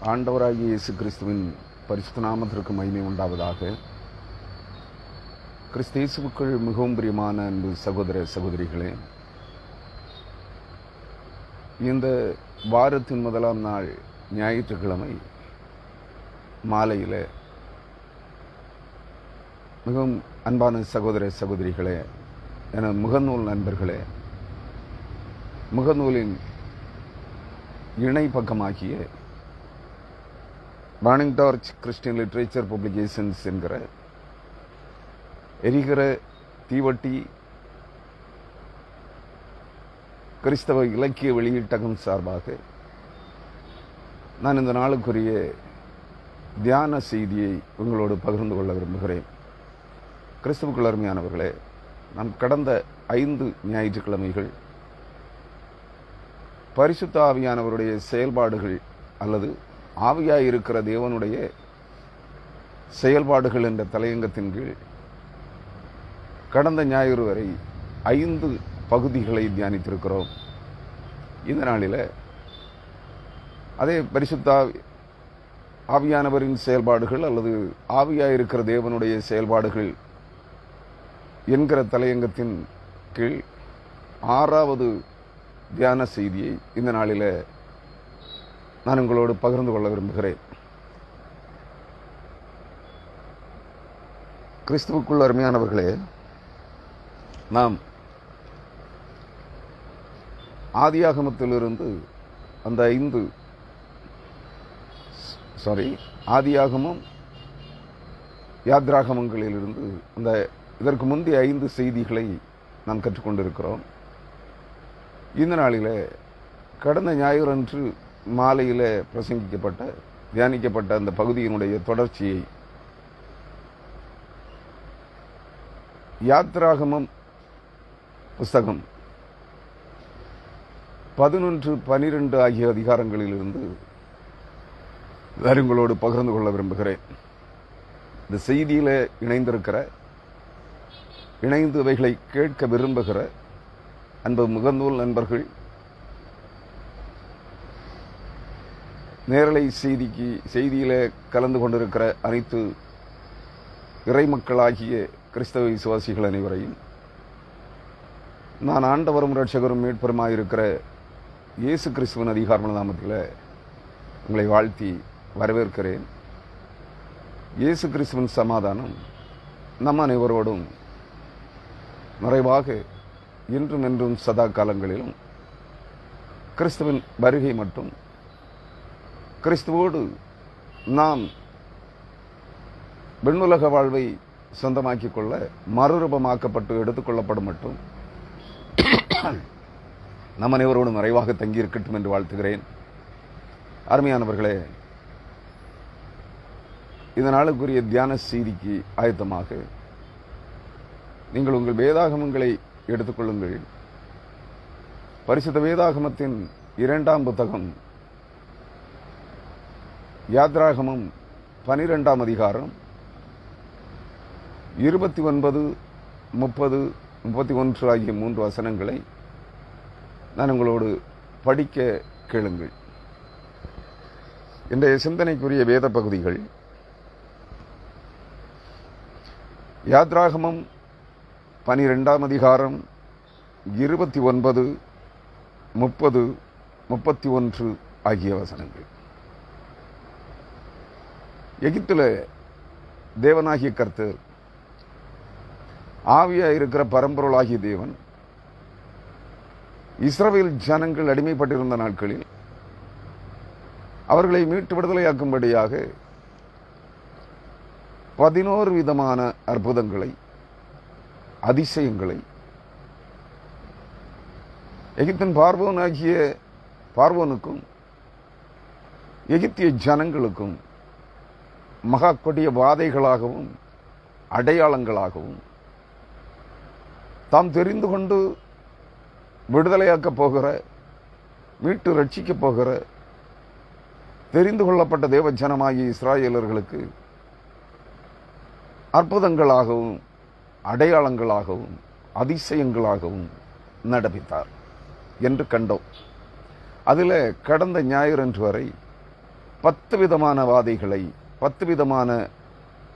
ஆண்டவராகிய இயேசு கிறிஸ்துவின் பரிசுத்த நாமத்திற்கு மகிமை உண்டாவதாக. கிறிஸ்து இயேசுவுக்குள் மிகவும் பிரியமான அன்பு சகோதர சகோதரிகளே, இந்த வாரத்தின் முதலாம் நாள் ஞாயிற்றுக்கிழமை மாலையில் மிகவும் அன்பான சகோதர சகோதரிகளே, என முகநூல் நண்பர்களே, முகநூலின் இணை பக்கமாகிய warning torch Christian literature publications என்கிற எரிகிற தீவட்டி கிறிஸ்தவ இலக்கிய வெளியீட்டகம் சார்பாக நான் இந்த நாளுக்குரிய தியான செய்தியை உங்களோடு பகிர்ந்து கொள்ள விரும்புகிறேன். கிறிஸ்துவுக்குள் அருமையானவர்களே, நாம் கடந்த 5 ஞாயிற்றுக்கிழமைகள் பரிசுத்த ஆவியானவருடைய செயல்பாடுகள் அல்லது ஆவியாயிருக்கிற தேவனுடைய செயல்பாடுகள் என்ற தலையங்கத்தின் கீழ் கடந்த ஞாயிறு வரை 5 பகுதிகளை தியானித்திருக்கிறோம். இந்த நாளில் அதே பரிசுத்த ஆவியானவரின் செயல்பாடுகள் அல்லது ஆவியாயிருக்கிற தேவனுடைய செயல்பாடுகள் என்கிற தலையங்கத்தின் கீழ் 6வது தியான செய்தியை இந்த நாளில் நான் உங்களோடு பகிர்ந்து கொள்ள விரும்புகிறேன். கிறிஸ்துவுக்குள் அருமையானவர்களே, நாம் ஆதியாகமத்திலிருந்து அந்த ஆதியாகமம் யாத்ராகமங்களிலிருந்து அந்த இதற்கு முந்தைய 5 செய்திகளை நாம் கற்றுக்கொண்டிருக்கிறோம். இந்த நாளில் கடந்த ஞாயிறன்று மாலையில் பிரசங்கிக்கப்பட்ட தியானிக்கப்பட்ட அந்த பகுதியினுடைய தொடர்ச்சியை யாத்ராகமம் புஸ்தகம் 11, 12 ஆகிய அதிகாரங்களிலிருந்து உங்களோடு பகிர்ந்து கொள்ள விரும்புகிறேன். இந்த செய்தியில் இணைந்து அவைகளை கேட்க விரும்புகிற அன்பு முகநூல் நண்பர்கள், நேரலை செய்தியில கலந்து கொண்டிருக்கிற அனைத்து இறைமக்களாகிய கிறிஸ்தவ விசுவாசிகள் அனைவரையும் நான் ஆண்டவரும் இரட்சகரும் மீட்பருமாயிருக்கிற இயேசு கிறிஸ்துவின் அதிகாரமான நாமத்தில் உங்களை வாழ்த்தி வரவேற்கிறேன். இயேசு கிறிஸ்துவின் சமாதானம் நம் அனைவரோடும் நிறைவாக இன்றும் என்றும் சதா காலங்களிலும் கிறிஸ்துவின் வருகை மட்டும் கிறிஸ்துவோடு நாம் விண்ணுலக வாழ்வை சொந்தமாக்கிக் கொள்ள மறுரூபமாக்கப்பட்டு எடுத்துக்கொள்ளப்படும் மட்டும் நம் அனைவரோடும் நிறைவாக தங்கியிருக்கட்டும் என்று வாழ்த்துகிறேன். அருமையானவர்களே, இந்த நாளுக்குரிய தியான செய்திக்கு ஆயத்தமாக நீங்கள் உங்கள் வேதாகமங்களை எடுத்துக்கொள்ளுங்கள். பரிசுத்த வேதாகமத்தின் 2ஆம் புத்தகம் யாத்ராகமம் 12ஆம் அதிகாரம் 29, 30, 31 ஆகிய 3 வசனங்களை நான் உங்களோடு படிக்க கேளுங்கள். இன்றைய சிந்தனைக்குரிய வேத பகுதிகள் யாத்ராகமம் 12ஆம் அதிகாரம் 29, 30, 31 ஆகிய வசனங்கள். எகிப்தில் தேவனாகிய கர்த்தர், ஆவியாயிருக்கிற பரம்பொருளாகிய தேவன், இஸ்ரவேல் ஜனங்கள் அடிமைப்பட்டிருந்த நாட்களில் அவர்களை மீட்டு விடுதலையாக்கும்படியாக 11 விதமான அற்புதங்களை, அதிசயங்களை எகிப்தின் பார்வோனுக்கும் எகிப்திய ஜனங்களுக்கும் மகா கொடிய வாதைகளாகவும் அடையாளங்களாகவும் தாம் தெரிந்து கொண்டு விடுதலையாக்கப் போகிற, மீட்டு ரட்சிக்கப் போகிற தெரிந்து கொள்ளப்பட்ட தேவ ஜனமாகிய இஸ்ராயேலர்களுக்கு அற்புதங்களாகவும் அடையாளங்களாகவும் அதிசயங்களாகவும் நடப்பித்தார் என்று கண்டோம். அதில் கடந்த ஞாயிறன்று வரை 10 விதமான வாதைகளை, 10 விதமான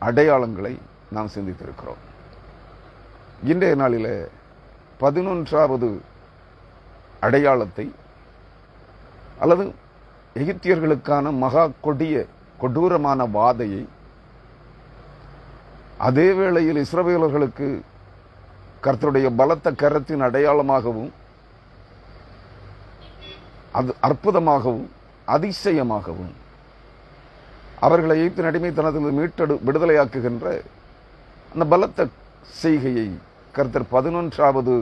அடையாளங்களை நாம் சிந்தித்திருக்கிறோம். இன்றைய நாளில் 11வது அடையாளத்தை அல்லது எகிப்தியர்களுக்கான மகா கொடூரமான வாதையை, அதே வேளையில் இஸ்ரவேலர்களுக்கு கர்த்தருடைய பலத்த கரத்தின் அடையாளமாகவும் அது அற்புதமாகவும் அதிசயமாகவும் அவர்களை எகிப்தின் அடிமைத்தனத்தில் விடுதலையாக்குகின்ற அந்த பலத்த செய்கையை கர்த்தர் 11வது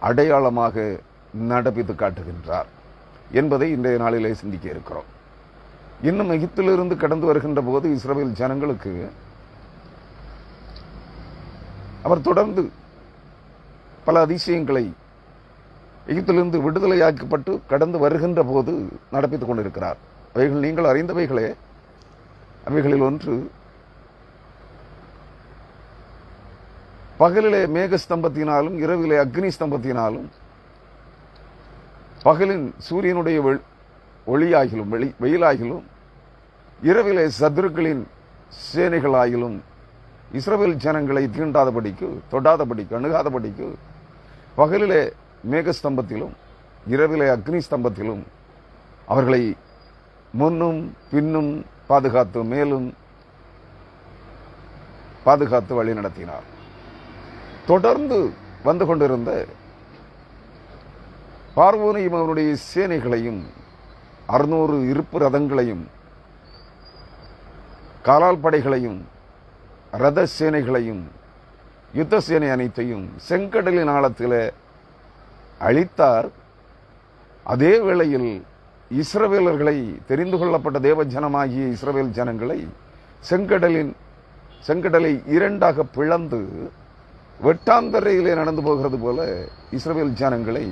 அடையாளமாக நடப்பித்து காட்டுகின்றார் என்பதை இன்றைய நாளிலே சிந்திக்க இருக்கிறோம். இன்னும் எகிப்திலிருந்து கடந்து வருகின்ற போது இஸ்ரவேல் ஜனங்களுக்கு அவர் தொடர்ந்து பல அதிசயங்களை எகிப்திலிருந்து விடுதலையாக்கப்பட்டு கடந்து வருகின்ற போது நடப்பித்துக் கொண்டிருக்கிறார். அவைகள் நீங்கள் அறிந்தவைகளே. அவைகளில் ஒன்று, பகலிலே மேகஸ்தம்பத்தினாலும் இரவிலே அக்னி ஸ்தம்பத்தினாலும், பகலின் சூரியனுடைய ஒளியாகிலும் வெயிலாகிலும், இரவிலே சத்துருக்களின் சேனைகளாகிலும் இஸ்ரவேல் ஜனங்களை தீண்டாதபடிக்கு, தொடாதபடிக்கு, அணுகாதபடிக்கு பகலிலே மேகஸ்தம்பத்திலும் இரவிலே அக்னி ஸ்தம்பத்திலும் அவர்களை முன்னும் பின்னும் பாதுகாத்து, மேலும் பாதுகாத்து வழி நடத்தினார். தொடர்ந்து வந்து கொண்டிருந்த பார்வோனையும் அவனுடைய சேனைகளையும் 600 இருப்பு ரதங்களையும் காலால் படைகளையும் ரத சேனைகளையும் யுத்த சேனை அனைத்தையும் செங்கடலின் ஆழத்தில் அழித்தார். அதே வேளையில் இஸ்ரவேலர்களை, தெரிந்து கொள்ளப்பட்ட தேவ ஜனமாகிய இஸ்ரவேல் ஜனங்களை செங்கடலை 2ஆக பிளந்து வெட்டாந்தரையிலே நடந்து போகிறது போல இஸ்ரவேல் ஜனங்களை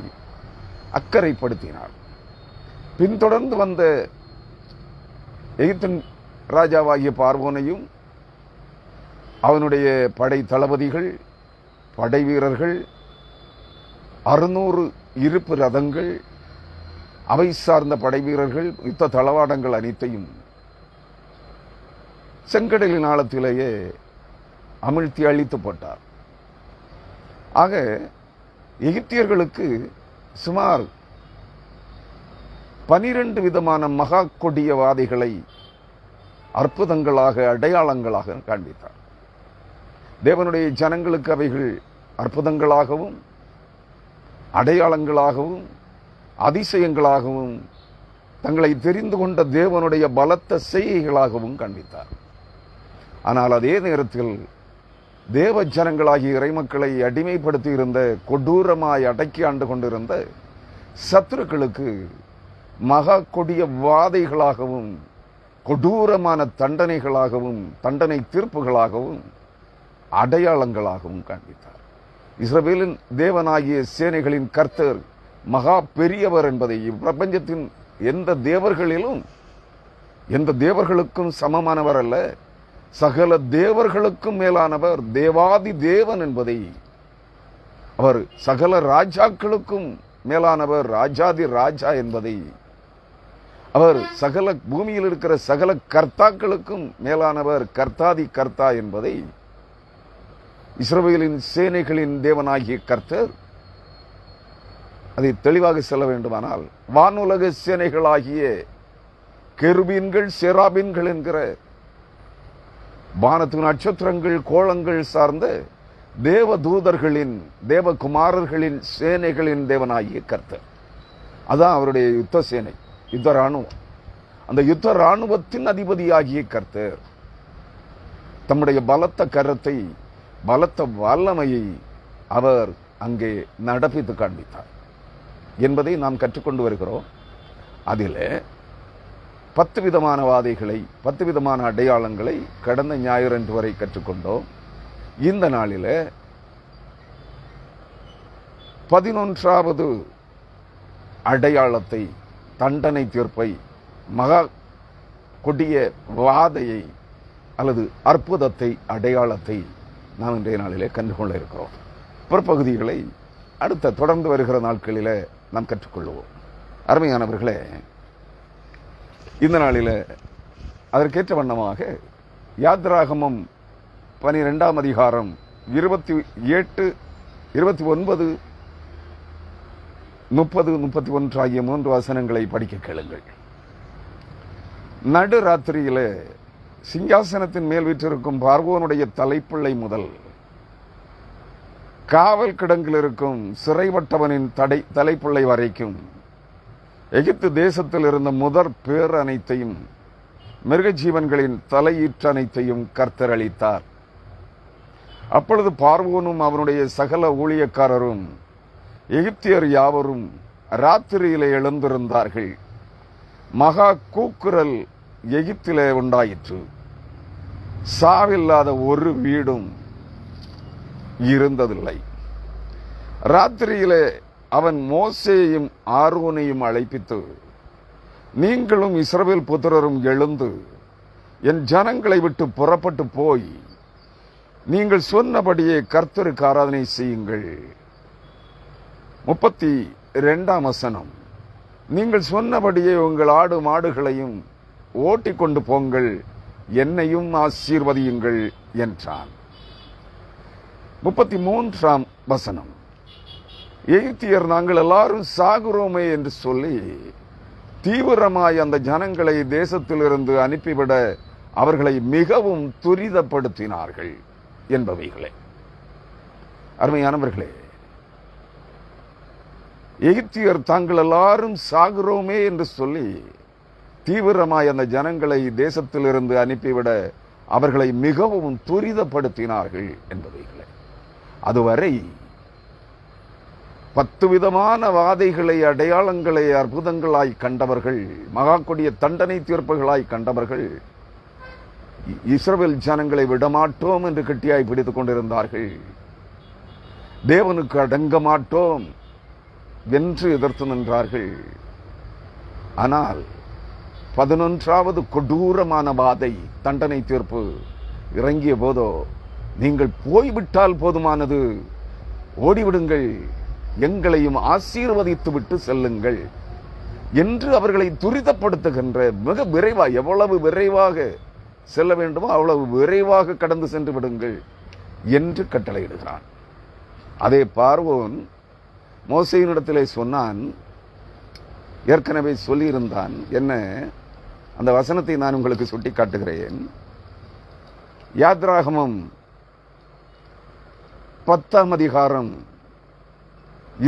அக்கறைப்படுத்தினார். பின்தொடர்ந்து வந்த எகிப்தின் ராஜாவாகிய பார்வோனையும் அவனுடைய படை தளபதிகள், படை வீரர்கள், 600 இருப்பு ரதங்கள், அவை சார்ந்த படை வீரர்கள், யுத்த தளவாடங்கள் அனைத்தையும் செங்கடலின் ஆழத்திலேயே அமிழ்த்தி அழித்து போட்டார். ஆக எகிப்தியர்களுக்கு சுமார் 12 விதமான மகா கொடிய வாதைகளை அற்புதங்களாக, அடையாளங்களாக காண்பித்தார். தேவனுடைய ஜனங்களுக்கு அவைகள் அற்புதங்களாகவும் அடையாளங்களாகவும் அதிசயங்களாகவும் தங்களை தெரிந்து கொண்ட தேவனுடைய பலத்த செய்கைகளாகவும் காண்பித்தார். ஆனால் அதே நேரத்தில் தேவ ஜனங்களாகிய இறைமக்களை அடிமைப்படுத்தி இருந்த, கொடூரமாய் அடக்கி ஆண்டு கொண்டிருந்த சத்துருக்களுக்கு மகா கொடிய வாதைகளாகவும் கொடூரமான தண்டனைகளாகவும் தண்டனை தீர்ப்புகளாகவும் அடையாளங்களாகவும் காண்பித்தார். இஸ்ரவேலின் தேவனாகிய சேனைகளின் கர்த்தர் மகா பெரியவர் என்பதை பிரபஞ்சத்தின் எந்த தேவர்களிலும் எந்த தேவர்களுக்கும் சமமானவர் அல்ல, சகல தேவர்களுக்கும் மேலானவர், தேவாதி தேவன் என்பதை, அவர் சகல ராஜாக்களுக்கும் மேலானவர், ராஜாதி ராஜா என்பதை, அவர் சகல பூமியில் இருக்கிற சகல கர்த்தாக்களுக்கும் மேலானவர், கர்த்தாதி கர்த்தா என்பதை இஸ்ரவேலின் சேனைகளின் தேவனாகிய கர்த்தர், அதை தெளிவாக சொல்ல வேண்டுமானால் வானுலக சேனைகளாகிய கெருபீன்கள், செராபீன்கள் என்கிற வானத்து நட்சத்திரங்கள், கோளங்கள் சார்ந்த தேவ தூதர்களின், தேவகுமாரர்களின் சேனைகளின் தேவனாகிய கர்த்தர். அதான் அவருடைய யுத்த சேனை, யுத்த ராணுவம். அந்த யுத்த ராணுவத்தின் அதிபதியாகிய கர்த்தர் தம்முடைய பலத்த கரத்தை, பலத்த வல்லமையை அவர் அங்கே நடப்பித்து காண்பித்தார் என்பதை நாம் கற்றுக்கொண்டு வருகிறோம். அதில் 10 விதமான வாதைகளை, 10 விதமான அடையாளங்களை கடந்த ஞாயிறன்று வரை கற்றுக்கொண்டோம். இந்த நாளில் 11வது அடையாளத்தை, தண்டனை தீர்ப்பை, மகா கொடிய வாதையை அல்லது அற்புதத்தை, அடையாளத்தை நாம் இன்றைய நாளிலே கண்டுகொள்ள இருக்கிறோம். பிற்பகுதிகளை அடுத்த தொடர்ந்து வருகிற நாட்களில் நாம் கற்றுக்கொள்வோம். அருமையானவர்களே, இந்த நாளில் அதற்கேற்ற வண்ணமாக யாத்ராகமம் 12ஆம் அதிகாரம் 28, 29, 30, 31 ஆகிய 3 வசனங்களை படிக்க கேளுங்கள். நடு ராத்திரியில சிங்காசனத்தின் மேல் வீற்றிருக்கும் பார்வோனுடைய தலைப்பிள்ளை முதல் காவல் கிடங்கில் இருக்கும் சிறைப்பட்டவனின் தலைப்பிள்ளை வரைக்கும் எகிப்து தேசத்தில் இருந்த முதற் பேர் அனைத்தையும் மிருக ஜீவன்களின் தலையீற்று அனைத்தையும் கர்த்தர் அளித்தார். அப்பொழுது பார்வோனும் அவனுடைய சகல ஊழியக்காரரும் எகிப்தியர் யாவரும் ராத்திரியிலே எழுந்திருந்தார்கள். மகா கூக்குரல் எகிப்திலே உண்டாயிற்று. சாவில்லாத ஒரு வீடும் இருந்ததில்லை. ராத்திரியிலே அவன் மோசேயையும் ஆரோனையும் அழைப்பித்து, நீங்களும் இஸ்ரவேல் புத்திரரும் எழுந்து என் ஜனங்களை விட்டு புறப்பட்டு போய் நீங்கள் சொன்னபடியே கர்த்தருக்கு ஆராதனை செய்யுங்கள். 32ஆம் வசனம், நீங்கள் சொன்னபடியே உங்கள் ஆடு மாடுகளையும் ஓட்டிக்கொண்டு போங்கள், என்னையும் ஆசீர்வதியுங்கள் என்றான். 33ஆம் வசனம், எகிப்தியர் நாங்கள் எல்லாரும் சாகுறோமே என்று சொல்லி தீவிரமாய் அந்த ஜனங்களை தேசத்திலிருந்து அனுப்பிவிட அவர்களை மிகவும் துரிதப்படுத்தினார்கள் என்பவைகளே. அருமையானவர்களே, எகிப்தியர் தாங்கள் எல்லாரும் சாகுறோமே என்று சொல்லி தீவிரமாய் அந்த ஜனங்களை தேசத்திலிருந்து அனுப்பிவிட அவர்களை மிகவும் துரிதப்படுத்தினார்கள் என்பவைகளே. அதுவரை 10 விதமான வாதைகளை, அடையாளங்களை, அற்புதங்களாய் கண்டவர்கள், மகா கொடிய தண்டனை தீர்ப்புகளாய் கண்டவர்கள் இஸ்ரவேல் ஜனங்களை விடமாட்டோம் என்று கட்டியாய் பிடித்துக் கொண்டிருந்தார்கள். தேவனுக்கு அடங்க மாட்டோம் என்று எதிர்த்து நின்றார்கள். ஆனால் 11வது கொடூரமான வாதை, தண்டனை தீர்ப்பு இறங்கிய போதோ, நீங்கள் போய்விட்டால் போதுமானது, ஓடிவிடுங்கள், எங்களையும் ஆசீர்வதித்து விட்டு செல்லுங்கள் என்று அவர்களை துரிதப்படுத்துகின்ற, மிக விரைவாக, எவ்வளவு விரைவாக செல்ல வேண்டுமோ அவ்வளவு விரைவாக கடந்து சென்று விடுங்கள் என்று கட்டளையிடுகிறான். அதே பார்வோன் மோசேயினிடத்திலே சொன்னான், ஏற்கனவே சொல்லியிருந்தான். என்ன? அந்த வசனத்தை நான் உங்களுக்கு சுட்டி காட்டுகிறேன். யாத்ராகமம் 10ஆம் அதிகாரம்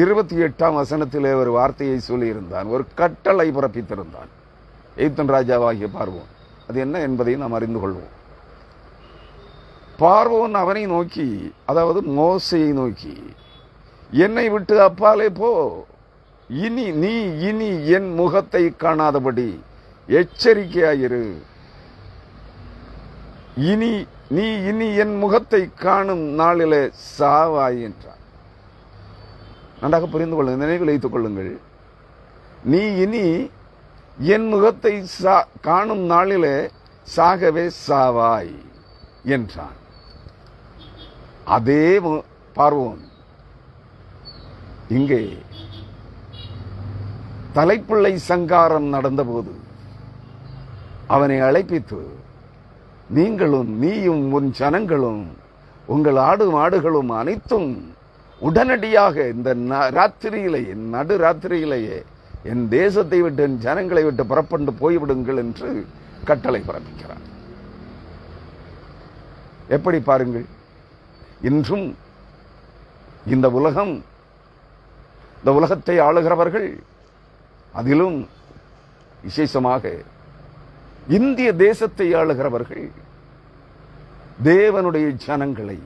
28ஆம் வசனத்திலே ஒரு வார்த்தையை சொல்லியிருந்தான், ஒரு கட்டளை பிறப்பித்திருந்தான் எகிப்தின் ராஜாவாகிய பார்வோன். அது என்ன என்பதை நாம் அறிந்து கொள்வோம். பார்வோன் அவனை நோக்கி, அதாவது மோசேயை நோக்கி, என்னை விட்டு அப்பாலே போ, நீ இனி என் முகத்தை காணாதபடி எச்சரிக்கையாயிரு, நீ இனி என் முகத்தை காணும் நாளிலே சாவாய் என்றார். நன்றாக புரிந்து கொள்ளுங்கள், நினைவில் வைத்துக் கொள்ளுங்கள். நீ இனி என் முகத்தை காணும் நாளிலே சாகவே சாவாய் என்றான். அதே பார்வோன் இங்கே தலைப்பிள்ளை சங்காரம் நடந்தபோது அவனை அழைப்பித்து, நீங்களும் நீயும் உன் ஜனங்களும் உங்கள் ஆடு மாடுகளும் அனைத்தும் உடனடியாக இந்த ராத்திரியிலேயே, நடு ராத்திரியிலேயே என் தேசத்தை விட்டு, என் ஜனங்களை விட்டு புறப்பட்டு போய்விடுங்கள் என்று கட்டளை பிறப்பிக்கிறார். எப்படி பாருங்கள், இன்றும் இந்த உலகம், இந்த உலகத்தை ஆளுகிறவர்கள், அதிலும் விசேஷமாக இந்திய தேசத்தை ஆளுகிறவர்கள் தேவனுடைய ஜனங்களை,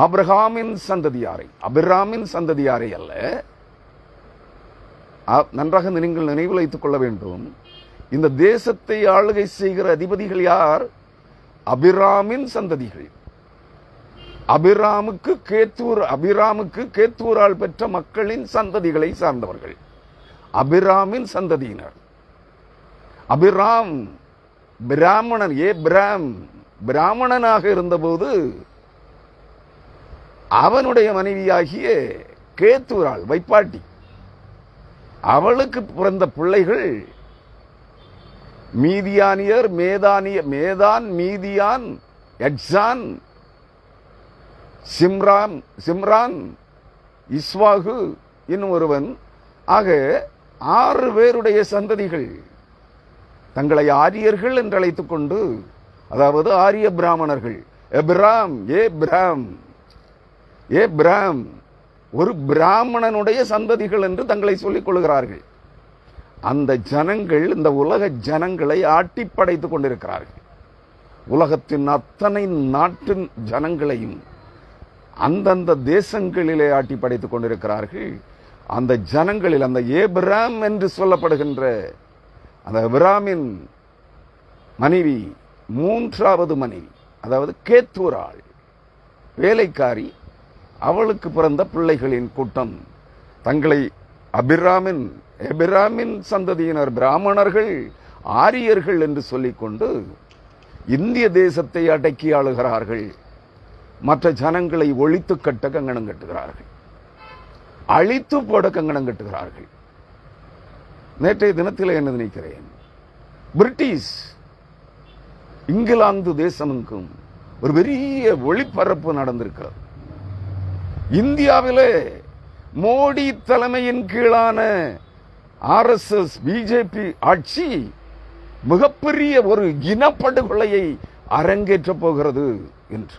ஆபிரகாமின் சந்ததியாரை, அபிராமின் சந்ததியாரை அல்ல. நன்றாக நீங்கள் நினைவில் வைத்துக் கொள்ள வேண்டும். இந்த தேசத்தை ஆளுகை செய்கிற அதிபதிகள் யார்? அபிராமின் சந்ததிகள். அபிராமுக்கு கேத்தூரால் பெற்ற மக்களின் சந்ததிகளை சார்ந்தவர்கள் அபிராமின் சந்ததியினர். அபிராம் பிராமணன், பிராமணனாக இருந்தபோது அவனுடைய மனைவியாகிய கேத்தூரால், வைப்பாட்டி, அவளுக்கு பிறந்த பிள்ளைகள் மீதியானியர், மேதான், மீதியான், எட்சான், சிம்ரான், இஸ்வாகு இன்னும் ஒருவன். ஆக 6 பேருடைய சந்ததிகள் தங்களை ஆரியர்கள் என்று அழைத்துக் கொண்டு, அதாவது ஆரிய பிராமணர்கள், ஏப்ராம் ஒரு பிராமணனுடைய சந்ததிகள் என்று தங்களை சொல்லிக் கொள்கிறார்கள். அந்த ஜனங்கள் இந்த உலக ஜனங்களை ஆட்டி படைத்துக் கொண்டிருக்கிறார்கள். உலகத்தின் அத்தனை நாட்டின் ஜனங்களையும் அந்தந்த தேசங்களிலே ஆட்டி படைத்துக் கொண்டிருக்கிறார்கள். அந்த ஜனங்களில் அந்த ஏப்ராம் என்று சொல்லப்படுகின்ற அந்த ஏப்ராமின் மனைவி 3வது மனைவி, அதாவது கேத்தூராள், வேலைக்காரி, அவளுக்கு பிறந்த பிள்ளைகளின் கூட்டம் தங்களை எபிராமின் சந்ததியினர், பிராமணர்கள், ஆரியர்கள் என்று சொல்லிக்கொண்டு இந்திய தேசத்தை அடக்கி ஆளுகிறார்கள். மற்ற ஜனங்களை ஒழித்து கட்ட கங்கணம் கட்டுகிறார்கள், அழித்து போட கங்கணம் கட்டுகிறார்கள். நேற்றைய தினத்தில் என்ன நினைக்கிறேன், பிரிட்டிஷ் இங்கிலாந்து தேசமெங்கும் ஒரு பெரிய ஒளிபரப்பு நடந்திருக்கிறது. இந்தியாவிலே மோடி தலைமையின் கீழான RSS பிஜேபி ஆட்சி மிகப்பெரிய ஒரு இனப்படுகொலையை அரங்கேற்ற போகிறது என்று.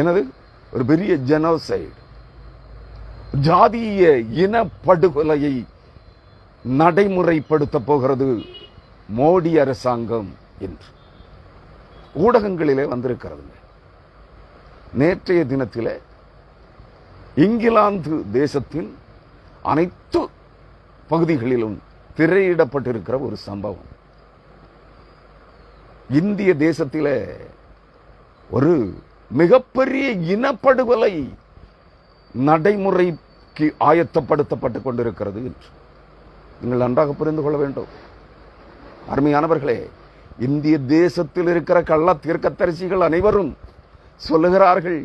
எனது ஒரு பெரிய ஜெனோசைடு, ஜாதிய இனப்படுகொலையை நடைமுறைப்படுத்த போகிறது மோடி அரசாங்கம் என்று ஊடகங்களிலே வந்திருக்கிறது. நேற்றைய தினத்திலே இங்கிலாந்து தேசத்தின் அனைத்து பகுதிகளிலும் திரையிடப்பட்டிருக்கிற ஒரு சம்பவம். இந்திய தேசத்திலே ஒரு மிகப்பெரிய இனப்படுகொலை நடைமுறைக்கு ஆயத்தப்படுத்தப்பட்டுக் கொண்டிருக்கிறது என்று நீங்கள் நன்றாக புரிந்து கொள்ள வேண்டும். அருமையானவர்களே, இந்திய தேசத்தில் இருக்கிற கள்ள தீர்க்கதரிசிகள் அனைவரும் சொல்லுகிறார்கள்,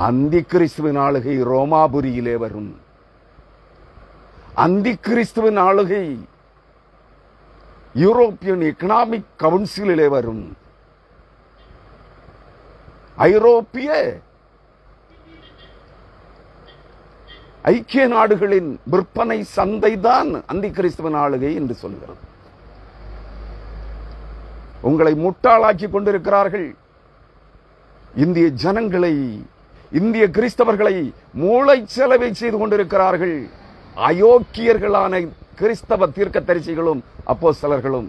அந்தி கிறிஸ்துவின் ஆளுகை ரோமாபுரியிலே வரும், அந்தி கிறிஸ்துவின் ஆளுகை யூரோப்பியன் எக்கனாமிக் கவுன்சிலே வரும், ஐரோப்பிய ஐக்கிய நாடுகளின் விற்பனை சந்தைதான் அந்தி கிறிஸ்துவின் ஆளுகை என்று சொல்கிறது. உங்களை முட்டாளாக்கி கொண்டிருக்கிறார்கள். இந்திய ஜனங்களை, இந்திய கிறிஸ்தவர்களை மூளைச்சலவை செய்து கொண்டிருக்கிறார்கள். அயோக்கியர்களான கிறிஸ்தவ தீர்க்கதரிசிகளும் அப்போஸ்தலர்களும்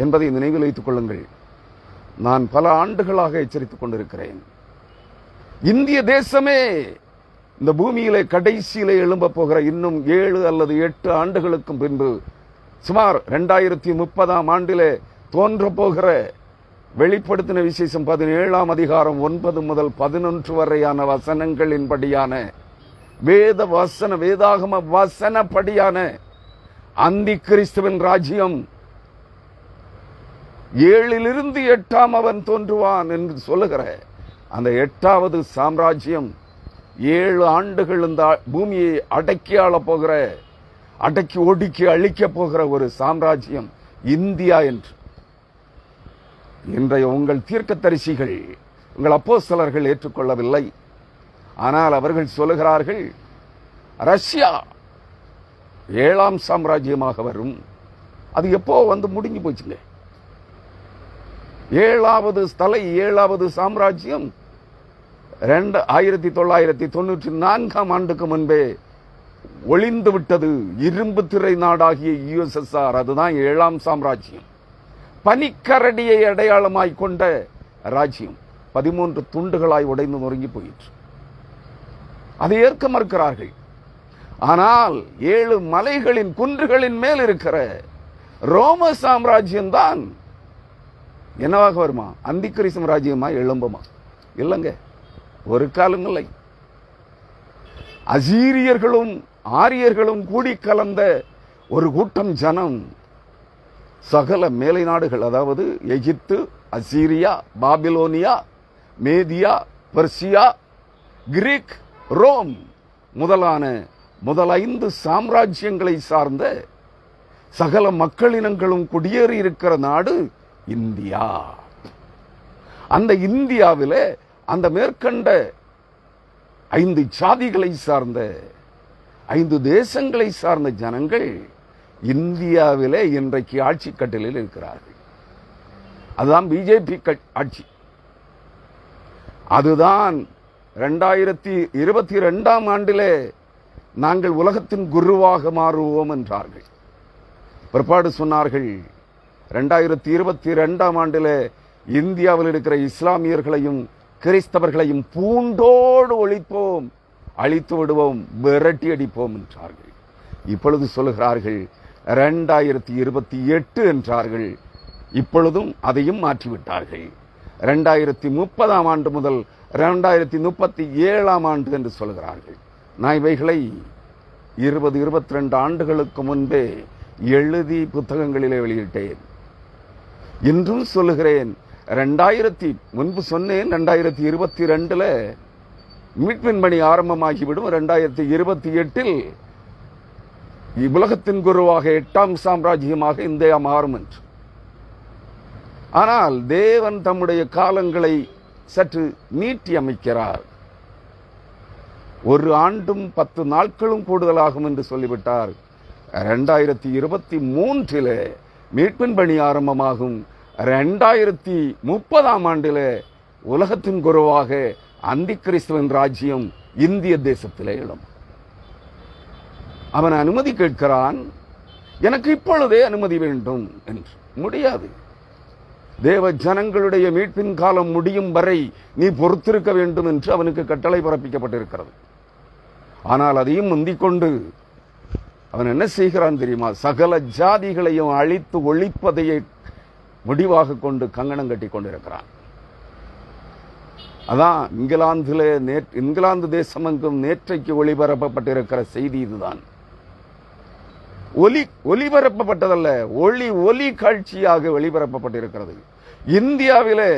என்பதை நினைவில் வைத்துக் கொள்ளுங்கள். நான் பல ஆண்டுகளாக எச்சரித்துக் கொண்டிருக்கிறேன். இந்திய தேசமே இந்த பூமியிலே கடைசியிலே எழும்ப போகிற இன்னும் 7 அல்லது 8 ஆண்டுகளுக்கும் பின்பு சுமார் 2030ஆம் ஆண்டிலே தோன்ற போகிற வெளிப்படுத்தின விசேஷம் 17ஆம் அதிகாரம் 9 முதல் 11 வரையான வசனங்களின்படியான வேதாகம வசனப்படியான அந்தி கிறிஸ்துவின் ராஜ்யம் 7லிருந்து 8ஆம் அவன் தோன்றுவான் என்று சொல்லுகிற அந்த 8வது சாம்ராஜ்யம் 7 ஆண்டுகள் இந்த பூமியை அடக்கி ஆளப் போகிற, அடக்கி ஒடுக்கி அழிக்க போகிற ஒரு சாம்ராஜ்யம் இந்தியா என்று இன்றைய உங்கள் தீர்க்கதரிசிகள், உங்கள் அப்போஸ்தலர்கள் ஏற்றுக்கொள்ளவில்லை. ஆனால் அவர்கள் சொல்லுகிறார்கள், ரஷ்யா 7ஆம் சாம்ராஜ்யமாக வரும். அது எப்போ வந்து முடிஞ்சு போச்சுங்க. 7வது சாம்ராஜ்யம் 1994ஆம் ஆண்டுக்கு முன்பே ஒளிந்து விட்டது. இரும்பு திரை நாடாகிய USSR, அதுதான் 7ஆம் சாம்ராஜ்யம். பனிக்கரடியை அடையாளமாய் கொண்ட ராஜ்யம் 13 துண்டுகளாய் உடைந்து நொறுங்கி போயிற்று. அதை ஏற்க மறுக்கிறார்கள். ஆனால் 7 மலைகளின் குன்றுகளின் மேல் இருக்கிற ரோம சாம்ராஜ்யம் தான் என்னவாக வருமா? அந்தி கிறிஸ்து ராஜ்யமா எழும்புமா? இல்லைங்க, ஒரு காலம் இல்லை. அசீரியர்களும் ஆரியர்களும் கூடி கலந்த ஒரு கூட்டம் ஜனம் சகல மேலை நாடுகள், அதாவது Egypt, Assyria, Babylonia, Media, Persia, Greek, Rome முதலான முதல் 5 சாம்ராஜ்யங்களை சார்ந்த சகல மக்களினங்களும் குடியேறி இருக்கிற நாடு இந்தியா. அந்த இந்தியாவிலே அந்த மேற்கண்ட 5 சாதிகளை சார்ந்த 5 தேசங்களை சார்ந்த ஜனங்கள் இந்தியாவிலே இன்றைக்கு ஆட்சி கட்டலில் இருக்கிறார்கள். அதுதான் பிஜேபி ஆட்சி. அதுதான் 2022ஆம் ஆண்டிலே நாங்கள் உலகத்தின் குருவாக மாறுவோம் என்றார்கள். பிற்பாடு சொன்னார்கள் 2022ஆம் ஆண்டிலே இந்தியாவில் இருக்கிற இஸ்லாமியர்களையும் கிறிஸ்தவர்களையும் பூண்டோடு ஒழிப்போம், அழித்து விடுவோம், விரட்டி அடிப்போம் என்றார்கள். இப்பொழுது சொல்லுகிறார்கள் 2028 என்றார்கள். இப்பொழுதும் அதையும் மாற்றிவிட்டார்கள். 2030ஆம் ஆண்டு முதல் 2037ஆம் ஆண்டு என்று சொல்கிறார்கள். நான் இவைகளை 20-22 ஆண்டுகளுக்கு முன்பே எழுதி புத்தகங்களிலே வெளியிட்டேன். இன்றும் சொல்லுகிறேன். முன்பு சொன்னேன் 2022 மீட்பின் பணி ஆரம்பமாகிவிடும். 2028 உலகத்தின் குருவாக 8ஆம் சாம்ராஜ்யமாக இந்தியா மாறும் என்று. ஆனால் தேவன் தம்முடைய காலங்களை சற்று நீட்டி அமைக்கிறார். 1 ஆண்டும் 10 நாட்களும் கூடுதலாகும் என்று சொல்லிவிட்டார். 2023 மீட்பின் பணி ஆரம்பமாகும். 2030ஆம் ஆண்டில் உலகத்தின் குருவாக அந்தி கிறிஸ்துவின் ராஜ்யம் இந்திய தேசத்திலே இடம். அவன் அனுமதி கேட்கிறான். எனக்கு இப்பொழுதே அனுமதி வேண்டும் என்று. முடியாது. தேவ ஜனங்களுடைய மீட்பின் காலம் முடியும் வரை நீ பொறுத்திருக்க வேண்டும் என்று அவனுக்கு கட்டளை பிறப்பிக்கப்பட்டிருக்கிறது. ஆனால் அதையும் முந்திக் கொண்டு அவன் என்ன செய்கிறான் தெரியுமா? சகல ஜாதிகளையும் அழித்து ஒழிப்பதையே முடிவாக கொண்டு கங்கணம் கட்டி கொண்டிருக்கிறான். அதான் இங்கிலாந்து தேசம் எங்கும் நேற்றைக்கு ஒளிபரப்பப்பட்டிருக்கிற செய்தி இதுதான். ஒளிபரப்பப்பட்டதல்ல, ஒலி காட்சியாக ஒளிபரப்பப்பட்டிருக்கிறது. இந்தியாவிலே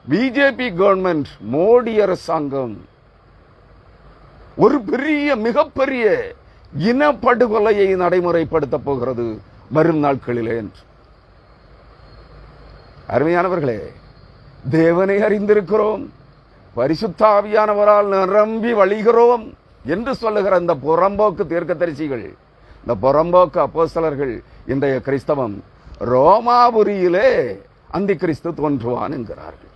பிஜேபி கவர்மெண்ட், மோடி அரசாங்கம் ஒரு மிகப்பெரிய இனப்படுகொலையை நடைமுறைப்படுத்த போகிறது வரும் நாட்களிலே என்று. அருமையானவர்களே, தேவனை அறிந்திருக்கிறோம், பரிசுத்த ஆவியானவரால் நிரம்பி வழிகிறோம் என்று சொல்லுகிற இந்த புறம்போக்கு தீர்க்கதரிசிகள், இந்த புறம்போக்கு அப்போஸ்தலர்கள், இன்றைய கிறிஸ்தவம் ரோமாபுரியிலே அந்தி கிறிஸ்து தோன்றுவான் என்கிறார்கள்.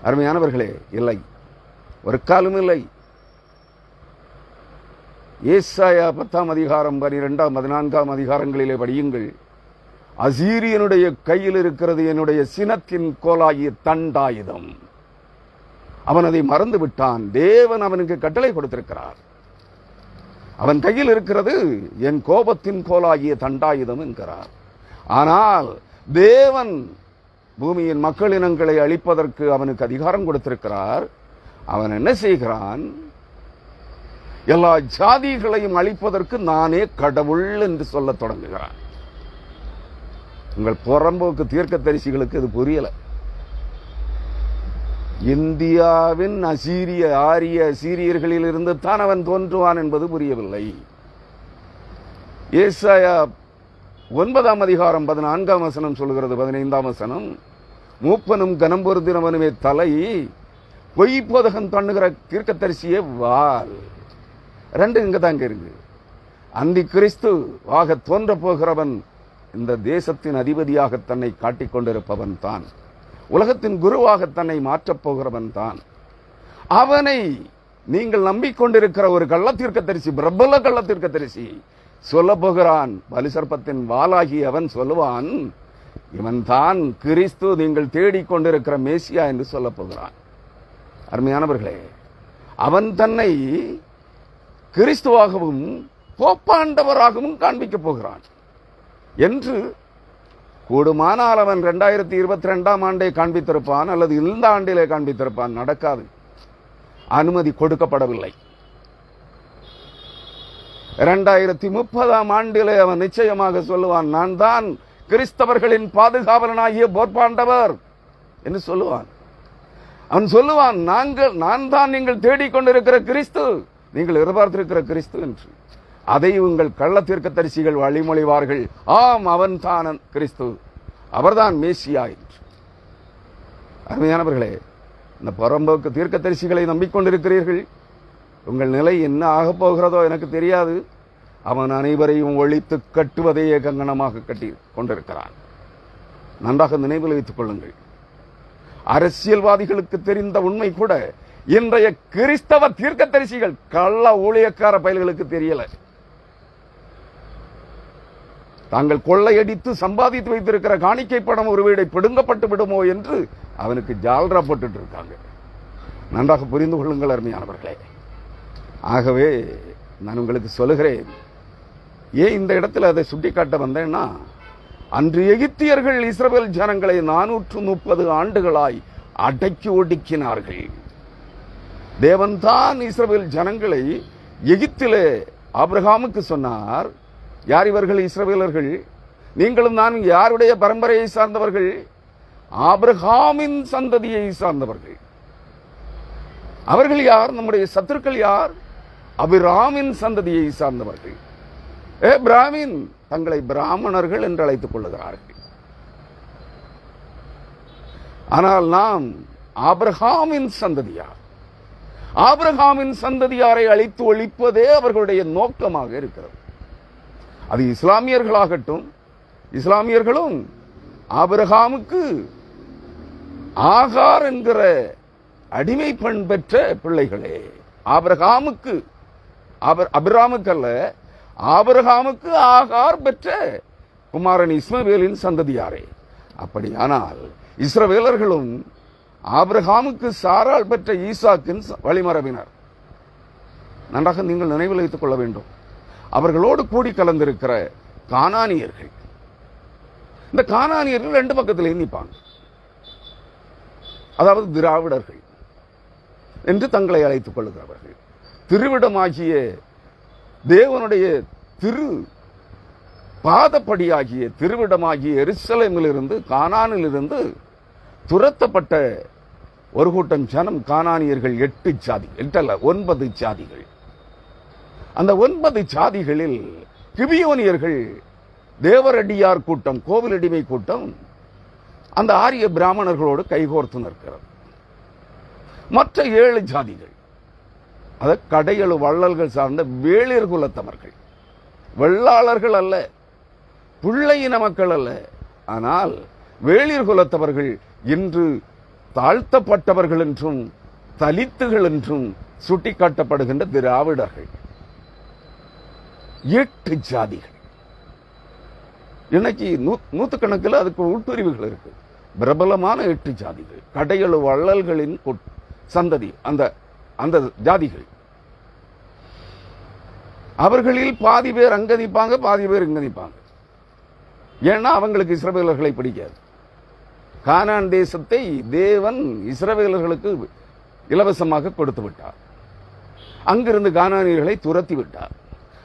அருமையானவர்களே, இல்லை, ஒரு காலம் இல்லை. ஏசாயா 10ஆம் அதிகாரம் 12ஆம் 14ஆம் அதிகாரங்களிலே படியுங்கள். அசீரியனுடைய கையில் இருக்கிறது என்னுடைய சினத்தின் கோலாகிய தண்டாயுதம். அவன் அதை மறந்து விட்டான். தேவன் அவனுக்கு கட்டளை கொடுத்திருக்கிறார். அவன் கையில் இருக்கிறது என் கோபத்தின் கோலாகிய தண்டாயுதம் என்கிறார். ஆனால் தேவன் பூமியின் மக்களினங்களை அழிப்பதற்கு அவனுக்கு அதிகாரம் கொடுத்திருக்கிறார். அவன் என்ன செய்கிறான்? எல்லா ஜாதிகளையும் அழிப்பதற்கு நானே கடவுள் என்று சொல்ல தொடங்குகிறான். உங்கள் புறம்போக்கு தீர்க்கதரிசிகளுக்கு இது புரியல. இந்தியாவின் ஆரிய சீரியர்களில் இருந்து தான் அவன் தோன்றுவான் என்பது புரியவில்லை. ஏசாயா 9ஆம் அதிகாரம் 14ஆம் வசனம் சொல்கிறது. 15ஆம் வசனம், மூப்பனும் கனம் பொருந்தினவனுமே தலை, பொய் போதகம் தண்ணுகிற தீர்க்கதரிசியே வால். 2 இங்கதாங்க இருக்கு. அந்தி கிறிஸ்து ஆக தோன்ற போகிறவன் இந்த தேசத்தின் அதிபதியாக தன்னை காட்டிக் கொண்டிருப்பவன் தான். உலகத்தின் குருவாக தன்னை மாற்றப் போகிறவன் தான். அவனை நீங்கள் நம்பிக்கொண்டிருக்கிற ஒரு கள்ளத்தீர்க்கதரிசி, பிரபல கள்ளத்தீர்க்கதரிசி சொல்ல போகிறான். பலிசர்ப்பத்தின் வாளாகி அவன் சொல்லுவான், இவன் தான் கிறிஸ்து, நீங்கள் தேடிக்கொண்டிருக்கிற மேசியா என்று சொல்ல போகிறான். அருமையானவர்களே, அவன் தன்னை கிறிஸ்துவாகவும் போப்பாண்டவராகவும் காண்பிக்கப் போகிறான் என்று கூடுமானால் அவன் 2022ஆம் ஆண்டை காண்பித்திருப்பான், அல்லது இந்த ஆண்டிலே காண்பித்திருப்பான். நடக்காது. அனுமதி கொடுக்கப்படவில்லை. 2030ஆம் ஆண்டிலே அவன் நிச்சயமாக சொல்லுவான், நான் தான் கிறிஸ்தவர்களின் பாதுகாவலனாகிய போர்ப்பாண்டவர் என்று சொல்லுவான். அவன் சொல்லுவான், நான் தான் நீங்கள் தேடிக்கொண்டிருக்கிற கிறிஸ்து, நீங்கள் எதிர்பார்த்திருக்கிற கிறிஸ்து என்று. அதை உங்கள் கள்ள தீர்க்கதரிசிகள் வழிமொழிவார்கள், ஆம் அவன் தான் கிறிஸ்து, அவர்தான் மேசியா என்று. அருமையானவர்களே, இந்த புறம்போக்கு தீர்க்கதரிசிகளை நம்பிக்கொண்டிருக்கிறீர்கள். உங்கள் நிலை என்ன ஆகப் போகிறதோ எனக்கு தெரியாது. அவன் அனைவரையும் ஒழித்து கட்டுவதையே கங்கணமாக கட்டி கொண்டிருக்கிறான். நன்றாக நினைவில் வைத்துக் கொள்ளுங்கள். அரசியல்வாதிகளுக்கு தெரிந்த உண்மை கூட இன்றைய கிறிஸ்தவ தீர்க்கதரிசிகள் கள்ள ஊழியக்கார பயல்களுக்கு தெரியல. தாங்கள் கொள்ளையடித்து சம்பாதித்து வைத்திருக்கிற காணிக்கை படம் ஒரு வீடை பிடுங்கப்பட்டு விடுமோ என்று அவனுக்கு ஜால்ரா போட்டுட்டு இருக்காங்க. நன்றாக புரிந்து கொள்ளுங்கள் அருமையானவர்களே. ஆகவே நான் உங்களுக்கு சொல்லுகிறேன், ஏன் இந்த இடத்துல அதை சுட்டிக்காட்ட வந்தேன்னா, அன்று எகிப்தியர்கள் இஸ்ரவேல் ஜனங்களை 430 ஆண்டுகளாய் அடக்கி ஒடுக்கினார்கள். தேவன்தான் இஸ்ரவேல் ஜனங்களை எகிப்திலே ஆபிரகாமுக்கு சொன்னார், யார் இவர்கள் இஸ்ரவேலர்கள்? நீங்களும் நான் யாருடைய பரம்பரையை சார்ந்தவர்கள்? ஆபிரகாமின் சந்ததியை சார்ந்தவர்கள். அவர்கள் யார்? நம்முடைய சத்துருக்கள் யார்? அபிராமின் சந்ததியை சார்ந்தவர்கள். பிராமின் தங்களை பிராமணர்கள் என்று அழைத்துக் கொள்ளுகிறார்கள். ஆனால் நாம் ஆபிரகாமின் சந்ததியார். ஆபிரகாமின் சந்ததியாரை அழித்து ஒழிப்பதே அவர்களுடைய நோக்கமாக இருக்கிறது. அது இஸ்லாமியர்களாகட்டும், இஸ்லாமியர்களும் ஆபிரகாமுக்கு ஆகார் என்கிற அடிமை பெண் பெற்ற பிள்ளைகளே. ஆபிரகாமுக்கு, அபிராமுக்கு அல்ல, ஆபிரகாமுக்கு ஆகார் பெற்ற குமாரன் இஸ்மவேலின் சந்ததியாரே. அப்படியானால் இஸ்ரவேலர்களும் ஆபிரகாமுக்கு சாராள் பெற்ற ஈசாக்கின் வழிமரபினர். நன்றாக நீங்கள் நினைவில் வைத்துக் கொள்ள வேண்டும். அவர்களோடு கூடி கலந்திருக்கிற கானானியர்கள். இந்த கானானியர்கள் 2 பக்கத்திலே நிற்பாங்க. அதாவது திராவிடர்கள் என்று தங்களை அழைத்துக் கொள்ளுகிறவர்கள். திருவிடமாகிய தேவனுடைய திரு பாதப்படியாகிய திருவிடமாகிய எருசலேமிலிருந்து, கானானிலிருந்து துரத்தப்பட்ட ஒரு கூட்டம் ஜனம் கானானியர்கள். 8 ஜாதி, 8 அல்ல 9 ஜாதிகள். அந்த 9 ஜாதிகளில் கிபியோனியர்கள் தேவரடியார் கூட்டம், கோவிலடிமை கூட்டம் அந்த ஆரிய பிராமணர்களோடு கைகோர்த்து நிற்கிறது. மற்ற 7 ஜாதிகள், அத கடையளு வள்ளல்கள் சார்ந்த வேளிர் குலத்தவர்கள், வெள்ளாளர்கள் அல்ல, பிள்ளை இன மக்கள் அல்ல, ஆனால் வேளிர் குலத்தவர்கள் இன்று தாழ்த்தப்பட்டவர்கள் என்றும் தலித்துகள் என்றும் சுட்டிக்காட்டப்படுகின்ற திராவிடர்கள். 8 ஜாதிகள். இன்னைக்கு நூற்றுக்கணக்கில் அதுக்கு உட்பிரிவுகள் இருக்கு. பிரபலமான 8 ஜாதிகள், கடையளு வள்ளல்களின் சந்ததி அந்த அந்த ஜாதிகள். அவர்களில் பாதி பேர் அங்க நிற்பாங்க, பாதி பேர் இங்க நிற்பாங்க. ஏன்னா அவங்களுக்கு இஸ்ரவேலர்களை பிடிக்காது. கானான் தேசத்தை தேவன் இஸ்ரவேலர்களுக்கு இலவசமாக கொடுத்து விட்டார். அங்கிருந்து கானானியர்களை துரத்தி விட்டார்.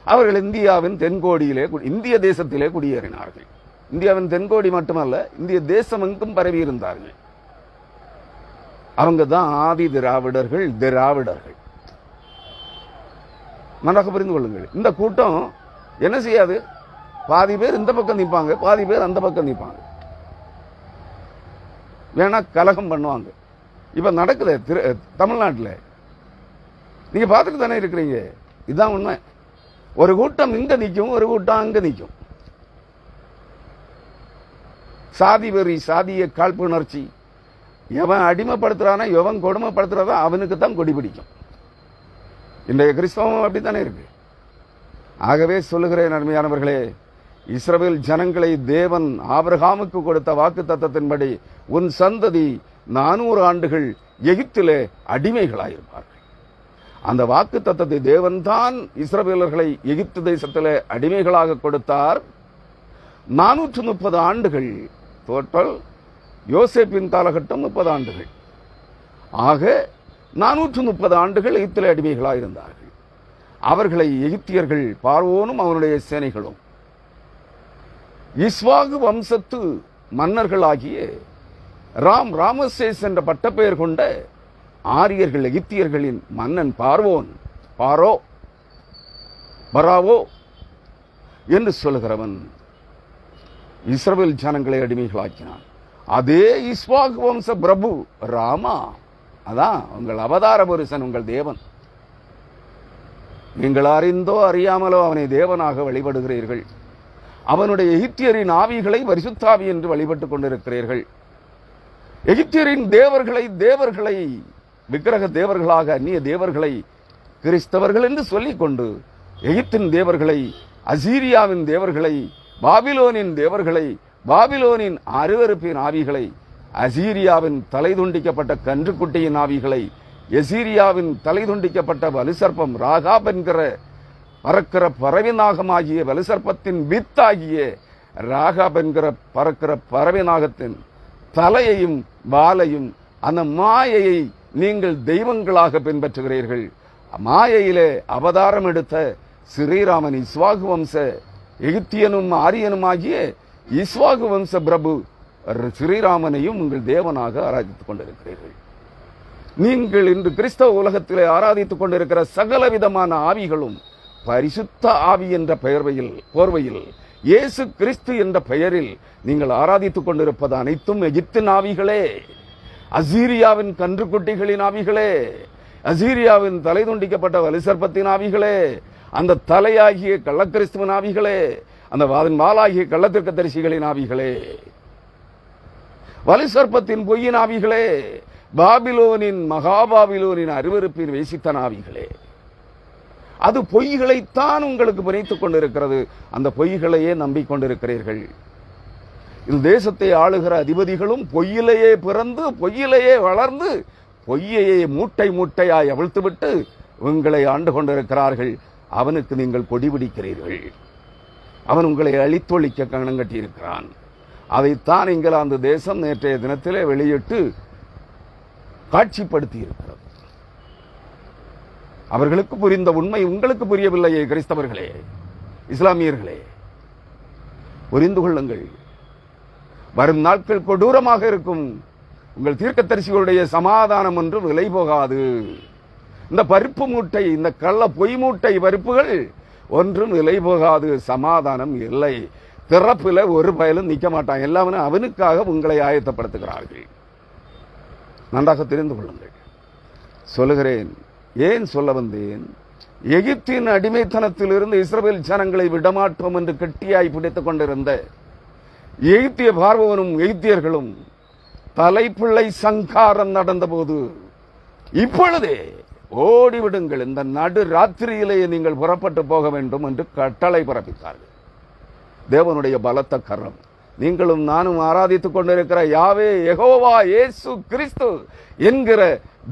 அவர்கள் இந்தியாவின் தென்கோடியிலே, இந்திய தேசத்திலே குடியேறினார்கள். இந்தியாவின் தென்கோடி மட்டுமல்ல, இந்திய தேசம் எங்கும் பரவி இருந்தார்கள். அவங்க தான் ஆதி திராவிடர்கள். திராவிடர்கள் நன்றாக புரிந்து கொள்ளுங்கள். இந்த கூட்டம் என்ன செய்யாது? பாதி பேர் இந்த பக்கம் நிற்பாங்க, பாதி பேர் அந்த பக்கம் நிற்பாங்க. வேணா கலகம் பண்ணுவாங்க. இப்ப நடக்குது தமிழ்நாட்டில். நீங்க பார்த்துட்டு தானே இருக்கிறீங்க. இதுதான் உண்மை. ஒரு கூட்டம் இங்க நிற்கும், ஒரு கூட்டம் அங்க நிற்கும். சாதி வெறி, சாதிய காழ்ப்புணர்ச்சி. எவன் அடிமைப்படுத்துறானா, எவன் கொடுமைப்படுத்துறதா அவனுக்கு தான் கொடி பிடிக்கும். இன்றைய கிறிஸ்தவம் அப்படித்தானே இருக்கு. ஆகவே சொல்லுகிறேன் அருமையானவர்களே, இஸ்ரவேல் ஜனங்களை தேவன் ஆபிரகாமுக்கு கொடுத்த வாக்கு தத்தத்தின்படி உன் சந்ததி 400 ஆண்டுகள் எகிப்திலே அடிமைகளாயிருப்பார்கள். அந்த வாக்கு தத்தத்தை தேவன் தான் இஸ்ரவேலர்களை எகிப்து தேசத்திலே அடிமைகளாக கொடுத்தார். 430 ஆண்டுகள் டோட்டல். யோசேப்பின் காலகட்டம் 30 ஆண்டுகள். ஆக 430 ஆண்டுகள் எகிப்திலே அடிமைகளாக இருந்தார்கள். அவர்களை எகிப்தியர்கள் பார்வோனும் அவனுடைய சேனைகளும் இஸ்வாகு வம்சத்து மன்னர்களாகிய ராமசேஸ் என்ற பட்டப்பெயர் கொண்ட ஆரியர்கள், எகிப்தியர்களின் மன்னன் பார்வோன் பராவோ என்று சொல்லுகிறவன் இஸ்ரவேல் ஜனங்களை அடிமைகளாக்கினான். அதே இஸ்வாக் வம்ச பிரபு ராமா, அதான் உங்கள் அவதார புருஷன், உங்கள் தேவன். நீங்கள் அறிந்தோ அறியாமலோ அவனை தேவனாக வழிபடுகிறீர்கள். அவனுடைய எகிப்தியரின் ஆவிகளை பரிசுத்தாவி என்று வழிபட்டுக் கொண்டிருக்கிறீர்கள். எகிப்தியரின் தேவர்களை விக்கிரக தேவர்களாக, அந்நிய தேவர்களை கிறிஸ்தவர்கள் என்று சொல்லிக் கொண்டு எகிப்தின் தேவர்களை, அசீரியாவின் தேவர்களை, பாபிலோனின் தேவர்களை, பாபிலோனின் அருவருப்பின் ஆவிகளை, அசீரியாவின் தலை துண்டிக்கப்பட்ட கன்றுக்குட்டியின் ஆவிகளை, எசீரியாவின் தலை துண்டிக்கப்பட்ட வலுசர்ப்பம் ராகாப் என்கிற பறக்கிற பறவைநாகமாகிய வலுசர்ப்பத்தின் வித்தாகிய ராகாப் என்கிற பறக்கிற பறவைநாகத்தின் தலையையும் வாலையும், அந்த மாயையை நீங்கள் தெய்வங்களாக பின்பற்றுகிறீர்கள். மாயையிலே அவதாரம் எடுத்த ஸ்ரீராமன் இஸ்வாகு வம்ச எகிப்தியனும் ஆரியனும் ஆகிய இஸ்வாகு வம்ச பிரபு ஸ்ரீராமனையும் உங்கள் தேவனாக ஆராதித்துக் கொண்டிருக்கிறீர்கள். நீங்கள் இன்று கிறிஸ்தவ உலகத்திலே ஆராதித்துக் கொண்டிருக்கிற சகல விதமான ஆவிகளும் பரிசுத்த ஆவி என்ற போர்வையில் இயேசு கிறிஸ்து என்ற பெயரில் நீங்கள் ஆராதித்துக் கொண்டிருப்பது அனைத்தும் எகிப்தின் ஆவிகளே, அசீரியாவின் கன்றுக்குட்டிகளின் ஆவிகளே, அசீரியாவின் தலை துண்டிக்கப்பட்ட வலுசர்ப்பத்தின் ஆவிகளே, அந்த தலையாகிய கள்ளக்கிறிஸ்துவின் ஆவிகளே, அந்த வாளாகிய கள்ளத்திற்கு தரிசிகளின் ஆவிகளே, வலுசர்ப்பத்தின் பொய்யின் ஆவிகளே, பாபிலோனின் மகாபாபிலோனின் அருவருப்பின் வேசித்தன ஆவிகளே. அது பொய்களைத்தான் உங்களுக்கு பிணைத்துக் கொண்டிருக்கிறது. அந்த பொய்களையே நம்பிக்கொண்டிருக்கிறீர்கள். இந்த தேசத்தை ஆளுகிற அதிபதிகளும் பொய்யிலேயே பிறந்து பொய்யிலேயே வளர்ந்து பொய்யையே மூட்டை மூட்டையாய் அவிழ்த்துவிட்டு உங்களை ஆண்டு கொண்டிருக்கிறார்கள். அவனுக்கு நீங்கள் கொடிபிடிக்கிறீர்கள். அவன் உங்களை அழித்தொழிக்க கணம் கட்டியிருக்கிறான். அதைத்தான் இங்கிலாந்து தேசம் நேற்றைய தினத்திலே வெளியிட்டு காட்சிப்படுத்தி இருக்கிறது. அவர்களுக்கு புரிந்த உண்மை உங்களுக்கு புரியவில்லையே கிறிஸ்தவர்களே, இஸ்லாமியர்களே, புரிந்து கொள்ளுங்கள். வரும் நாட்கள் கொடூரமாக இருக்கும். உங்கள் தீர்க்கதரிசிகளுடைய சமாதானம் ஒன்று விலை போகாது. இந்த பருப்பு மூட்டை, இந்த கள்ள பொய் மூட்டை பருப்புகள் ஒன்றும் விலை போகாது. சமாதானம் இல்லை. திறப்புல ஒரு பயலும் நிற்க மாட்டான். எல்லாமே அவனுக்காக உங்களை ஆயத்தப்படுத்துகிறார்கள். நன்றாக தெரிந்து கொள்ளுங்கள். சொல்லுகிறேன். ஏன் சொல்ல வந்தேன்? எகிப்தின் அடிமைத்தனத்திலிருந்து இஸ்ரவேல் ஜனங்களை விடமாட்டோம் என்று கெட்டியாய் பிடித்துக் கொண்டிருந்த எகிப்திய பார்வோனும் எகிப்தியர்களும் தலைப்பிள்ளை சங்காரம் நடந்தபோது இப்பொழுதே ஓடிவிடுங்கள், இந்த நடு ராத்திரியிலேயே நீங்கள் புறப்பட்டு போக வேண்டும் என்று கட்டளை பிறப்பித்தார்கள். தேவனுடைய பலத்த கரம். நீங்களும் நானும் ஆராதித்துக் கொண்டிருக்கிற யாவே யெகோவா இயேசு கிறிஸ்து என்கிற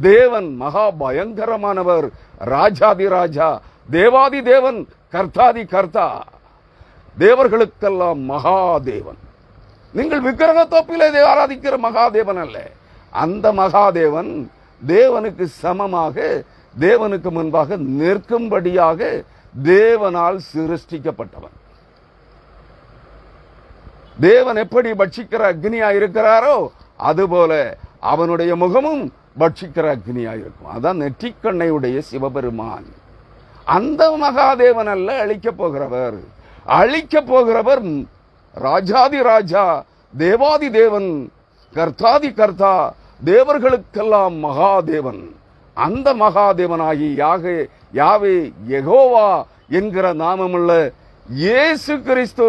தேவன் மகா பயங்கரமானவர், ராஜாதி ராஜா, தேவாதி தேவன், கர்த்தாதி கர்த்தா, தேவர்களுக்கெல்லாம் மகாதேவன். நீங்கள் விக்கிரக தோப்பிலே ஆராதிக்கிற மகாதேவன் அல்ல. அந்த மகாதேவன் தேவனுக்கு சமமாக, தேவனுக்கு முன்பாக நிற்கும்படியாக தேவனால் சிருஷ்டிக்கப்பட்டவன். தேவன் எப்படி பட்சிக்கிற அக்னியா இருக்கிறாரோ அதுபோல அவனுடைய முகமும் பட்சிக்கிற அக்னியா இருக்கும். அதான் நெற்றிக்கண்ணையுடைய சிவபெருமான். அந்த மகாதேவன் அல்ல அழிக்கப் போகிறவர். அழிக்கப் போகிறவர் ராஜாதி ராஜா, தேவாதி தேவன், கர்த்தாதி கர்த்தா, தேவர்களுக்கெல்லாம் மகாதேவன். அந்த மகாதேவனாகி யாவே யெகோவா என்கிற நாமமுள்ள இயேசு கிறிஸ்து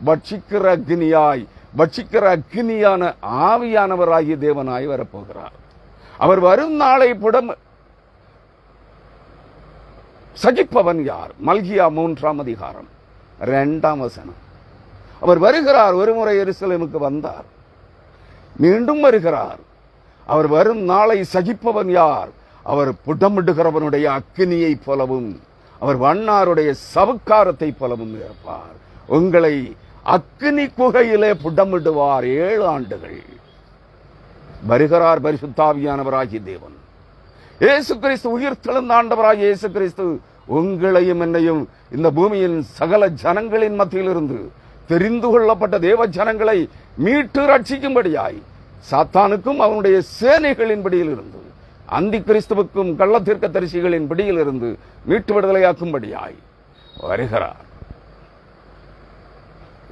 பட்சிக்கிற அக்னியாய், பட்சிக்கிற அக்னியான ஆவியானவராகிய தேவனாய் வரப்போகிறார். அவர் வரும் நாளை சகிப்பவன் யார்? மல்கியா 3ஆம் அதிகாரம் 2ஆம் வசனம். அவர் வருகிறார். ஒருமுறை எருசலேமுக்கு வந்தார், மீண்டும் வருகிறார். அவர் வரும் நாளை சகிப்பவன் யார்? அவர் புடமிடுகிறவனுடைய அக்கினியை போலவும் அவர் வண்ணாருடைய சவுக்காரத்தை போலவும் இருப்பார். உங்களை அக்கினி குகையிலே புடமிடுவார் 7 ஆண்டுகள். வருகிறார் பரிசுத்தாவியானவராகிய தேவன் இயேசு கிறிஸ்து, உயிர் தெழுந்த ஆண்டவராகிய இயேசு கிறிஸ்து உங்களையும் என்னையும் இந்த பூமியின் சகல ஜனங்களின் மத்தியிலிருந்து தெரிந்து கொள்ளப்பட்ட தேவ ஜனங்களை மீட்டு ரட்சிக்கும்படியாய் சாத்தானுக்கும் அவனுடைய சேனைகளின்படியில் இருந்து அந்தி கிறிஸ்துவுக்கும் கள்ள தீர்க்கதரிசிகளின் பிடியிலிருந்து மீட்டு விடுதலையாக்கும்படியாய் வருகிறார்.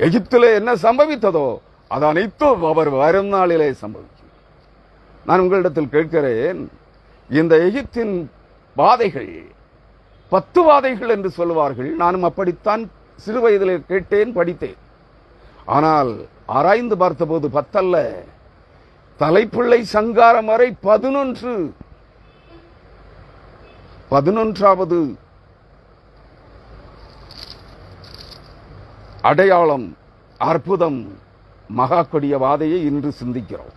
எகிப்திலே என்ன சம்பவித்ததோ அது அனைத்தும் அவர் வரும் நாளிலே சம்பவிக்கும். நான் உங்களிடத்தில் கேட்கிறேன், இந்த எகிப்தின் வாதைகள் 10 வாதைகள் என்று சொல்லுவார்கள். நானும் அப்படித்தான் சிறு வயதிலே கேட்டேன், படித்தேன். ஆனால் ஆராய்ந்து பார்த்தபோது 10 அல்ல, தலைப்பிள்ளை சங்காரம் வரை 11வது அடையாளம், அற்புதம், மகா கொடிய வாதையை இன்று சிந்திக்கிறோம்.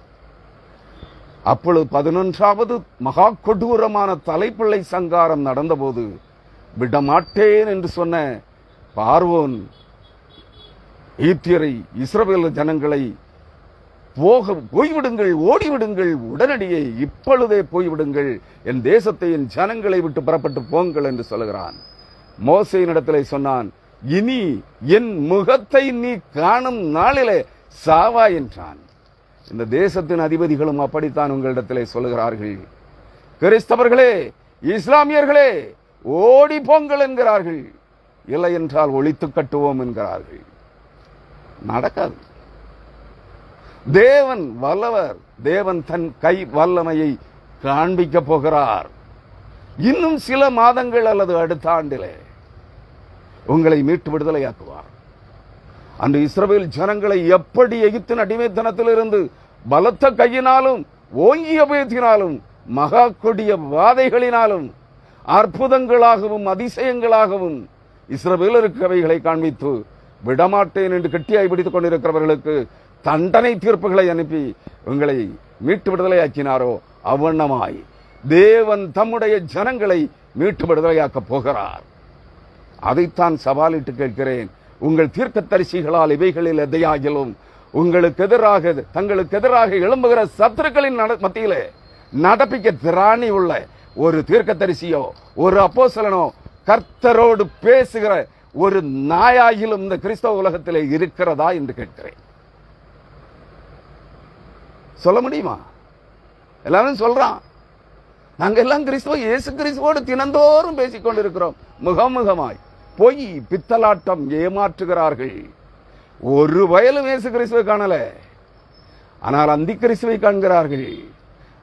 அப்பொழுது 11வது மகா கொடூரமான தலைப்பிள்ளை சங்காரம் நடந்தபோது விடமாட்டேன் என்று சொன்ன பார்வோன் ஈத்தியரை, இஸ்ரவேல் ஜனங்களை போய்விடுங்கள், ஓடிவிடுங்கள், உடனடியே இப்பொழுதே போய்விடுங்கள், என் தேசத்தை, என் ஜனங்களை விட்டு புறப்பட்டு போங்கள் என்று சொல்லுகிறான். மோசேயினிடத்திலே சொன்னான், இனி என் முகத்தை நீ காணும் நாளிலே சாவா என்றான். இந்த தேசத்தின் அதிபதிகளும் அப்படித்தான் உங்களிடத்திலே சொல்லுகிறார்கள். கிறிஸ்தவர்களே, இஸ்லாமியர்களே, ஓடி போங்கள் என்கிறார்கள். இல்லை என்றால் ஒழித்து கட்டுவோம் என்கிறார்கள். நடக்காது. தேவன் வல்லவர். தேவன் தன் கை வல்லமையை காண்பிக்க போகிறார். இன்னும் சில மாதங்கள் அல்லது அடுத்த ஆண்டிலே உங்களை மீட்டு விடுதலையாக்குவார். அந்த இஸ்ரவேல் ஜனங்களை எப்படி எகிப்தின் அடிமைத்தனத்திலிருந்து பலத்த கையினாலும் ஓங்கிய பேத்தினாலும் மகா கொடிய வாதைகளினாலும் அற்புதங்களாகவும் அதிசயங்களாகவும் இஸ்ரவேலருக்கு அவைகளை காண்பித்து விடமாட்டேன் என்று கட்டியாய் பிடித்துக் கொண்டிருக்கிறவர்களுக்கு தண்டனை தீர்ப்புகளை அனுப்பி உங்களை மீட்டு விடுதலையாக்கினாரோ அவ்வண்ணமாய் தேவன் தம்முடைய ஜனங்களை மீட்டு விடுதலையாக்கப் போகிறார். அதைத்தான் சவாலிட்டு கேட்கிறேன். உங்கள் தீர்க்கதரிசிகளால் இவைகளில் எதையாகிலும் தங்களுக்கு எதிராக எழும்புகிற சத்துருக்களின் மத்தியிலே நடப்பிக்க திராணி உள்ள ஒரு தீர்க்கதரிசியோ ஒரு அப்போஸ்தலனோ கர்த்தரோடு பேசுகிற ஒரு நாயாகிலும் இந்த கிறிஸ்தவ உலகத்திலே இருக்கிறதா என்று கேட்கிறேன். சொல்ல முடியுமா? எல்லாரும் சொல்றான், நாங்க எல்லாம் கிறிஸ்துவ இயேசு கிறிஸ்துவோடு தினந்தோறும் பேசிக் கொண்டிருக்கிறோம். முகமுகமாய் பொய் பித்தலாட்டம் ஏமாற்றுகிறார்கள். ஒரு வயலும் இயேசு கிறிஸ்துவை காணல, ஆனால் அந்தி கிறிஸ்துவை காண்கிறார்கள்.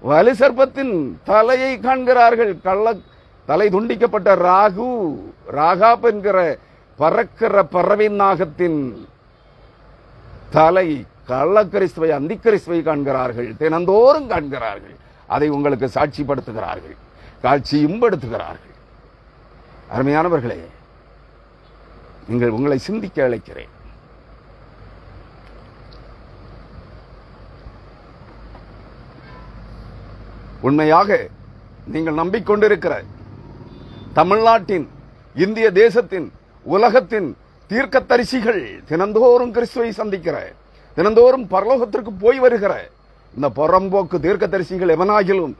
வலு சர்ப்பத்தின் தலையை காண்கிறார்கள். தலை துண்டிக்கப்பட்ட ராகாப் என்கிற பறக்கிற பறவை நாகத்தின் தலை கள்ள கிறிஸ்துவை, அந்தி கிறிஸ்துவை காண்கிறார்கள். தினந்தோறும் காண்கிறார்கள். அதை உங்களுக்கு சாட்சிப்படுத்துகிறார்கள், காட்சியும் படுத்துகிறார்கள். அருமையானவர்களே, நீங்கள் உங்களை சிந்திக்க அழைக்கிறேன். உண்மையாக நீங்கள் நம்பிக்கொண்டிருக்கிற தமிழ்நாட்டின், இந்திய தேசத்தின், உலகத்தின் தீர்க்கதரிசிகள் தினந்தோறும் கிறிஸ்துவை சந்திக்கிற, தினந்தோறும் பரலோகத்திற்கு போய் வருகிற இந்த புறம்போக்கு தீர்க்கதரிசிகள் எவனாகிலும்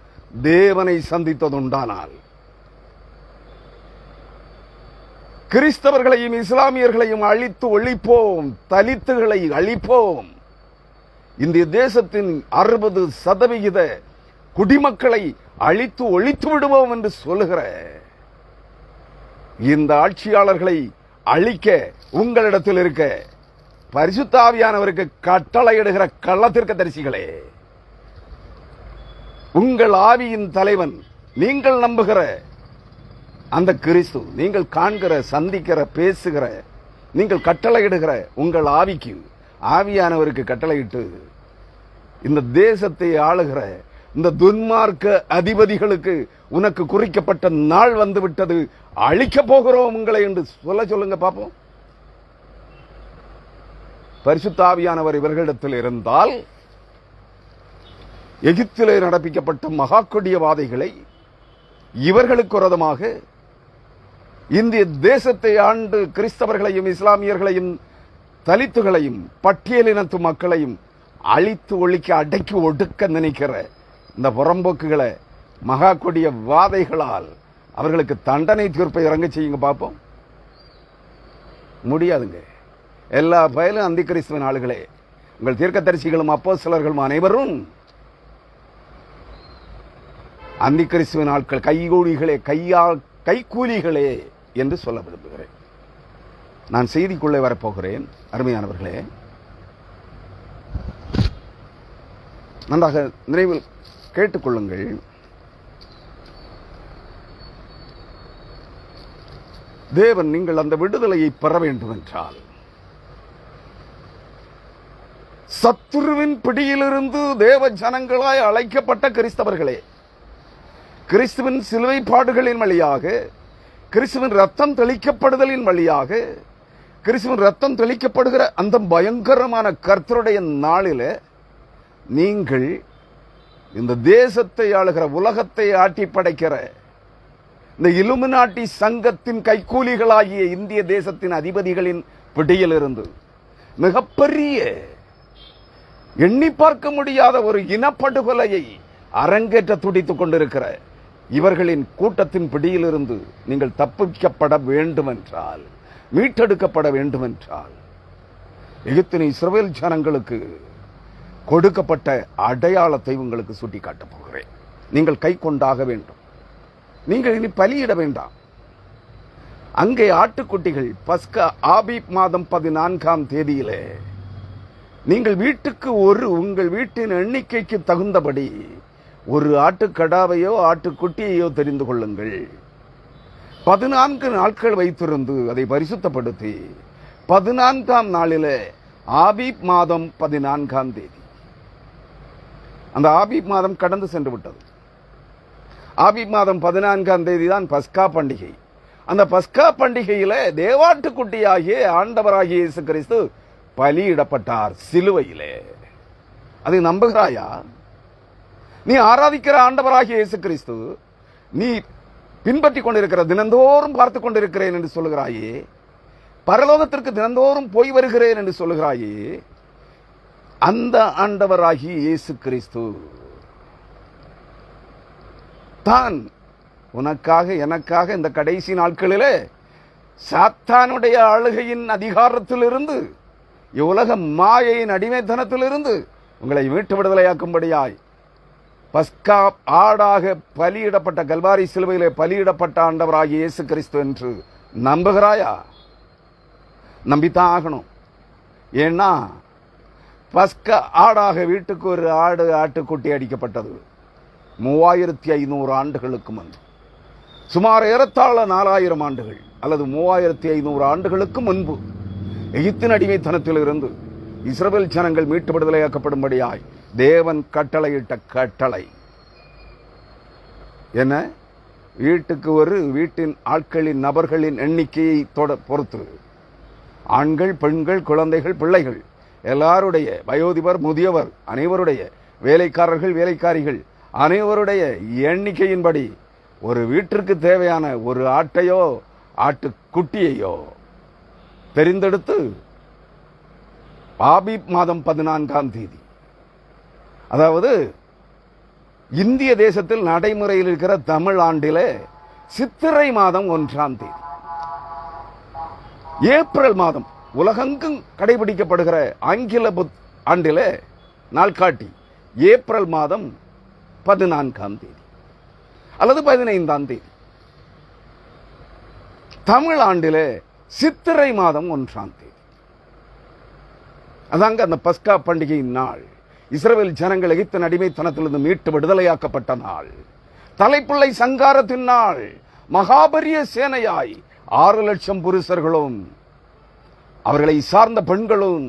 தேவனை சந்தித்ததுண்டானால் கிறிஸ்தவர்களையும் இஸ்லாமியர்களையும் அழித்து ஒழிப்போம், தலித்துகளை அழிப்போம், இந்திய தேசத்தின் 60% குடிமக்களை அழித்து ஒழித்து விடுவோம் என்று சொல்லுகிற இந்த ஆட்சியாளர்களை அழிக்க உங்களிடத்தில் இருக்க பரிசுத்த ஆவியானவருக்கு கட்டளையிடுகிற கள்ள தீர்க்கதரிசிகளே, உங்கள் ஆவியின் தலைவன், நீங்கள் நம்புகிற அந்த கிறிஸ்து, நீங்கள் காண்கிற, சந்திக்கிற, பேசுகிற, நீங்கள் கட்டளையிடுகிற உங்கள் ஆவிக்கு, ஆவியானவருக்கு கட்டளையிட்டு இந்த தேசத்தை ஆளுகிற இந்த துன்மார்க்க அதிபதிகளுக்கு உனக்கு குறிக்கப்பட்ட நாள் வந்து விட்டது, அழிக்க போகிறோம் உங்களை என்று சொல்லுங்க பாப்போம். பரிசுத்த ஆவியானவர் இவர்களிடத்தில் இருந்தால் எகிப்திலே நடப்பிக்கப்பட்ட மகா கொடிய வாதைகளை இவர்களுக்கு விரோதமாக இந்திய தேசத்தை ஆண்டு கிறிஸ்தவர்களையும் இஸ்லாமியர்களையும் தலித்துகளையும் பட்டியலினத்து மக்களையும் அழித்து ஒழிக்க, அடக்கி ஒடுக்க நினைக்கிற இந்த புறம்போக்குகளை மகா கொடிய வாதைகளால் அவர்களுக்கு தண்டனை தீர்ப்பை இறங்க செய்யுங்க பார்ப்போம். முடியாதுங்க. எல்லா பயலும் அந்தி கிறிஸ்துவின் ஆளுகளே, உங்கள் தீர்க்கதரிசிகளும் அப்போஸ்தலர்களும் அனைவரும் அந்தி கிறிஸ்துவின் ஆட்கள் கைக்கூலிகளே என்று சொல்ல விரும்புகிறேன். நான் செய்திக்குள்ளே வரப்போகிறேன். அருமையானவர்களே, நன்றாக நினைவில் கேட்டுக்கொள்ளுங்கள். தேவன் நீங்கள் அந்த விடுதலையை பெற வேண்டும் என்றால் சத்துருவின் பிடியிலிருந்து தேவ ஜனங்களாய் அழைக்கப்பட்ட கிறிஸ்தவர்களே, கிறிஸ்துவின் சிலுவை பாடுகளின் வழியாக, கிறிஸ்துவின் ரத்தம் தெளிக்கப்படுதலின் வழியாக, கிறிஸ்துவின் ரத்தம் தெளிக்கப்படுகிற அந்த பயங்கரமான கர்த்தருடைய நாளில நீங்கள் இந்த தேசத்தை ஆளுகிற, உலகத்தை ஆட்டி படைக்கிற இந்த இலுமினாட்டி சங்கத்தின் கைக்கூலிகளாகிய இந்திய தேசத்தின் அதிபதிகளின் பிடியிலிருந்து மிகப்பெரிய எண்ணி பார்க்க முடியாத ஒரு இனப்படுகொலையை அரங்கேற்ற துடித்துக் கொண்டிருக்கிற இவர்களின் கூட்டத்தின் பிடியிலிருந்து நீங்கள் தப்பிக்கப்பட வேண்டுமென்றால், மீட்டெடுக்கப்பட வேண்டுமென்றால், எகிப்தின் இஸ்ரவேல் ஜனங்களுக்கு கொடுக்கப்பட்ட அடையாளத்தை உங்களுக்கு சுட்டி காட்டப் போகிறேன். நீங்கள் கை கொண்டாக வேண்டும். நீங்கள் இனி பலியிட வேண்டாம். அங்கே ஆட்டுக்குட்டிகள் பஸ்கா ஆபீப் மாதம் 14ஆம் தேதியிலே நீங்கள் வீட்டுக்கு உங்கள் வீட்டின் எண்ணிக்கைக்கு தகுந்தபடி ஒரு ஆட்டுக்கடாவையோ ஆட்டுக்குட்டியையோ தெரிந்து கொள்ளுங்கள். 14 நாட்கள் வைத்திருந்து அதை பரிசுத்தப்படுத்தி 14ஆம் நாளிலே ஆபீப் மாதம் 14ஆம் தேதி, அந்த ஆபீப் மாதம் கடந்து சென்று விட்டது. ஆபீப் மாதம் 14ஆம் தேதி தான் பஸ்கா பண்டிகை. அந்த பஸ்கா பண்டிகையில தேவாட்டுக்குட்டியாகிய ஆண்டவராகிய இயேசு கிறிஸ்து பலியிடப்பட்டார் சிலுவையிலே. அதை நம்புகிறாயா? நீ ஆராதிக்கிற ஆண்டவராகிய இயேசு கிறிஸ்து, நீ பின்பற்றி கொண்டிருக்கிற, தினந்தோறும் பார்த்து கொண்டிருக்கிறேன் என்று சொல்லுகிறாயே, பரலோகத்திற்கு தினந்தோறும் போய் வருகிறேன் என்று சொல்லுகிறாயே, அந்த ஆண்டவராகிய இயேசு கிறிஸ்து தான் உனக்காக எனக்காக இந்த கடைசி நாட்களிலே சாத்தானுடைய ஆளுகையின் அதிகாரத்திலிருந்து, இவ்வுலக மாயையின் அடிமைத்தனத்திலிருந்து உங்களை மீட்டு விடுதலையாக்கும்படியாய் பஸ்கா ஆடாக பலியிடப்பட்ட, கல்வாரி சிலுவையிலே பலியிடப்பட்ட ஆண்டவராகிய இயேசு கிறிஸ்து என்று நம்புகிறாயா? நம்பித்தான் ஆகணும். ஏன்னா பஸ்கா ஆடாக வீட்டுக்கு ஒரு ஆட்டுக்குட்டி அடிக்கப்பட்டது 3500 ஆண்டுகளுக்கு முன்பு. சுமார் ஏறத்தாழ 4000 ஆண்டுகள் அல்லது 3500 ஆண்டுகளுக்கு முன்பு எகிப்தின் அடிமைத்தனத்தில் இருந்து இஸ்ரவேல் ஜனங்கள் மீட்டு விடுதலையாக்கப்படும்படியாய் தேவன் கட்டளையிட்ட கட்டளை என்ன? வீட்டுக்கு வீட்டின் ஆட்களின் நபர்களின் எண்ணிக்கையை பொறுத்து ஆண்கள், பெண்கள், குழந்தைகள், பிள்ளைகள் எல்லாருடைய, வயோதிபர், முதியவர் அனைவருடைய, வேலைக்காரர்கள், வேலைக்காரிகள் அனைவருடைய எண்ணிக்கையின்படி ஒரு வீட்டிற்கு தேவையான ஒரு ஆட்டையோ ஆட்டுக்குட்டியையோ தெரிந்தெடுத்து ஆபீப் மாதம் 14ஆம் தேதி, அதாவது இந்திய தேசத்தில் நடைமுறையில் இருக்கிற தமிழ் ஆண்டிலே சித்திரை மாதம் 1ஆம் தேதி, ஏப்ரல் மாதம் உலகெங்கும் கடைபிடிக்கப்படுகிற ஆங்கில ஆண்டிலே நாள்காட்டி ஏப்ரல் மாதம் 14ஆம் தேதி அல்லது 15ஆம் தேதி, தமிழ் ஆண்டிலே சித்திரை மாதம் 1ஆம் தேதி. அதாங்க அந்த பஸ்கா பண்டிகையின் நாள். இஸ்ரவேல் ஜனங்கள் எகிப்தின் அடிமைத்தனத்திலிருந்து மீட்டு விடுதலையாக்கப்பட்ட நாள். தலைப்பிள்ளை சங்காரத்தின் நாள். மகாபரிய சேனையாய் 6 லட்சம் புருஷர்களும் அவர்களை சார்ந்த பெண்களும்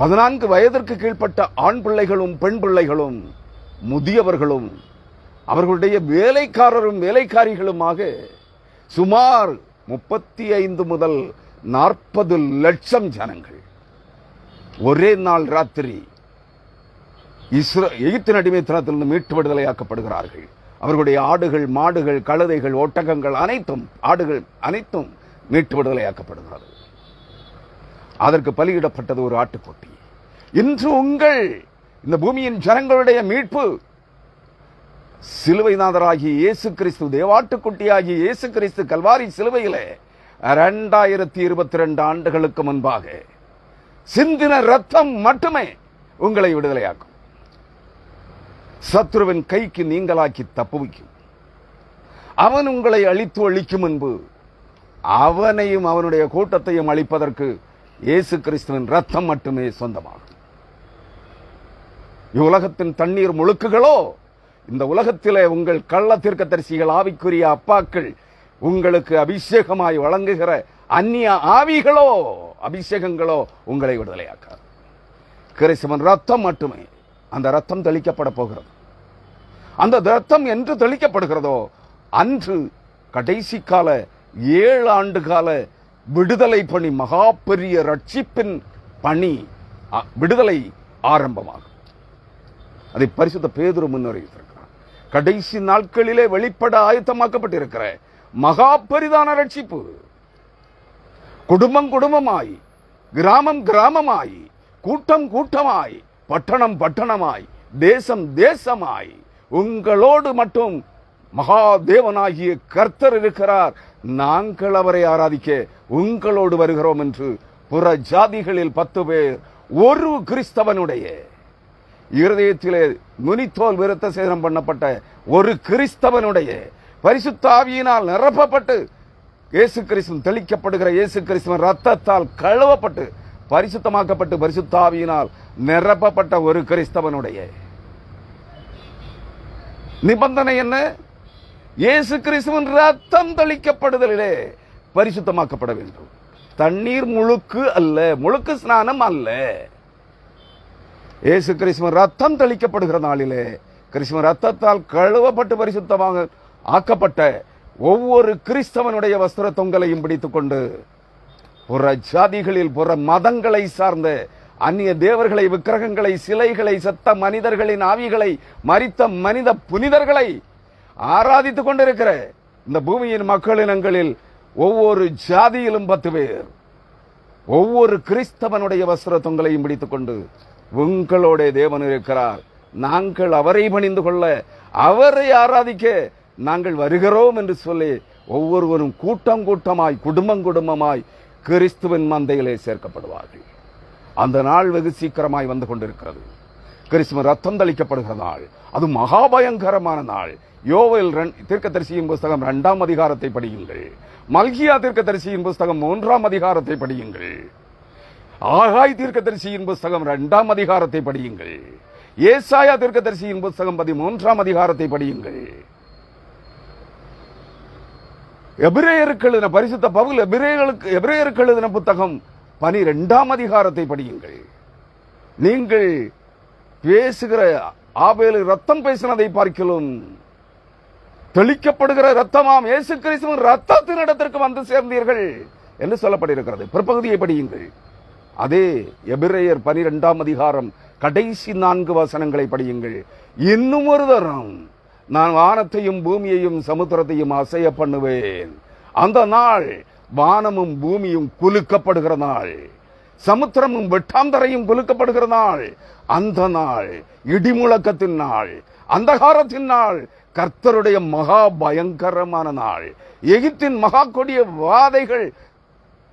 14 வயதிற்கு கீழ்ப்பட்ட ஆண் பிள்ளைகளும் பெண் பிள்ளைகளும் முதியவர்களும் அவர்களுடைய வேலைக்காரரும் வேலைக்காரிகளுமாக சுமார் 35 முதல் 40 லட்சம் ஜனங்கள் ஒரே நாள் ராத்திரி எகிப்தின் அடிமைத்தனத்திலிருந்து மீட்டு விடுதலையாக்கப்படுகிறார்கள். அவர்களுடைய ஆடுகள், மாடுகள், கழுதைகள், ஒட்டகங்கள் அனைத்தும் மீட்டு விடுதலையாக்கப்படுகிறது. அதற்கு பலியிடப்பட்டது ஒரு ஆட்டுக்குட்டி. இன்று உங்கள் இந்த பூமியின் ஜனங்களுடைய மீட்பு சிலுவைநாதராகிய இயேசு கிறிஸ்து, தேவாட்டுக்குட்டியாகிய இயேசு கிறிஸ்து கல்வாரி சிலுவையிலே 2022 ஆண்டுகளுக்கு முன்பாக சிந்தின ரத்தம் மட்டுமே உங்களை விடுதலையாக்கும். சத்ருவின் கைக்கு நீங்களாக்கி தப்புவிக்கும். அவன் உங்களை அழித்து அழிக்கும் முன்பு அவனையும் அவனுடைய கூட்டத்தையும் அழிப்பதற்கு இயேசு கிறிஸ்துவின் ரத்தம் மட்டுமே சொந்தமாகும். இவ்வுலகத்தின் தண்ணீர் முழுக்குகளோ, இந்த உலகத்திலே உங்கள் கள்ள தீர்க்கதரிசிகள், ஆவிக்குரிய அப்பாக்கள் உங்களுக்கு அபிஷேகமாய் வழங்குகிற அந்நிய ஆவிகளோ, அபிஷேகங்களோ உங்களை விடுதலையாக்காது. கிறிஸ்துவின் ரத்தம் மட்டுமே. அந்த ரத்தம் தெளிக்கப்பட போகிறது. அந்த ரத்தம் என்று தெளிக்கப்படுகிறதோ அன்று கடைசி கால 7 ஆண்டு கால விடுதலை பணி, மகா பெரிய ரட்சிப்பின் பணி, விடுதலை ஆரம்பமாகும். அதை பரிசுத்த பேதுரு முன்னறிவித்திருக்கிறார். கடைசி நாட்களிலே வெளிப்பட ஆயத்தமாக்கப்பட்டிருக்கிற மகா பெரிதான ரட்சிப்பு, குடும்பம் குடும்பமாய், கிராமம் கிராமமாய், கூட்டம் கூட்டமாய், பட்டணம் பட்டணமாய், தேசம் தேசமாய் உங்களோடு மட்டும் மகாதேவனாகிய கர்த்தர் இருக்கிறார். நாங்கள் அவரை ஆராதிக்க உங்களோடு வருகிறோம் என்று புற ஜாதிகளில் 10 பேர் ஒரு கிறிஸ்தவனுடைய இருதயத்திலே நுனித்தோல் விருத்த சேதனம் பண்ணப்பட்ட ஒரு கிறிஸ்தவனுடைய பரிசுத்த ஆவியினால் நிரப்பப்பட்டு இயேசு கிறிஸ்து தெளிக்கப்படுகிற இயேசு கிறிஸ்துவின் ரத்தத்தால் கழுவப்பட்டு பரிசுத்தமாக்கப்பட்டு பரிசுத்த ஆவியினால் நிரப்பப்பட்ட ஒரு கிறிஸ்தவனுடைய நிபந்தனை என்ன? இயேசு கிறிஸ்துவின் ரத்தம் தெளிக்கப்படுதலிலே பரிசுத்தமாக்கப்பட வேண்டும். தண்ணீர் முழுக்கு அல்ல, முழுக்கு ஸ்நானம் அல்ல. இயேசு கிறிஸ்துவின் ரத்தம் தெளிக்கப்படுகிற நாளிலே கிறிஸ்துவின் ரத்தத்தால் கழுவப்பட்டு பரிசுத்தமாக ஆக்கப்பட்ட ஒவ்வொரு கிறிஸ்தவனுடைய வஸ்திர தொங்கலையும் பிடித்துக் கொண்டு புற ஜாதிகளில், புற மதங்களை சார்ந்த அந்நிய தேவர்களை, விக்கிரகங்களை, சிலைகளை, செத்த மனிதர்களின் ஆவிகளை, மரித்த மனித புனிதர்களை ஆராதித்துக் கொண்டிருக்கிற இந்த பூமியின் மக்களினங்களில் ஒவ்வொரு ஜாதியிலும் 10 பேர் ஒவ்வொரு கிறிஸ்தவனுடைய வஸ்திர தொங்கலையும் பிடித்துக் கொண்டு உங்களோட தேவன் இருக்கிறார், நாங்கள் அவரை பணிந்து கொள்ள, அவரை ஆராதிக்க நாங்கள் வருகிறோம் என்று சொல்லி ஒவ்வொருவரும் கூட்டம் கூட்டமாய், குடும்பம் குடும்பமாய் கிறிஸ்துவின் மந்தையிலே சேர்க்கப்படுவார்கள். அந்த நாள் வெகு சீக்கிரமாய் வந்து கொண்டிருக்கிறது. கிறிஸ்துவின் ரத்தம் தெளிக்கப்படுகிற நாள், அது மகாபயங்கரமான நாள். யோவேல் தீர்க்கதரிசியின் புஸ்தகம் 2ஆம் அதிகாரத்தை படியுங்கள். மல்கியா தீர்க்கதரிசியின் புஸ்தகம் 3ஆம் அதிகாரத்தை படியுங்கள். ஆகாய் தீர்க்கதரிசியின் புஸ்தகம் 2ஆம் அதிகாரத்தை படியுங்கள். ஏசாயா தீர்க்கதரிசியின் புஸ்தகம் 13ஆம் அதிகாரத்தை படியுங்கள். எபிரேயருக்கு எழுதின பரிசுத்த பவுல் எபிரேயருக்கு எழுதின புத்தகம் 12ஆம் அதிகாரத்தை படியுங்கள். நீங்கள் பேசுகிற ஆபேல் ரத்தம் பேசினதை பார்க்கலும் தெளிக்கப்படுகிற ரத்தமாம் இயேசு கிறிஸ்துவின் ரத்தத்தின் இடத்திற்கு வந்து சேர்ந்தீர்கள் என்று சொல்லப்பட்டிருக்கிறது. பிற்பகுதியை படியுங்கள். அதே எபிரேயர் 12ஆம் அதிகாரம் கடைசி 4 வசனங்களை படியுங்கள். இன்னும் ஒரு தரம் நான் வானத்தையும் பூமியையும் சமுத்திரத்தையும் அசைய பண்ணுவேன். அந்த நாள் வானமும் பூமியும் குலுக்கப்படுகிற நாள், சமுத்திரமும் வெட்டாந்தரையும் குலுக்கப்படுகிற நாள். அந்த நாள் இடிமுழக்கத்தின் நாள், அந்தகாரத்தின் நாள், கர்த்தருடைய மகா பயங்கரமான நாள். எகிப்தின் மகா கொடிய வாதைகள்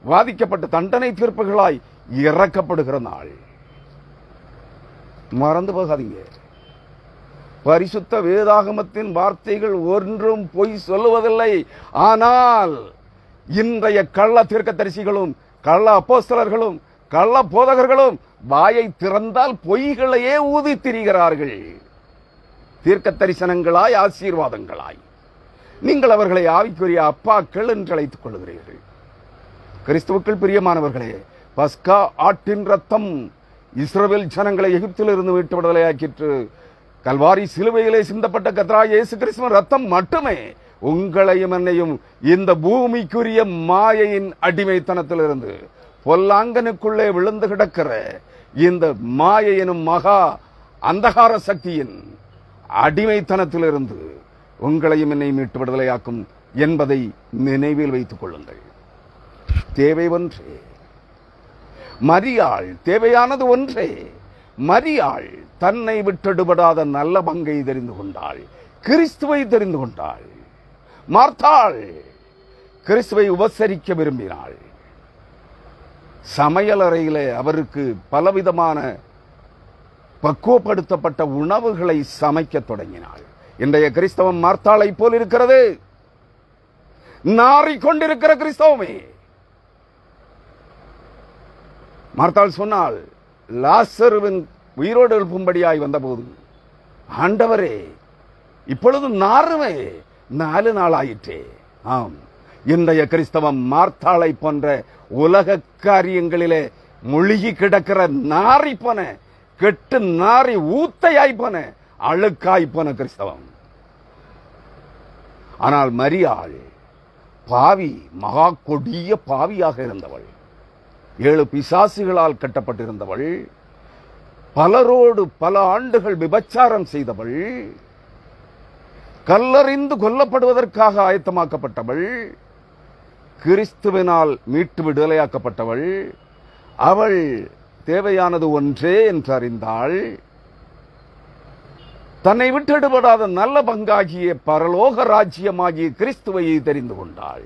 வாதிக்கப்பட்ட தண்டனை தீர்ப்புகளாய் இறக்கப்படுகிற நாள். மறந்து போகாதீங்க. பரிசுத்த வேதாகமத்தின் வார்த்தைகள் ஒன்றும் பொய் சொல்லுவதில்லை. ஆனால் இன்றைய கள்ள தீர்க்கதரிசிகளும், கள்ள அப்போஸ்தலர்களும், கள்ள போதகர்களும் வாயை திறந்தால் பொய்களையே ஊதி திரிகிறார்கள். தீர்க்க தரிசனங்களாய், ஆசீர்வாதங்களாய் நீங்கள் அவர்களை ஆவிக்குரிய அப்பாக்கள் என்று அழைத்துக் கொள்கிறீர்கள். கிறிஸ்துவுக்குள் பிரியமானவர்களே, பஸ்கா ஆட்டின் ரத்தம் இஸ்ரவேல் ஜனங்களை எகிப்திலிருந்து மீட்டு விடுதலையாக்கிற்று. கல்வாரி சிலுவையிலே சிந்தப்பட்ட கர்த்தராகிய இயேசு கிறிஸ்துவின் ரத்தம் மட்டுமே உங்களையும் என்னையும் இந்த பூமிக்குரிய மாயையின் அடிமைத்தனத்திலிருந்து, பொல்லாங்கனுக்குள்ளே விழுந்து கிடக்கிற இந்த மாயையினும் மகா அந்தகார சக்தியின் அடிமைத்தனத்திலிருந்து உங்களையும் என்னை மீட்டு விடுதலையாக்கும் என்பதை நினைவில் வைத்துக் கொள்ளுங்கள். தேவை ஒன்றே, மரியாள் தேவையானது ஒன்றே. மரியாள் தன்னை விட்டெடுபடாத நல்ல பங்கை தெரிந்து கொண்டாள், கிறிஸ்துவை தெரிந்து கொண்டாள். மார்த்தாள் கிறிஸ்துவை உபசரிக்க விரும்பினாள். சமையல் அறையிலே அவருக்கு பலவிதமான பக்குவப்படுத்தப்பட்ட உணவுகளை சமைக்க தொடங்கினாள். இன்றைய கிறிஸ்தவம் மார்த்தாளை போல் இருக்கிறது. நாறிக்கொண்டிருக்கிற கிறிஸ்தவமே. மார்த்தாள் சொன்னால், லாசருவின் உயிரோடு எழுப்பும்படியாய் வந்தபோது, ஆண்டவரே இப்பொழுது நாறுவே 4 நாள் ஆயிற்றே. ஆம், இன்றைய கிறிஸ்தவம் மார்த்தாளை போன்ற உலக காரியங்களிலே மூழ்கி கிடக்கிற நாரி போன, கெட்டு நாரி ஊத்தையாய் போன, அழுக்காய் போன கிறிஸ்தவம். ஆனால் மரியாள் பாவி, மகா கொடிய பாவியாக இருந்தவள், 7 பிசாசுகளால் கட்டப்பட்டிருந்தவள், பலரோடு பல ஆண்டுகள் விபச்சாரம் செய்தவள், கல்லறிந்து கொல்லப்படுவதற்காக ஆயத்தமாக்கப்பட்டவள், கிறிஸ்துவினால் மீட்டு விடுதலையாக்கப்பட்டவள். அவள் தேவையானது ஒன்றே என்று அறிந்தாள். தன்னை விட்டெடுபடாத நல்ல பங்காகிய பரலோக ராஜ்யமாகிய கிறிஸ்துவையை தெரிந்து கொண்டாள்.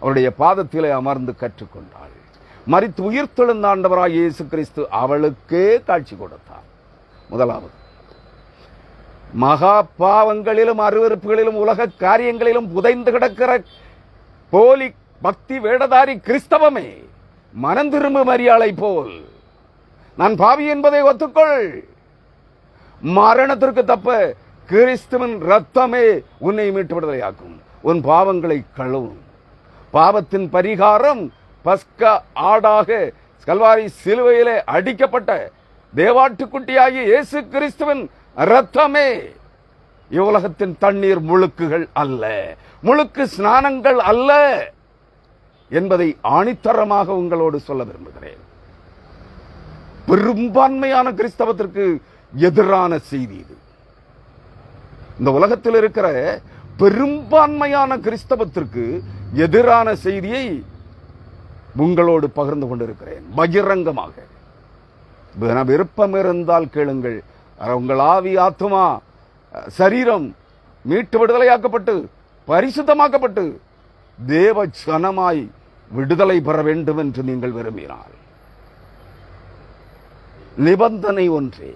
அவருடைய பாதத்திலே அமர்ந்து கற்றுக்கொண்டாள். மரித்து உயிர்த்தெழுந்த ஆண்டவராகிய இயேசு கிறிஸ்து அவளுக்கே காட்சி கொடுத்தார். முதலாவது, மகா பாவங்களிலும் அருவருப்புகளிலும் உலக காரியங்களிலும் புதைந்து கிடக்கிற போலி பக்தி வேடதாரி கிறிஸ்தவமே, மனம் திரும்பு மரியாளை போல் நான் பாவி என்பதை ஒத்துக்கொள். மரணத்திற்கு தப்ப கிறிஸ்துவின் ரத்தமே உன்னை மீட்டு விடுதலையாக்கும். உன் பாவங்களை கழுவும். பாவத்தின் பரிகாரம் பஸ்கா ஆடாக கல்வாரி சிலுவையிலே அடிக்கப்பட்ட தேவாட்டுக்குட்டியாகிய இயேசு கிறிஸ்துவின் ரத்தமே. இவ்வுலகத்தின் தண்ணீர் முழுக்குகள் அல்ல, முழுக்கு ஸ்நானங்கள் அல்ல என்பதை ஆணித்தரமாக உங்களோடு சொல்ல விரும்புகிறேன். பெரும்பான்மையான கிறிஸ்தவத்திற்கு எதிரான செய்தி இது. இந்த உலகத்தில் இருக்கிற பெரும்பான்மையான கிறிஸ்தவத்திற்கு எதிரான செய்தியை உங்களோடு பகிர்ந்து கொண்டிருக்கிறேன் பகிரங்கமாக. விருப்பம் இருந்தால் கேளுங்கள். உங்கள் ஆவி, ஆத்துமா, சரீரம் மீட்டு விடுதலையாக்கப்பட்டு பரிசுத்தமாக்கப்பட்டு தேவ ஜனமாய் விடுதலை பெற வேண்டும் என்று நீங்கள் விரும்பினால் நிபந்தனை ஒன்றே,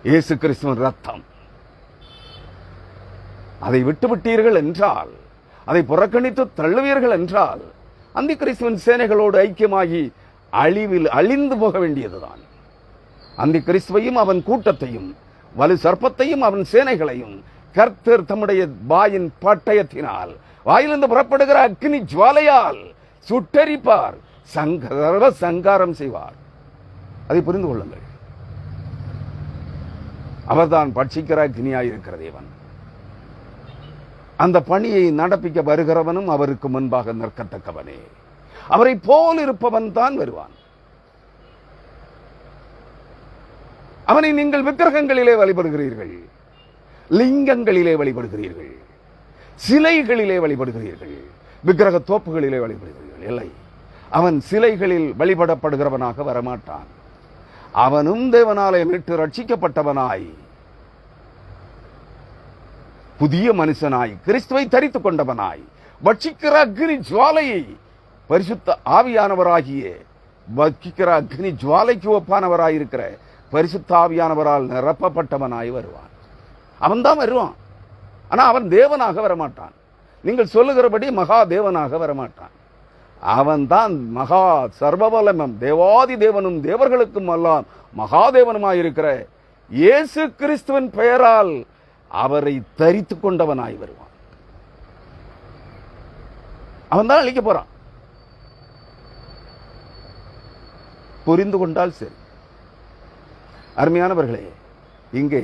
இயேசு கிறிஸ்துவின் ரத்தம். அதை விட்டுவிட்டீர்கள் என்றால், அதை புறக்கணித்து தள்ளுவீர்கள் என்றால், அந்த கிறிஸ்துவின் சேனைகளோடு ஐக்கியமாகி அழிவில் அழிந்து போக வேண்டியதுதான். அந்த கிறிஸ்துவையும் அவன் கூட்டத்தையும் வலு சர்ப்பத்தையும் அவன் சேனைகளையும் கர்த்தர் தம்முடைய வாயின் பட்டயத்தினால், வாயிலிருந்து புறப்படுகிற அக்னி ஜுவாலையால் சுட்டரிப்பார், சர்வ சங்காரம் செய்வார். அதை புரிந்து கொள்ளுங்கள். அவர்தான் பட்சிக்கிற அக்னியாயிருக்கிற தேவன். அந்த பணியை நடப்பிக்க வருகிறவனும் அவருக்கு முன்பாக நிற்கத்தக்கவனே. அவரை போல் இருப்பவன் தான் வருவான். அவனை நீங்கள் விக்கிரகங்களிலே வழிபடுகிறீர்கள், லிங்கங்களிலே வழிபடுகிறீர்கள், சிலைகளிலே வழிபடுகிறீர்கள், விக்கிரக தோப்புகளிலே வழிபடுகிறீர்கள். இல்லை, அவன் சிலைகளில் வழிபடப்படுகிறவனாக வரமாட்டான். அவனும் தேவனாலே மீட்டு ரட்சிக்கப்பட்டவனாய், புதிய மனுஷனாய், கிறிஸ்துவை தரித்துக் கொண்டவனாய், பட்சிக்கிற அக்னி ஜுவாலையை, பரிசுத்த ஆவியானவராகிய பட்சிக்கிற அக்னி ஜுவாலைக்கு ஒப்பானவராயிருக்கிற பரிசுத்த ஆவியானவரால் நிரப்பப்பட்டவனாய் வருவான். அவன் தான் வருவான். ஆனா அவன் தேவனாக வரமாட்டான். நீங்கள் சொல்லுகிறபடி மகா தேவனாக வரமாட்டான். அவன் தான் மகா சர்வவல்லமும் தேவாதி தேவனும் தேவர்களுக்கும் எல்லாம் மகாதேவனுமாயிருக்கிற இயேசு கிறிஸ்துவின் பெயரால் அவரை தரித்துக் கொண்டவனாய் வருவான். அவன் தான் அழிக்க போறான். புரிந்து கொண்டால் சரி. அருமையானவர்களே, இங்கே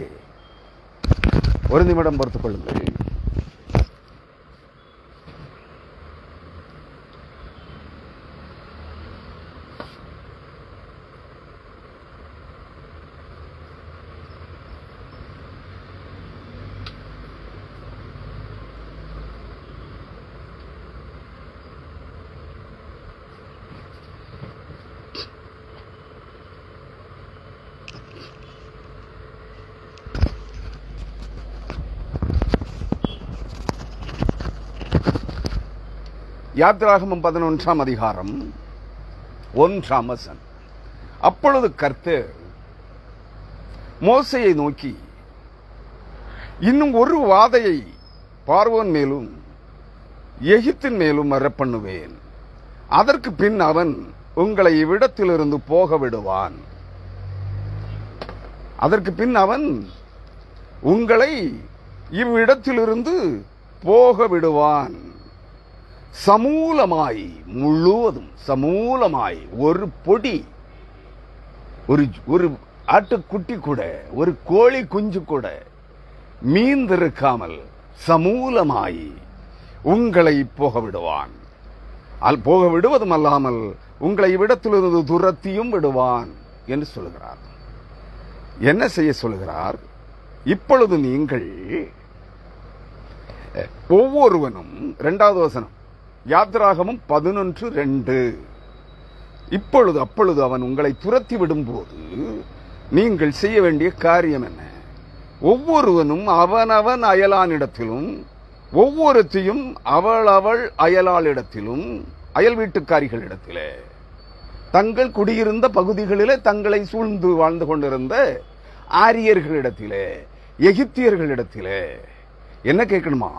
ஒரு நிமிடம் பொறுத்துக் கொள்ளுங்கள். யாத்திராகமம் 11ஆம் அதிகாரம் 1ஆம் வசனம். அப்பொழுது கர்த்தர் மோசேயை நோக்கி, இன்னும் ஒரு வாதையை பார்வோன் மேலும் எகிப்தின் மேலும் வரப்பண்ணுவேன். அதற்கு பின் அவன் உங்களை இவ்விடத்திலிருந்து போக விடுவான். அதற்கு பின் அவன் உங்களை இவ்விடத்திலிருந்து போக விடுவான். சமூலமாய், முழுவதும் சமூலமாய், ஒரு பொடி, ஒரு ஆட்டுக்குட்டி கூட, ஒரு கோழி குஞ்சு கூட மீந்திருக்காமல் சமூலமாய் உங்களை போக விடுவான். போக விடுவதும் அல்லாமல் உங்களை இவ்விடத்திலிருந்து துரத்தியும் விடுவான் என்று சொல்கிறார். என்ன செய்ய சொல்கிறார்? இப்பொழுது நீங்கள் ஒவ்வொருவனும், 2வது வசனம், யாத்திராகமம் 11:2, அப்பொழுது அவன் உங்களை துரத்தி விடும்போது நீங்கள் செய்ய வேண்டிய காரியம் என்ன? ஒவ்வொருவனும் அவனவன் அயலானிடத்திலும், ஒவ்வொருத்தையும் அவள் அயலாளிடத்திலும், அயல் வீட்டுக்காரிகளிடத்திலே, தங்கள் குடியிருந்த பகுதிகளிலே தங்களை சூழ்ந்து வாழ்ந்து கொண்டிருந்த ஆரியர்களிடத்திலே, எகிப்தியர்களிடத்திலே என்ன கேட்கணுமா?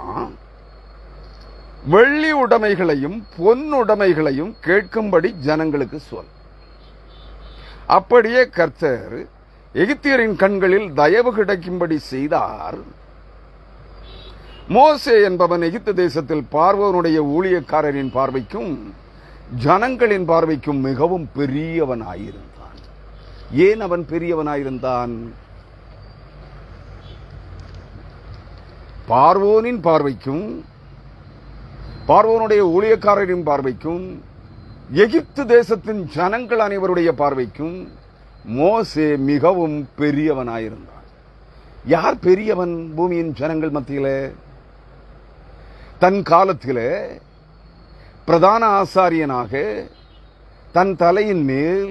வெள்ளி உடைமைகளையும் பொன்னுடைமைகளையும் கேட்கும்படி ஜனங்களுக்கு சொல். அப்படியே கர்த்தர் எகிப்தியரின் கண்களில் தயவு கிடைக்கும்படி செய்தார். மோசே என்பவன் எகிப்து தேசத்தில் பார்வோனுடைய ஊழியக்காரரின் பார்வைக்கும் ஜனங்களின் பார்வைக்கும் மிகவும் பெரியவனாயிருந்தான். ஏன் அவன் பெரியவனாயிருந்தான்? பார்வோனின் பார்வைக்கும், பார்வோனுடைய ஊழியக்காரரின் பார்வைக்கும், எகிப்து தேசத்தின் ஜனங்கள் அனைவருடைய பார்வைக்கும் மோசே மிகவும் பெரியவனாயிருந்தான். யார் பெரியவன் பூமியின் ஜனங்கள் மத்தியிலே? தன் காலத்திலே பிரதான ஆசாரியனாக தன் தலையின் மேல்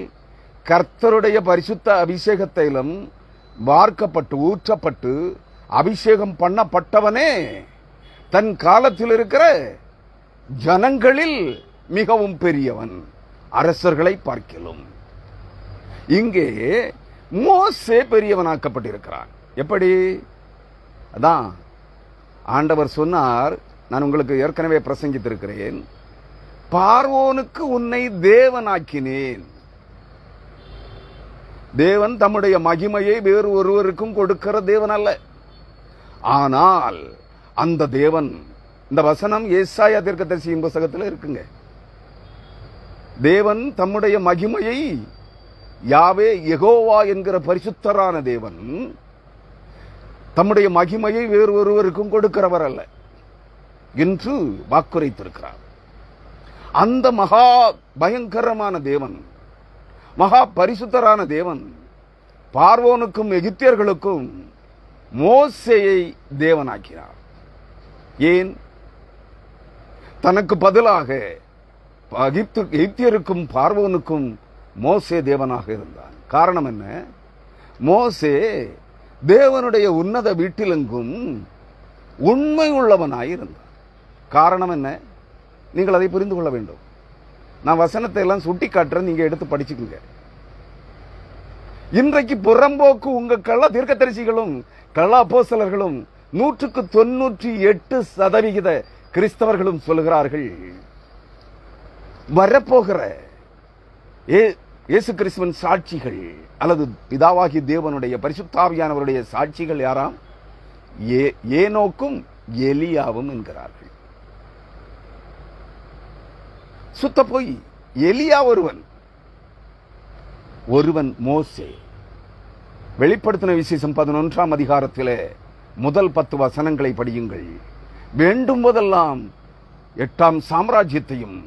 கர்த்தருடைய பரிசுத்த அபிஷேக தைலம் வார்க்கப்பட்டு ஊற்றப்பட்டு அபிஷேகம் பண்ணப்பட்டவனே தன் காலத்தில் இருக்கிற ஜனங்களில் மிகவும் பெரியவன், அரசர்களை பார்க்கிலும். இங்கே மோசே பெரியவனாக்கப்பட்டிருக்கிறான். எப்படி? அதான் ஆண்டவர் சொன்னார், நான் உங்களுக்கு ஏற்கனவே பிரசங்கித்திருக்கிறேன், பார்வோனுக்கு உன்னை தேவனாக்கினேன். தேவன் தம்முடைய மகிமையை வேறு ஒருவருக்கும் கொடுக்கிற தேவன் அல்ல. ஆனால் அந்த தேவன், இந்த வசனம் ஏசாயா தீர்க்கதரிசியின் புத்தகத்தில் இருக்குங்க. தேவன் தம்முடைய மகிமையை, யாவே யெகோவா என்கிற பரிசுத்தரான தேவன் தம்முடைய மகிமையை வேறு ஒருவருக்கும் கொடுக்கிறவர் அல்ல என்று வாக்குரைத்திருக்கிறார். அந்த மகா பயங்கரமான தேவன், மகா பரிசுத்தரான தேவன் பார்வோனுக்கும் எகிப்தியர்களுக்கும் மோசேயை தேவனாக்கினார். ஏன்? தனக்கு பதிலாக எகிப்தியருக்கும் பார்வோனுக்கும் மோசே தேவனாக இருந்தான். காரணம் என்ன? மோசே தேவனுடைய உன்னத வீட்டிலெங்கும் உண்மை உள்ளவனாயிருந்தான். காரணம் என்ன? நீங்கள் அதை புரிந்து கொள்ள வேண்டும். நான் வசனத்தை எல்லாம் சுட்டி காட்டுறேன், நீங்க எடுத்து படிச்சுக்குங்க. இன்றைக்கு புறம்போக்கு உங்க கள்ள தீர்க்கதரிசிகளும் கள்ள அப்போஸ்தலர்களும் 198% கிறிஸ்தவர்களும் சொல்லுகிறார்கள், வரப்போகிற இயேசு கிறிஸ்துவின் சாட்சிகள் அல்லது பிதாவாகி தேவனுடைய பரிசுத்தாவியானவருடைய சாட்சிகள் யாராம்? ஏனோக்கும் எலியாவும் என்கிறார்கள். சுத்த போய். எலியா ஒருவன் மோசே. வெளிப்படுத்தின விசேஷம் 11ஆம் அதிகாரத்திலே முதல் 10 வசனங்களை படியுங்கள். வேண்டும் போதெல்லாம் 8ஆம் சாம்ராஜ்யத்தையும்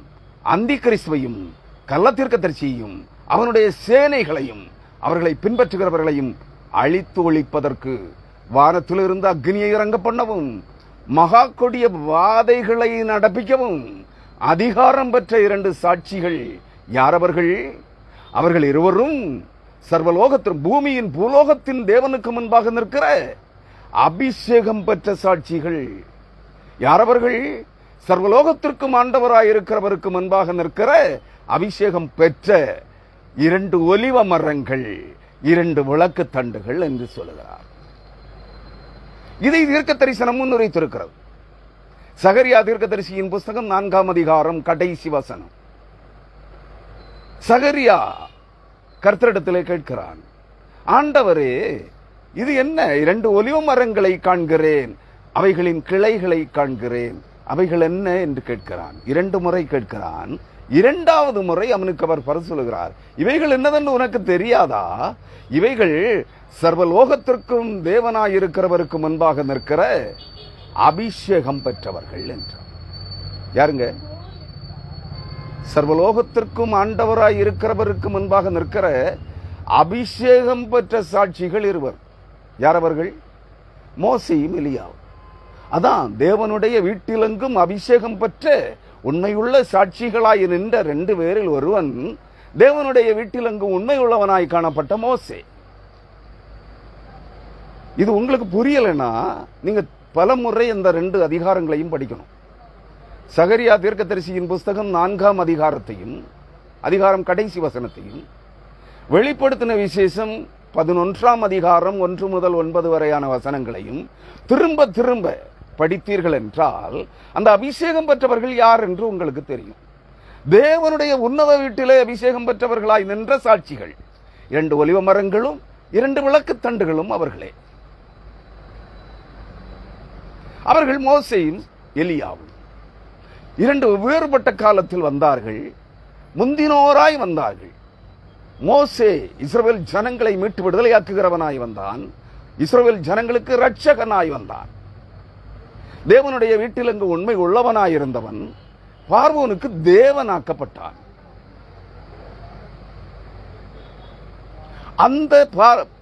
அந்தி கிறிஸ்துவையும் கள்ளத்தீர்க்கதரிசியையும் அவனுடைய சேனைகளையும் அவர்களை பின்பற்றுகிறவர்களையும் அழித்து ஒழிப்பதற்கு வானத்திலிருந்து அக்னியை இறங்க பண்ணவும் மகா கொடிய வாதைகளை நடப்பிக்கவும் அதிகாரம் பெற்ற 2 சாட்சிகள் யாரவர்கள்? அவர்கள் இருவரும் சர்வலோகத்தின் பூமியின் பூலோகத்தின் தேவனுக்கு முன்பாக நிற்கிற அபிஷேகம் பெற்ற சாட்சிகள். யாரவர்கள்? சர்வலோகத்திற்கும் ஆண்டவராயிருக்கிறவருக்கு முன்பாக நிற்கிற அபிஷேகம் பெற்ற 2 ஒலிவ மரங்கள், 2 விளக்கு தண்டுகள் என்று சொல்லுகிறார். இதை தீர்க்க தரிசனம் முன்னுரைத்திருக்கிறது. சகரியா தீர்க்கதரிசியின் புஸ்தகம் 4ஆம் அதிகாரம் கடைசி வசனம். சகரியா கர்த்தரிடத்திலே கேட்கிறான், ஆண்டவரே, இது என்ன? 2 ஒலிவ மரங்களை காண்கிறேன், அவைகளின் கிளைகளை காண்கிறேன், அவைகள் என்ன என்று கேட்கிறான். 2 முறை கேட்கிறான். 2வது முறை அவனுக்கு அவர் பரிசொல்கிறார், இவைகள் என்னதென்று உனக்கு தெரியாதா? இவைகள் சர்வலோகத்திற்கும் தேவனாயிருக்கிறவருக்கு முன்பாக நிற்கிற அபிஷேகம் பெற்றவர்கள் என்றார். யாருங்க? சர்வலோகத்திற்கும் ஆண்டவராய் இருக்கிறவருக்கு முன்பாக நிற்கிற அபிஷேகம் பெற்ற சாட்சிகள் 2. யார் அவர்கள்? மோசேயும் எலியாவும். அதான் தேவனுடைய வீட்டிலெங்கும் அபிஷேகம் பெற்ற உண்மையுள்ள சாட்சிகளாய் நின்ற 2 பேரில் ஒருவன் தேவனுடைய வீட்டிலெங்கும் உண்மையுள்ளவனாய் காணப்பட்ட மோசே. இது உங்களுக்கு புரியலைன்னா நீங்க பல முறை இந்த 2 அதிகாரங்களையும் படிக்கணும். சகரியா தீர்க்கதரிசியின் புஸ்தகம் 4ஆம் அதிகாரத்தையும் அதிகாரம் கடைசி வசனத்தையும், வெளிப்படுத்தின விசேஷம் 11ஆம் அதிகாரம் 1 முதல் 9 வரையான வசனங்களையும் திரும்ப திரும்ப படித்தீர்கள் என்றால் அந்த அபிஷேகம் பெற்றவர்கள் யார் என்று உங்களுக்கு தெரியும். தேவனுடைய உன்னத வீட்டிலே அபிஷேகம் பெற்றவர்களாய் நின்ற சாட்சிகள் 2 ஒலிவ மரங்களும் 2 விளக்கு தண்டுகளும் அவர்களே. அவர்கள் மோசேயும் எலியாவும் 2 வேறுபட்ட காலத்தில் வந்தார்கள், முந்தினோராய் வந்தார்கள். மோசே இஸ்ரவேல் ஜனங்களை மீட்டு விடுதலையாக்குகிறவனாய் வந்தான், இஸ்ரவேல் ஜனங்களுக்கு இரட்சகனாய் வந்தான். தேவனுடைய வீட்டில் அங்கு உண்மை உள்ளவனாய் இருந்தவன் பார்வோனுக்கு தேவனாக்கப்பட்டான். அந்த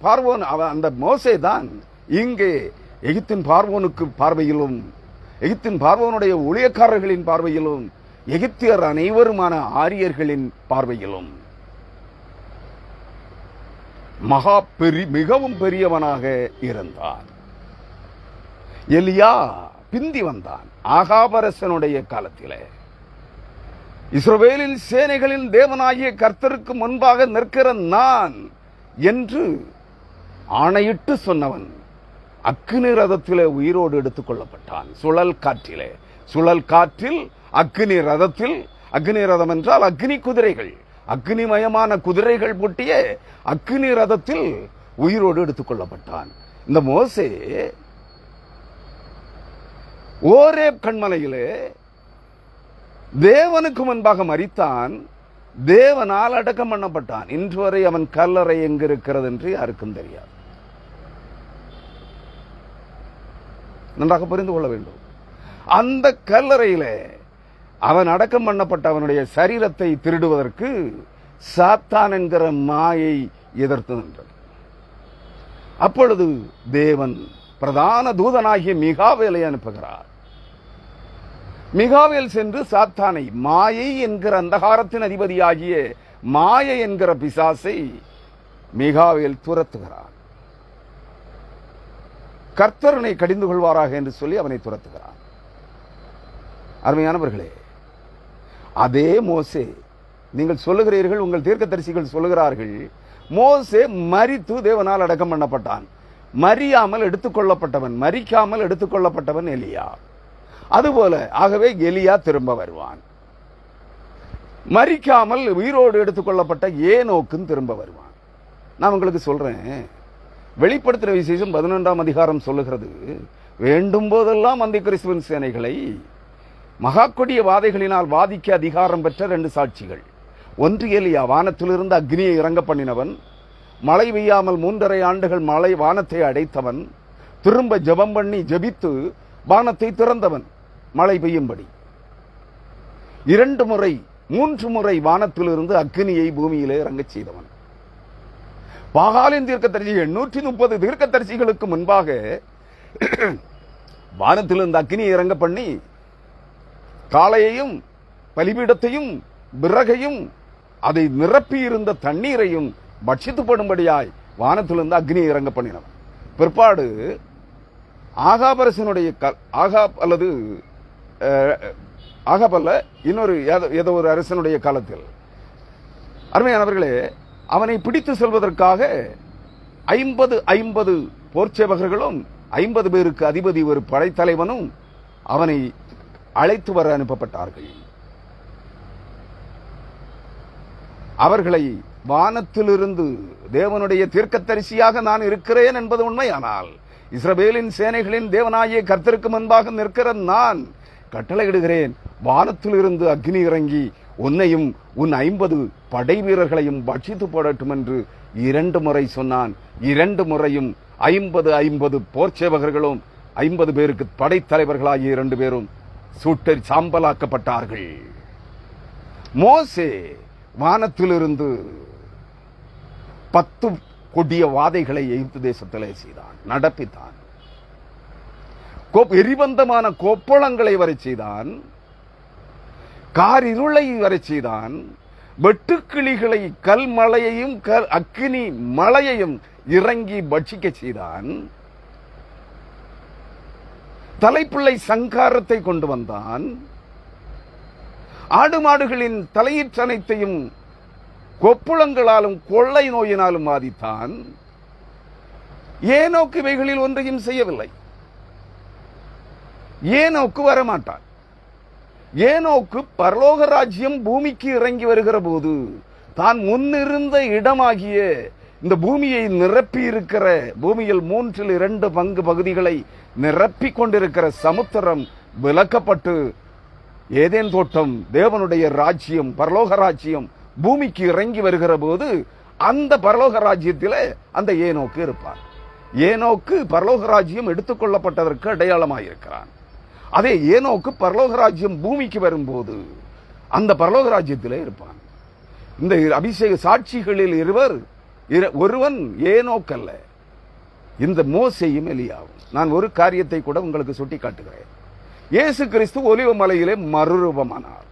பார்வோன், அந்த மோசே தான் இங்கே எகிப்தின் பார்வோனுக்கு பார்வையிலும், எகிப்தின் பார்வோனுடைய ஊழியக்காரர்களின் பார்வையிலும், எகிப்தியர் அனைவருமான ஆரியர்களின் பார்வையிலும் மிகவும் பெரியவனாக இருந்தான். எலியா பிந்தி வந்தான். ஆகாபரசனுடைய காலத்திலே இஸ்ரவேலின் சேனைகளின் தேவனாகிய கர்த்தருக்கு முன்பாக நிற்கிற நான் என்று ஆணையிட்டு சொன்னவன் அக்கினி ரதத்திலே உயிரோடு எடுத்துக் கொள்ளப்பட்டான். சுழல் காற்றிலே, சுழல் காற்றில் அக்கினி ரதத்தில், அக்னி ரதம் என்றால் அக்னி குதிரைகள், அக்னிமயமான குதிரைகள் பூட்டிய அக்னி ரதத்தில் உயிரோடு எடுத்துக் கொள்ளப்பட்டான். இந்த மோசே ஓரேப் கண்மலையிலே தேவனுக்கு முன்பாக மரித்தான், தேவனால் அடக்கம் பண்ணப்பட்டான். இன்று வரை அவன் கல்லறை எங்கு இருக்கிறது என்று யாருக்கும் தெரியாது. நன்றாக புரிந்து கொள்ள வேண்டும். அந்த கல்லறையிலே அவன் அடக்கம் பண்ணப்பட்ட அவனுடைய சரீரத்தை திருடுவதற்கு சாத்தான் என்கிற மாயை எதிர்த்து நின்றது. அப்பொழுது தேவன் பிரதான தூதனாகிய மிகாவேலை அனுப்புகிறார். மிகாவேல் சென்று சாத்தானை, மாயை என்கிற அந்தகாரத்தின் அதிபதியாகிய மாயை என்கிற பிசாசை மிகாவேல் துரத்துகிறார். கர்த்தரனை கடிந்து கொள்வாராக என்று சொல்லி அவனை துரத்துகிறார். அருமையானவர்களே, அதே மோசே, நீங்கள் சொல்லுகிறீர்கள், உங்கள் தீர்க்கதரிசிகள் சொல்லுகிறார்கள், மோசே மரித்து தேவனால் அடக்கம் பண்ணப்பட்டான். மரியாமல் எடுத்துக்கொள்ளப்பட்டவன், மரிக்காமல் எடுத்துக்கொள்ளப்பட்டவன் எலியா. அதுபோல ஆகவே எலியா திரும்ப வருவான். மரிக்காமல் உயிரோடு எடுத்துக்கொள்ளப்பட்ட ஏனோக்கும் திரும்ப வருவான். நான் உங்களுக்கு சொல்றேன், வெளிப்படுத்தின விசேஷம் 11ஆம் அதிகாரம் சொல்லுகிறது, வேண்டும் போதெல்லாம் அந்தி கிறிஸ்துவின் சேனைகளை மகா கொடிய வாதைகளினால் வாதிக்க அதிகாரம் பெற்ற 2 சாட்சிகள். ஒன்று எலியா, வானத்திலிருந்து அக்னியை இறங்க பண்ணினவன், மழை பெய்யாமல் 3.5 ஆண்டுகள் மழை வானத்தை அடைத்தவன், திரும்ப ஜெபம் பண்ணி ஜெபித்து வானத்தை திறந்தவன் மழை பெய்யும்படி. 2 முறை 3 முறை வானத்திலிருந்து அக்னியை பூமியிலே இறங்கச் செய்தவன். பாகாலின் தீர்க்கதரிசி 830 தீர்க்கதரிசிகளுக்கு முன்பாக வானத்திலிருந்து அக்னியை இறங்க பண்ணி காளையையும் பலிபீடத்தையும் விறகையும் அதை நிரப்பி இருந்த தண்ணீரையும் பட்சித்து போடும்படியாய் வானத்திலிருந்து அக்னியை இறங்க பண்ணினவன். பிற்பாடு ஆகாபரசனுடைய ஆகாப் அல்லது ஆகாபல்ல இன்னொரு ஏதோ ஒரு அரசனுடைய காலத்தில், அருமையானவர்களே, அவனை பிடித்து செல்வதற்காக 50 போர்ச்சேவகர்களும் 50 பேருக்கு அதிபதி ஒரு படைத்தலைவனும் அவனை அழைத்து வர அனுப்பப்பட்டார்கள். அவர்களை வானத்திலிருந்து தேவனுடைய தீர்க்கதரிசியாக நான் இருக்கிறேன் என்பது உண்மையானால், இஸ்ரவேலின் சேனைகளின் தேவனாகிய கர்த்தருக்கு முன்பாக நிற்கிற நான் கட்டளையிடுகிறேன், வானத்திலிருந்து அக்னி இறங்கி உன்னையும் உன் 50 படை வீரர்களையும் பட்சித்து போடட்டும் என்று 2 முறை சொன்னான். 2 முறையும் 50 போர்ச்சேவகர்களும் 50 பேருக்கு படைத்தலைவர்களாகிய 2 பேரும் சுட்டெரி சாம்பலாக்கப்பட்டார்கள். மோசே வானத்திலிருந்து 10 கொடிய வாதைகளை எகிப்து தேசத்திலே செய்தான், நடப்பித்தான். எரிபந்தமான கோப்பளங்களை வரை செய்தான், காரிருளை வரை செய்தான், வெட்டுக்கிளிகளை கல் மலையையும் அக்கினி மலையையும் இறங்கி பட்சிக்க செய்தான். தலைப்பிள்ளை சங்காரத்தை கொண்டு வந்தான். ஆடு மாடுகளின் தலையீற்றனைத்தையும் கொப்புளங்களாலும் கொள்ளை நோயினாலும் பாதித்தான். ஏனோக்கு இவைகளில் ஒன்றையும் செய்யவில்லை. ஏனோக்கு வரமாட்டான். ஏனோக்கு பரலோக ராஜ்யம் பூமிக்கு இறங்கி வருகிற போது தான் முன்னிருந்த இடமாகிய இந்த பூமியை நிரப்பி இருக்கிற, பூமியில் 2/3 பங்கு பகுதிகளை நிரப்பி கொண்டிருக்கிற சமுத்திரம் விலக்கப்பட்டு ஏதேன் தோட்டம் தேவனுடைய ராஜ்யம் பரலோக ராஜ்யம் பூமிக்கு இறங்கி வருகிற போது அந்த பரலோக ராஜ்யத்தில் அந்த ஏனோக்கு இருப்பார். ஏனோக்கு பரலோக ராஜ்யம் எடுத்துக்கொள்ளப்பட்டதற்கு அடையாளமாயிருக்கிறான். அதே ஏனோக்கு பரலோக ராஜ்யம் பூமிக்கு வரும்போது அந்த பரலோக ராஜ்யத்திலே இருப்பான். இந்த அபிஷேக சாட்சிகளில் ஒருவன் ஏனோக்கு அல்ல, இந்த மோசேயும் எலியாவும். நான் ஒரு காரியத்தை கூட உங்களுக்கு சுட்டி காட்டுகிறேன். இயேசு கிறிஸ்து ஒலிவ மலையிலே மறுரூபமானார்.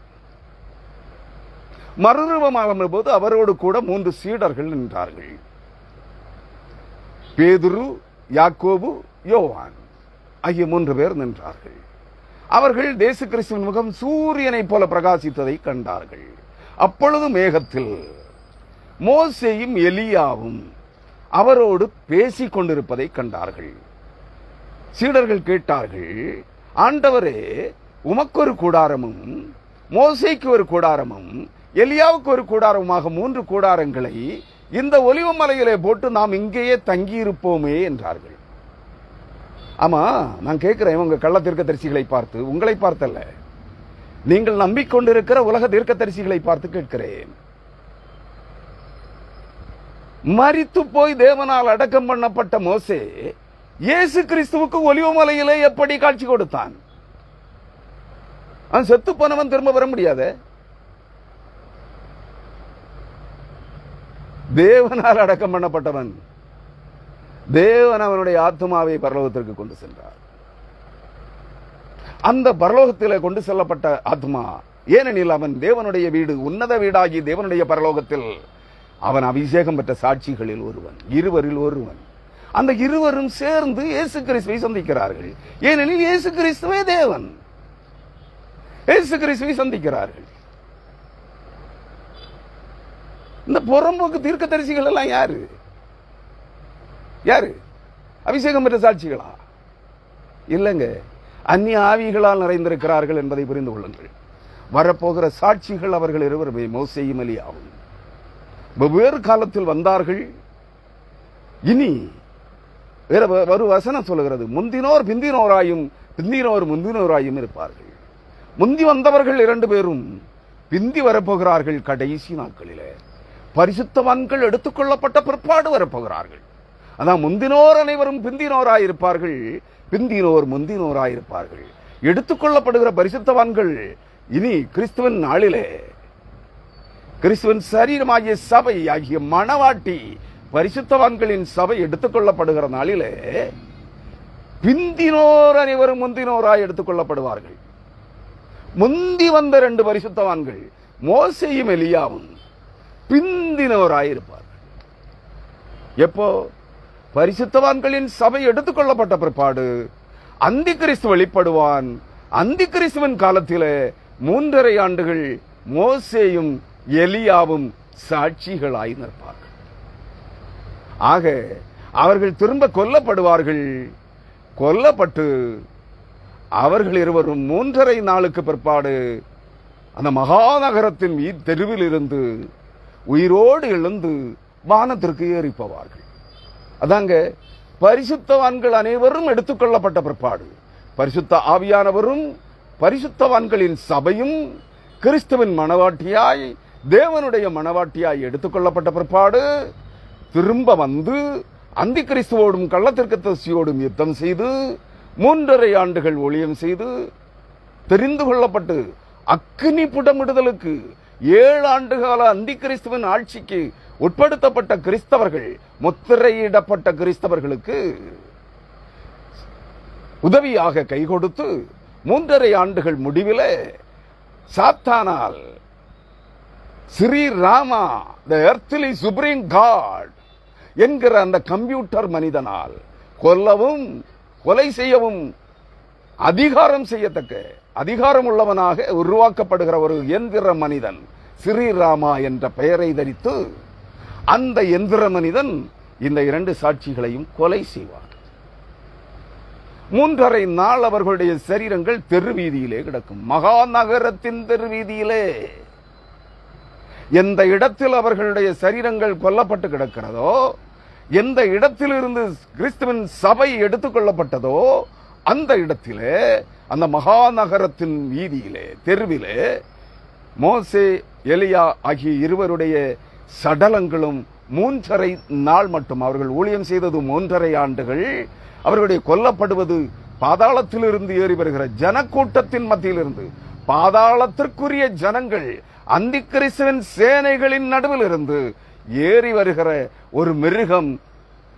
மறுரூபமாகும் போது அவரோடு கூட 3 சீடர்கள் நின்றார்கள். பேதுரு, யாக்கோபு, யோவான் ஆகிய 3 பேர் நின்றார்கள். அவர்கள் இயேசு கிறிஸ்துவின் முகம் சூரியனை போல பிரகாசித்ததை கண்டார்கள். அப்பொழுது மேகத்தில் மோசேயும் எலியாவும் அவரோடு பேசிக் கொண்டிருப்பதை கண்டார்கள். சீடர்கள் கேட்டார்கள், ஆண்டவரே, உமக்கு ஒரு கூடாரமும் மோசேக்கு ஒரு கூடாரமும் எலியாவுக்கு ஒரு கூடாரமாக 3 கூடாரங்களை இந்த ஒலிவ மலையிலே போட்டு நாம் இங்கேயே தங்கியிருப்போமே என்றார்கள். ஆமா, நான் கேட்கிறேன், உங்க கள்ள தீர்க்கதரிசிகளை பார்த்து, உங்களை பார்த்தல்ல, நீங்கள் நம்பிக்கொண்டிருக்கிற உலக தீர்க்கதரிசிகளை பார்த்து கேட்கிறேன். மரித்து போய் தேவனால் அடக்கம் பண்ணப்பட்ட மோசே இயேசு கிறிஸ்துவுக்கு ஒலிவ மலையிலே எப்படி காட்சி கொடுத்தான்? அவன் செத்து போனவன் திரும்ப வர முடியாத, தேவனால் அடக்கம் பண்ணப்பட்டவன், தேவன் அவனுடைய ஆத்மாவை பரலோகத்திற்கு கொண்டு சென்றார். அந்த பரலோகத்திலே கொண்டு செல்லப்பட்ட ஆத்மா, ஏனெனில் அவன் தேவனுடைய வீடு, உன்னத வீடாகி தேவனுடைய பரலோகத்தில் அவன் அபிஷேகம் பெற்ற சாட்சிகளில் ஒருவன், 2 ஒருவன். அந்த 2 சேர்ந்து இயேசு கிறிஸ்துவை சந்திக்கிறார்கள். ஏனெனில் இயேசு கிறிஸ்துவே தேவன். இயேசு கிறிஸ்துவை சந்திக்கிறார்கள். இந்த புறம்போக்கு தீர்க்கதரிசிகள் எல்லாம் யாரு? அபிஷேகம் பெற்ற சாட்சிகளா? இல்லங்க, அந்நிய ஆவிகளால் நிறைந்திருக்கிறார்கள் என்பதை புரிந்து கொள்ளுங்கள். வரப்போகிற சாட்சிகள் அவர்கள் 2 மோசேயும் எலியாவும் வெவ்வேறு காலத்தில் வந்தார்கள். இனி வேற ஒரு வசனம் சொல்லுகிறது, முந்தினோர் பிந்தினோராயும் பிந்தினோர் முந்தினோராயும் இருப்பார்கள். முந்தி வந்தவர்கள் 2 பேரும் பிந்தி வரப்போகிறார்கள். கடைசி நாட்களிலே பரிசுத்தவான்கள் எடுத்துக்கொள்ளப்பட்ட பிற்பாடு வரப்போகிறார்கள். அதான் முந்தினோர் அனைவரும் பிந்தினோராயிருப்பார்கள், பிந்தினோர் முந்தினோராயிருப்பார்கள். எடுத்துக்கொள்ளப்படுகிற பரிசுத்தவான்கள் இனி கிறிஸ்துவின் நாளிலே, கிறிஸ்துவின் சரீரமாகிய சபை ஆகிய மணவாட்டி பரிசுத்தவான்களின் சபை எடுத்துக்கொள்ளப்படுகிற நாளிலே பிந்தினோர் அனைவரும் முந்தினோராய் எடுத்துக்கொள்ளப்படுவார்கள். முந்தி வந்த 2 பரிசுத்தவான்கள் மோசேயும் எலியாவும் பிந்தினோராயிருப்பார்கள். எப்போ? பரிசுத்தவான்களின் சபை எடுத்துக்கொள்ளப்பட்ட பிற்பாடு அந்தி கிறிஸ்து வெளிப்படுவான். அந்தி கிறிஸ்துவின் காலத்திலே 3.5 ஆண்டுகள் மோசேயும் எலியாவும் சாட்சிகளாய் நிற்பார்கள். ஆக அவர்கள் திரும்ப கொல்லப்படுவார்கள். கொல்லப்பட்டு அவர்கள் இருவரும் 3.5 நாளுக்கு பிற்பாடு அந்த மகாநகரத்தின் தெருவில் இருந்து உயிரோடு எழுந்து வானத்திற்கு ஏறி போவார்கள். அதாங்க பரிசுத்தவான்கள் அனைவரும் எடுத்துக்கொள்ளப்பட்ட பிற்பாடு பரிசுத்த ஆவியானவரும் பரிசுத்தவான்களின் சபையும் கிறிஸ்துவின் மணவாட்டியாய் தேவனுடைய மணவாட்டியாய் எடுத்துக்கொள்ளப்பட்ட பிற்பாடு திரும்ப வந்து அந்தி கிறிஸ்துவோடும் கள்ளத்திற்கத்தோடும் யுத்தம் செய்து 3.5 ஆண்டுகள் ஊழியம் செய்து தெரிந்து கொள்ளப்பட்டு அக்கினி புடமிடுதலுக்கு 7 ஆண்டுகால அந்தி கிறிஸ்துவின் ஆட்சிக்கு உட்படுத்தப்பட்ட கிறிஸ்தவர்கள், முத்திரையிடப்பட்ட கிறிஸ்தவர்களுக்கு உதவியாக கை கொடுத்து 3.5 ஆண்டுகள் முடிவில் சாத்தானால் ஸ்ரீராமா தி எர்த்லி சுப்ரீம் காட் என்கிற அந்த கம்ப்யூட்டர் மனிதனால் கொல்லவும் கொலை செய்யவும் அதிகாரம் செய்யத்தக்க அதிகாரம் உள்ளவனாக உருவாக்கப்படுகிற ஒரு எந்திர மனிதன் ஸ்ரீராமா என்ற பெயரை தரித்து அந்த எந்திர மனிதன் இந்த 2 சாட்சிகளையும் கொலை செய்வார். 3.5 நாள் அவர்களுடைய சரீரங்கள் தெருவீதியிலே கிடக்கும். மகாநகரத்தின் தெருவீதியிலே எந்த இடத்தில் அவர்களுடைய சரீரங்கள் கொல்லப்பட்டு கிடக்கிறதோ, எந்த இடத்திலிருந்து கிறிஸ்துவின் சபை எடுத்துக் கொள்ளப்பட்டதோ அந்த இடத்திலே, அந்த மகாநகரத்தின் வீதியிலே தெருவிலே மோசே எலியா ஆகிய இருவருடைய சடலங்களும் 3.5 நாள் மட்டும் அவர்கள் ஊழியம் செய்தது 3.5 ஆண்டுகள். அவர்களுடைய கொல்லப்படுவது பாதாளத்திலிருந்து ஏறி வருகிற ஜனக்கூட்டத்தின் மத்தியிலிருந்து பாதாளத்திற்குரிய ஜனங்கள் அந்தி கிறிஸ்துவின் சேனைகளின் நடுவில் இருந்து ஏறி வருகிற ஒரு மிருகம்,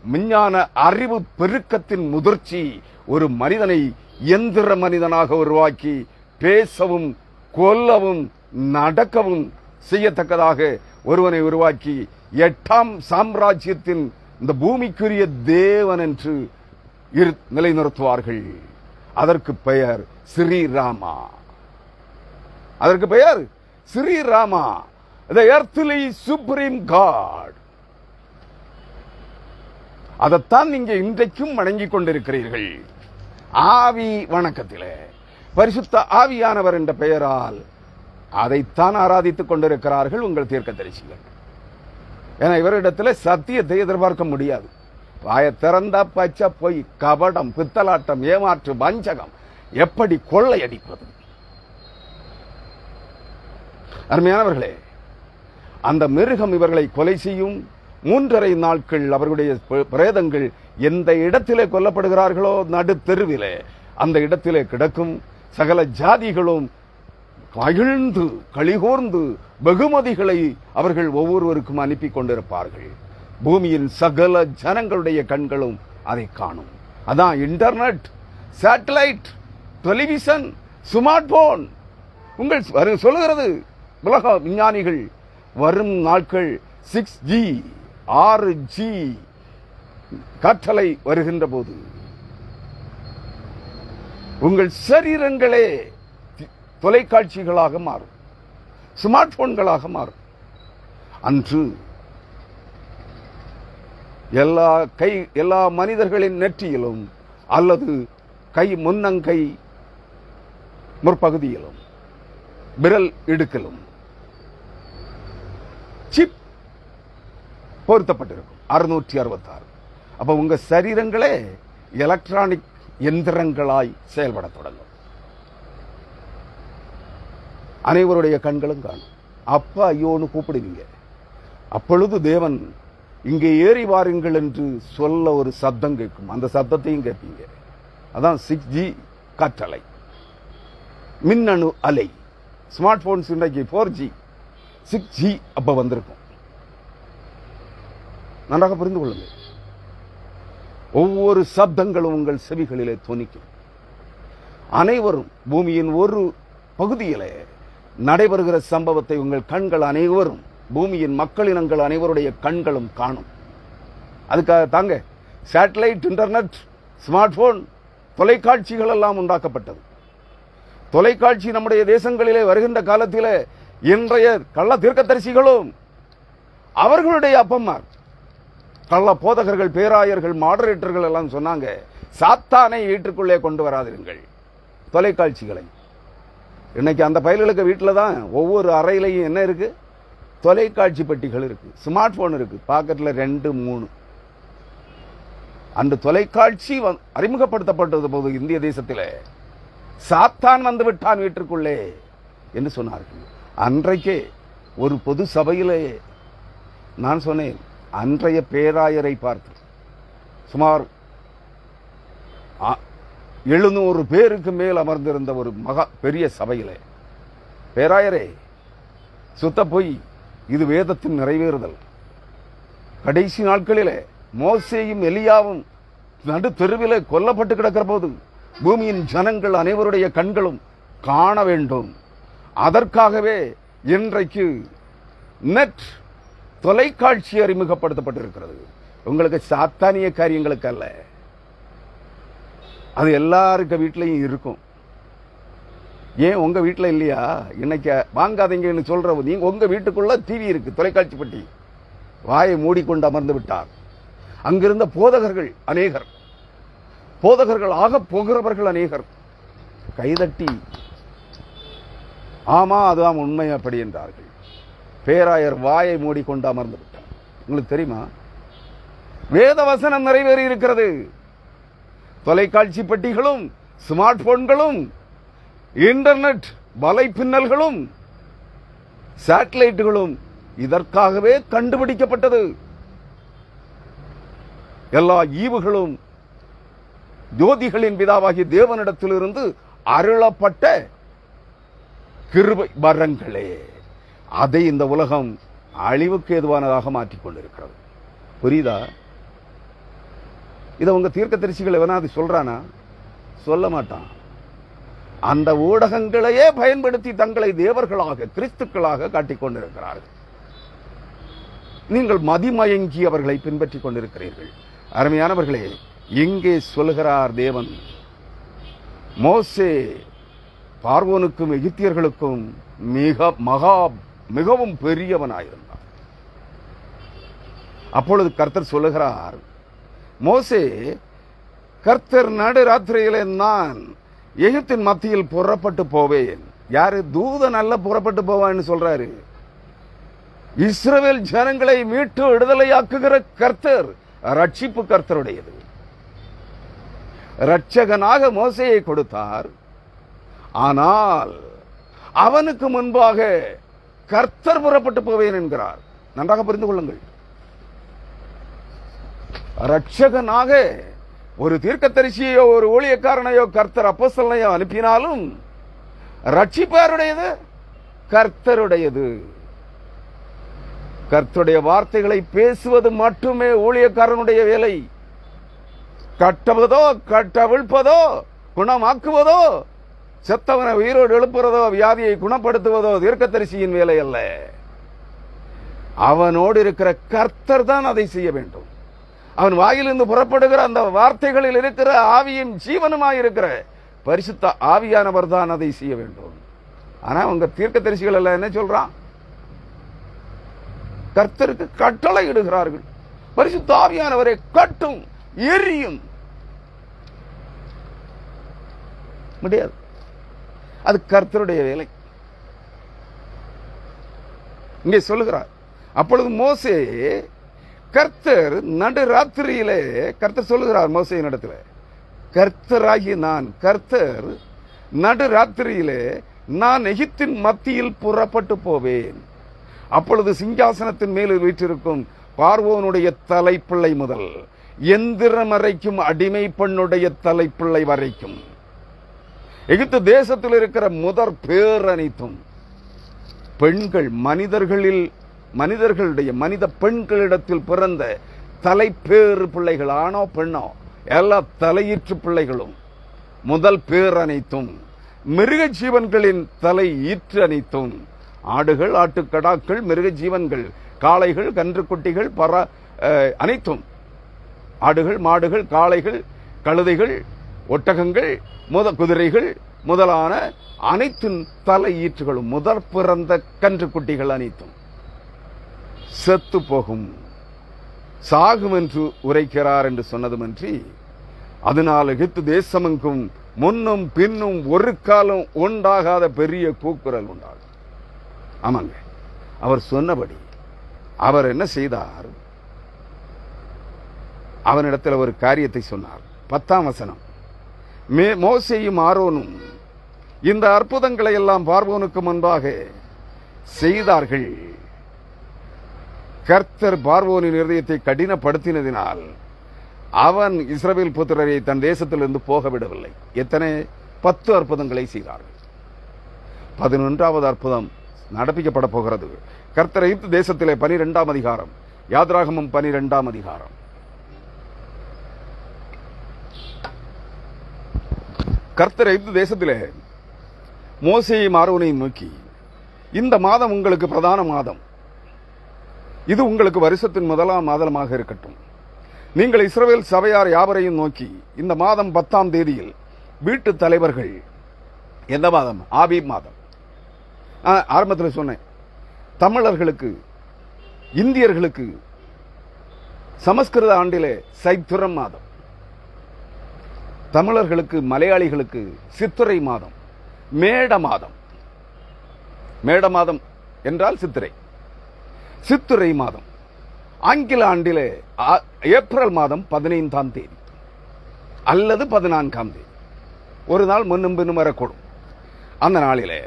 விஞ்ஞான அறிவு பெருக்கத்தின் முதிர்ச்சி ஒரு மனிதனை எந்திர மனிதனாக உருவாக்கி பேசவும் கொல்லவும் நடக்கவும் செய்யத்தக்கதாக ஒருவனை உருவாக்கி 8ஆம் சாம்ராஜ்யத்தின் இந்த பூமிக்குரிய தேவன் என்று நிலைநிறுத்துவார்கள். அதற்கு பெயர் ஸ்ரீராமா. அதற்கு பெயர் ஸ்ரீராமா, தி எர்த்லி சுப்ரீம் காட். அதைத்தான் நீங்க இன்றைக்கும் வணங்கிக் கொண்டிருக்கிறீர்கள். ஆவி வணக்கத்திலே பரிசுத்த ஆவியானவர் என்ற பெயரால் அதைத்தான் ஆராதித்துக் கொண்டிருக்கிறார்கள் உங்கள் தீர்க்கதரிசிகள். ஏன்னா இவரிடத்தில் சத்தியத்தை எதிர்பார்க்க முடியாது. வாய திறந்தா பச்சை பொய், கபடம், பித்தலாட்டம், ஏமாற்று, வஞ்சகம், எப்படி கொள்ளையடிப்பது. அருமையானவர்களே, அந்த மிருகம் இவர்களை கொலை செய்யும். 3.5 நாட்கள் அவர்களுடைய பிரேதங்கள் எந்த இடத்திலே கொல்லப்படுகிறார்களோ நடு தெருவிலே அந்த இடத்திலே கிடக்கும். சகல ஜாதிகளும் மகிழ்ந்து களிகூர்ந்து வெகுமதிகளை அவர்கள் ஒவ்வொருவருக்கும் அனுப்பி கொண்டிருப்பார்கள். பூமியின் சகல ஜனங்களுடைய கண்களும் அதை காணும். அதான் internet, satellite, television, smart phone உங்கள் சொல்லுகிறது உலக விஞ்ஞானிகள். வரும் நாட்கள் 6G 6G கட்டளை வருகின்ற போது உங்கள் சரீரங்களே தொலைக்காட்சிகளாக மாறும், ஸ்மார்ட் போன்களாக மாறும். அன்று எல்லா மனிதர்களின் நெற்றியிலும் அல்லது முன்னங்கை முற்பகுதியிலும் விரல் இடுக்கிலும் சிப் பொருத்தப்பட்டிருக்கும். 666. அப்ப உங்க சரீரங்களே எலக்ட்ரானிக் எந்திரங்களாய் செயல்பட தொடங்கும். அனைவருடைய கண்களும் காணும். அப்பா ஐயோன்னு கூப்பிடுவீங்க. அப்பொழுது தேவன் இங்கே ஏறி வாருங்கள் என்று சொல்ல ஒரு சத்தம் கேட்கும். அந்த சத்தத்தையும் கேட்பீங்க. அதான் 6G கட்டளை, மின்னணு அலை. ஸ்மார்ட் போன்ஸ் இன்றைக்கு 4G, 6G அப்ப வந்திருக்கும். நன்றாக புரிந்து கொள்ளுங்கள். ஒவ்வொரு சப்தங்களும் உங்கள் செவிகளிலே தொனிக்கும். அனைவரும் பூமியின் ஒரு பகுதியிலே நடைபெறுகிற சம்பவத்தை உங்கள் கண்கள் அனைவரும், பூமியின் மக்களினங்கள் அனைவருடைய கண்களும் காணும். அதுக்காக தாங்க சேட்டலைட், இன்டர்நெட், ஸ்மார்ட் போன், தொலைக்காட்சிகள் எல்லாம் உண்டாக்கப்பட்டது. தொலைக்காட்சி நம்முடைய தேசங்களிலே வருகின்ற காலத்திலே இன்றைய கள்ள தீர்க்கதரிசிகளும் அவர்களுடைய அப்பம்மார் கள்ள போதகர்கள், பேராயர்கள், மாடரேட்டர்கள் எல்லாம் சொன்னாங்க, சாத்தானை வீட்டுக்குள்ளே கொண்டு வராதிருங்கள் தொலைக்காட்சிகளை. இன்னைக்கு அந்த பயல்களுக்கு வீட்டில் தான் ஒவ்வொரு அறையிலையும் என்ன இருக்கு? தொலைக்காட்சி பெட்டிகள் இருக்கு, ஸ்மார்ட் போன் இருக்கு, பாக்கெட்ல 2 3. அந்த தொலைக்காட்சி அறிமுகப்படுத்தப்பட்டது போது இந்திய தேசத்தில் சாத்தான் வந்து விட்டான் வீட்டிற்குள்ளே என்று சொன்னார்கள். அன்றைக்கே ஒரு பொது சபையிலே நான் சொன்னேன், அன்றைய பேராயரை பார்த்து சுமார் 700 பேருக்கு மேல் அமர்ந்திருந்த ஒரு பெரிய சபையிலே, பேராயரே, சுத்த பொய், இது வேதத்தின் நிறைவேறுதல். கடைசி நாட்களிலே மோசேயும் எலியாவும் நடு தெருவிலே கொல்லப்பட்டு கிடக்கிற போது பூமியின் ஜனங்கள் அனைவருடைய கண்களும் காண வேண்டும். அதற்காகவே இன்றைக்கு நெட் தொலைக்காட்சி அறிமுகப்படுத்தப்பட்டிருக்கிறது. உங்களுக்கு சாத்தானிய காரியங்களுக்கு அல்ல, அது எல்லாருக்க வீட்டிலையும் இருக்கும். ஏன் உங்க வீட்டில் இல்லையா? இன்னைக்கு வாங்காதீங்கன்னு சொல்ற, நீங்க உங்க வீட்டுக்குள்ள டிவி இருக்கு, தொலைக்காட்சி பெட்டி. வாயை மூடிக்கொண்டு அமர்ந்து விட்டார். அங்கிருந்த போதகர்கள் அநேகர், போதகர்கள் ஆக போகிறவர்கள் அநேகர் கைதட்டி ஆமா அதுதான் உண்மை அப்படி என்றார்கள். பேராயர் வாயை மூடிக்கொண்டு அமர்ந்து விட்டார். உங்களுக்கு தெரியுமா, வேத வசனம் நிறைவேறி இருக்கிறது. தொலைக்காட்சி பெட்டிகளும், ஸ்மார்ட் போன்களும், இன்டர்நெட் வலைப்பின்னல்களும், சேட்டலைட்டுகளும் இதற்காகவே கண்டுபிடிக்கப்பட்டது. எல்லா ஈவுகளும் ஜோதிகளின் பிதாவாகிய தேவனிடத்திலிருந்து அருளப்பட்ட கிருபை வரங்களே. அதை இந்த உலகம் அழிவுக்கு ஏதுவானதாக மாற்றிக்கொண்டிருக்கிறது. புரியுதா? இதை உங்க தீர்க்கதரிசிகள் எவனாவது சொல்றானா? சொல்ல மாட்டான். அந்த ஊடகங்களையே பயன்படுத்தி தங்களை தேவர்களாக, கிறிஸ்துக்களாக காட்டிக் கொண்டிருக்கிறார்கள். நீங்கள் மதிமயங்கி அவர்களை பின்பற்றிக் கொண்டிருக்கிறீர்கள். அருமையானவர்களே, இங்கே சொல்கிறார் தேவன், மோசே பார்வோனுக்கும் எகிப்தியர்களுக்கும் மிகவும் பெரியவனாயிருந்தார். அப்பொழுது கர்த்தர் சொல்லுகிறார், மோசே, கர்த்தர் நடு ராத்திரியிலே நான் எகிப்தின் மத்தியில் புறப்பட்டு போவேன். யாரு? தூதன் அல்ல புறப்பட்டு போவான்னு சொல்றாரு. இஸ்ரவேல் ஜனங்களை மீட்டு விடுதலையாக்குகிற கர்த்தர், ரட்சிப்பு கர்த்தருடையது. இரட்சகனாக மோசேயை கொடுத்தார். ஆனால் அவனுக்கு முன்பாக கர்த்தர் புறப்பட்டு போவேன் என்கிறார். நன்றாக புரிந்து கொள்ளுங்கள். இரட்சகனாக ஒரு தீர்க்கதரிசியோ ஒரு ஊழியக்காரனையோ கர்த்தர் அப்போஸ்தலனையோ அனுப்பினாலும் ரட்சிப்பாருடையது, கர்த்தருடையது. கர்த்தருடைய வார்த்தைகளை பேசுவது மட்டுமே ஊழியக்காரனுடைய வேலை. கட்டுவதோ, கட்டவிழ்ப்பதோ, குணமாக்குவதோ, செத்தவனை உயிரோடு எழுப்புறதோ, வியாதியை குணப்படுத்துவதோ தீர்க்கதரிசியின் வேலை அல்ல. அவனோடு இருக்கிற கர்த்தர் தான் அதை செய்ய வேண்டும். அவன் வாயிலிருந்து புறப்படுகிற அந்த வார்த்தைகளில் இருக்கிற ஆவியும் ஜீவனுமாயிருக்கிற பரிசுத்த ஆவியானவர் தான் அதை செய்ய வேண்டும். ஆனா உங்க தீர்க்கதரிசிகள் எல்லாம் என்ன சொல்றான்? கர்த்தருக்கு கட்டளை இடுகிறார்கள். பரிசுத்த ஆவியானவரை கட்டும், எரியும். முடியாது. அது கர்த்தருடைய வேலை. இங்கே சொல்லுகிறார், அப்பொழுது மோசே, கர்த்தர் நடு ராத்திரியிலே, கர்த்தர் சொல்லுகிறார் மோசேயின் இடத்துல, கர்த்தராகிய நான், கர்த்தர் நடு ராத்திரியிலே நான் எகிப்தின் மத்தியில் புறப்பட்டு போவேன். அப்பொழுது சிங்காசனத்தின் மேல் வீற்றிருக்கும் பார்வோனுடைய தலைப்பிள்ளை முதல் எந்திரம் வரைக்கும், அடிமை பெண்ணுடைய தலைப்பிள்ளை வரைக்கும், எகிப்து தேசத்தில் இருக்கிற முதற் பேர் அனைத்தும் பெண்கள், மனிதர்களுடைய மனித பெண்களிடத்தில் பிறந்த தலைப்பேறு பிள்ளைகள், ஆணோ பெண்ணோ, எல்லா தலையீற்று பிள்ளைகளும், முதல் பேர் அனைத்தும், மிருக ஜீவன்களின் தலை ஈற்று அனைத்தும், ஆடுகள், ஆட்டுக்கடாக்கள், மிருக ஜீவன்கள், காளைகள், கன்றுக்குட்டிகள், அனைத்தும், ஆடுகள், மாடுகள், காளைகள், கழுதைகள், ஒட்டகங்கள், குதிரைகள் முதலான அனைத்தின் தலை ஈற்றுகளும், முதற் பிறந்த கன்றுக்குட்டிகள் அனைத்தும் செத்து போகும். சாகும் என்று உரைக்கிறார் என்று சொன்னதுமன்றி, அதனால் எகிப்து தேசமெங்கும் முன்னும் பின்னும் ஒரு காலம் உண்டாகாத பெரிய கூக்குரல் உண்டாகும். ஆமாங்க, அவர் சொன்னபடி அவர் என்ன செய்தார்? அவனிடத்தில் ஒரு காரியத்தை சொன்னார். 10ஆம் வசனம், மோசேயும் ஆரோனும் இந்த அற்புதங்களை எல்லாம் பார்வோனுக்கு முன்பாக செய்தார்கள். கர்த்தர் பார்வோனின் இருதயத்தை கடினப்படுத்தினதினால் அவன் இஸ்ரவேல் புத்திரரை தன் தேசத்திலிருந்து போக விடவில்லை. எத்தனை? 10 அற்புதங்களை செய்தார்கள். 11வது அற்புதம் நடப்பிக்கப்பட போகிறது. கர்த்தர் எகிப்து தேசத்திலே 12ஆம் அதிகாரம், யாத்ராகமம் 12ஆம் அதிகாரம். கர்த்தர் எகிப்து தேசத்திலே மோசேயையும் ஆரோனையும் நோக்கி, இந்த மாதம் உங்களுக்கு பிரதான மாதம், இது உங்களுக்கு வருஷத்தின் முதலாம் மாதமாக இருக்கட்டும். நீங்கள் இஸ்ரவேல் சபையார் யாவரையும் நோக்கி, இந்த மாதம் 10ஆம் தேதியில் வீட்டு தலைவர்கள், எந்த மாதம்? ஆபீப் மாதம். ஆரம்பத்தில் சொன்னேன், தமிழர்களுக்கு, இந்தியர்களுக்கு சமஸ்கிருத ஆண்டிலே சைத்துரம் மாதம், தமிழர்களுக்கு, மலையாளிகளுக்கு சித்திரை மாதம், மேட மாதம். மேட மாதம் என்றால் சித்திரை, சித்திரை மாதம். ஆங்கில ஆண்டிலே ஏப்ரல் மாதம் 15ஆம் தேதி அல்லது 14ஆம் தேதி, ஒரு நாள் முன்னும் பின்னும் வரக்கூடும். அந்த நாளிலே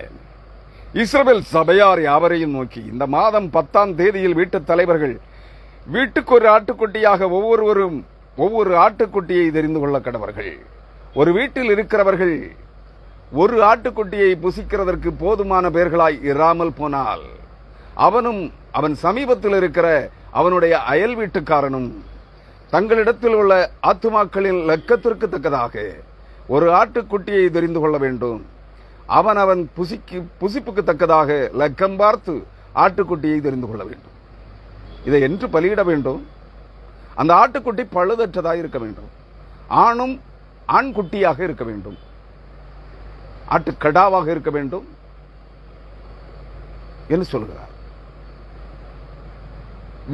இஸ்ரவேல் சபையார் யாவரையும் நோக்கி, இந்த மாதம் 10ஆம் தேதியில் வீட்டு தலைவர்கள் வீட்டுக்கு ஒரு ஆட்டுக்குட்டியாக ஒவ்வொருவரும் ஒவ்வொரு ஆட்டுக்குட்டியை தெரிந்து கொள்ள கடவர்கள். ஒரு வீட்டில் இருக்கிறவர்கள் ஒரு ஆட்டுக்குட்டியை புசிக்கிறதற்கு போதுமான பேர்களாய் இராமல் போனால், அவனும் அவன் சமீபத்தில் இருக்கிற அவனுடைய அயல் வீட்டுக்காரனும் தங்களிடத்தில் உள்ள ஆத்துமாக்களின் லக்கத்திற்கு தக்கதாக ஒரு ஆட்டுக்குட்டியை தெரிந்து கொள்ள வேண்டும். அவன் புசிப்புக்கு தக்கதாக லக்கம் பார்த்து ஆட்டுக்குட்டியை தெரிந்து கொள்ள வேண்டும். இதை என்று பலியிட வேண்டும். அந்த ஆட்டுக்குட்டி பழுதற்றதாக இருக்க வேண்டும். ஆணும் ஆண் குட்டியாக இருக்க வேண்டும். ஆட்டுக்கடாவாக இருக்க வேண்டும் என்று சொல்கிறார்.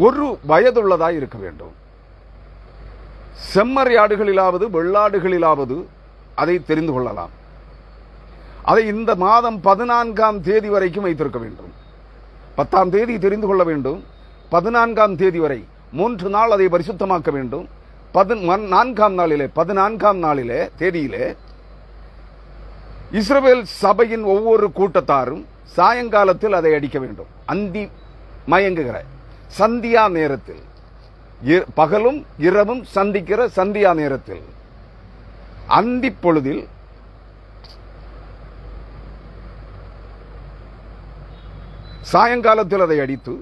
ஒரு வயதுள்ளதாய் இருக்க வேண்டும். செம்மறியாடுகளிலாவது வெள்ளாடுகளிலாவது அதை தெரிந்து கொள்ளலாம். அதை இந்த மாதம் 14ஆம் தேதி வரைக்கும் வைத்திருக்க வேண்டும். 10ஆம் தேதி தெரிந்து கொள்ள வேண்டும். 14ஆம் தேதி வரை 3 நாள் அதை பரிசுத்தமாக்க வேண்டும். 14ஆம் நாளிலே தேதியிலே இஸ்ரவேல் சபையின் ஒவ்வொரு கூட்டத்தாரும் சாயங்காலத்தில் அதை அடிக்க வேண்டும். அந்தி மயங்குகிற சந்தியா நேரத்தில், பகலும் இரவும் சந்திக்கிற சந்தியா நேரத்தில், அந்தி பொழுதில் சாயங்காலத்தில் அதை அடித்து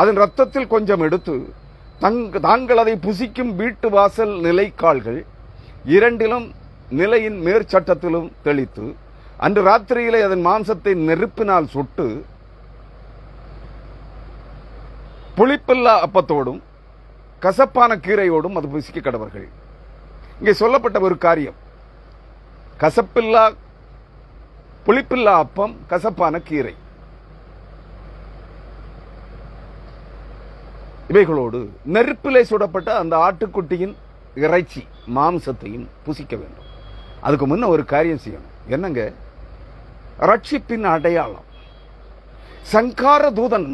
அதன் ரத்தத்தில் கொஞ்சம் எடுத்து தாங்கள் அதை புசிக்கும் வீட்டு வாசல் நிலைக்கால்கள் இரண்டிலும் நிலையின் மேற்சட்டத்திலும் தெளித்து அன்று ராத்திரியிலே அதன் மாம்சத்தை நெருப்பினால் சுட்டு புளிப்பில்லா அப்பத்தோடும் கசப்பான கீரையோடும் அது புசிக்க கடவர்கள். இங்கே சொல்லப்பட்ட ஒரு காரியம், கசப்பில்லா புளிப்பில்லா அப்பம், கசப்பான கீரை, இவைகளோடு நெருப்பிலே சுடப்பட்ட அந்த ஆட்டுக்குட்டியின் இறைச்சி மாம்சத்தையும் புசிக்க வேண்டும். அதுக்கு முன்ன ஒரு காரியம் செய்யணும். என்னங்க? ரட்சிப்பின் அடையாளம். சங்கார தூதன்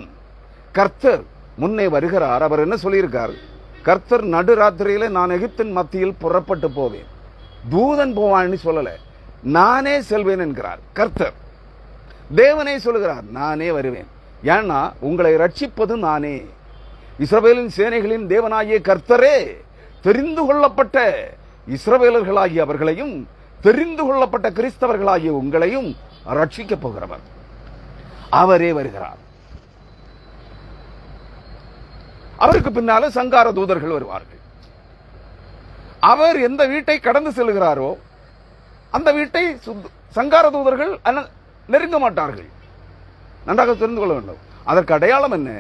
கர்த்தர் முன்னே வருகிறார். அவர் என்ன சொல்லியிருக்கார்? கர்த்தர் நடுராத்திரியில நான் எகிப்தின் மத்தியில் புறப்பட்டு போவேன். தூதன் போவான்னு சொல்லல, நானே செல்வேன் என்கிறார் கர்த்தர். தேவனே சொல்லுகிறார், நானே வருவேன். ஏன்னா உங்களை ரட்சிப்பது நானே. இஸ்ரவேலின் சேனைகளின் தேவனாகிய கர்த்தரே தெரிந்து கொள்ளப்பட்ட இஸ்ரவேலர்களாகிய அவர்களையும் தெரிந்து கொள்ளப்பட்ட கிறிஸ்தவர்களாகிய உங்களையும் ரட்சிக்கப் போகிறவர் அவரே வருகிறார். அவருக்கு பின்னால சங்கார தூதர்கள் வருவார்கள். அவர் எந்த வீட்டை கடந்து செல்கிறாரோ அந்த வீட்டை சங்கார தூதர்கள் நெருங்க மாட்டார்கள். நன்றாக தெரிந்து கொள்ள வேண்டும். அதற்கு அடையாளம் என்ன?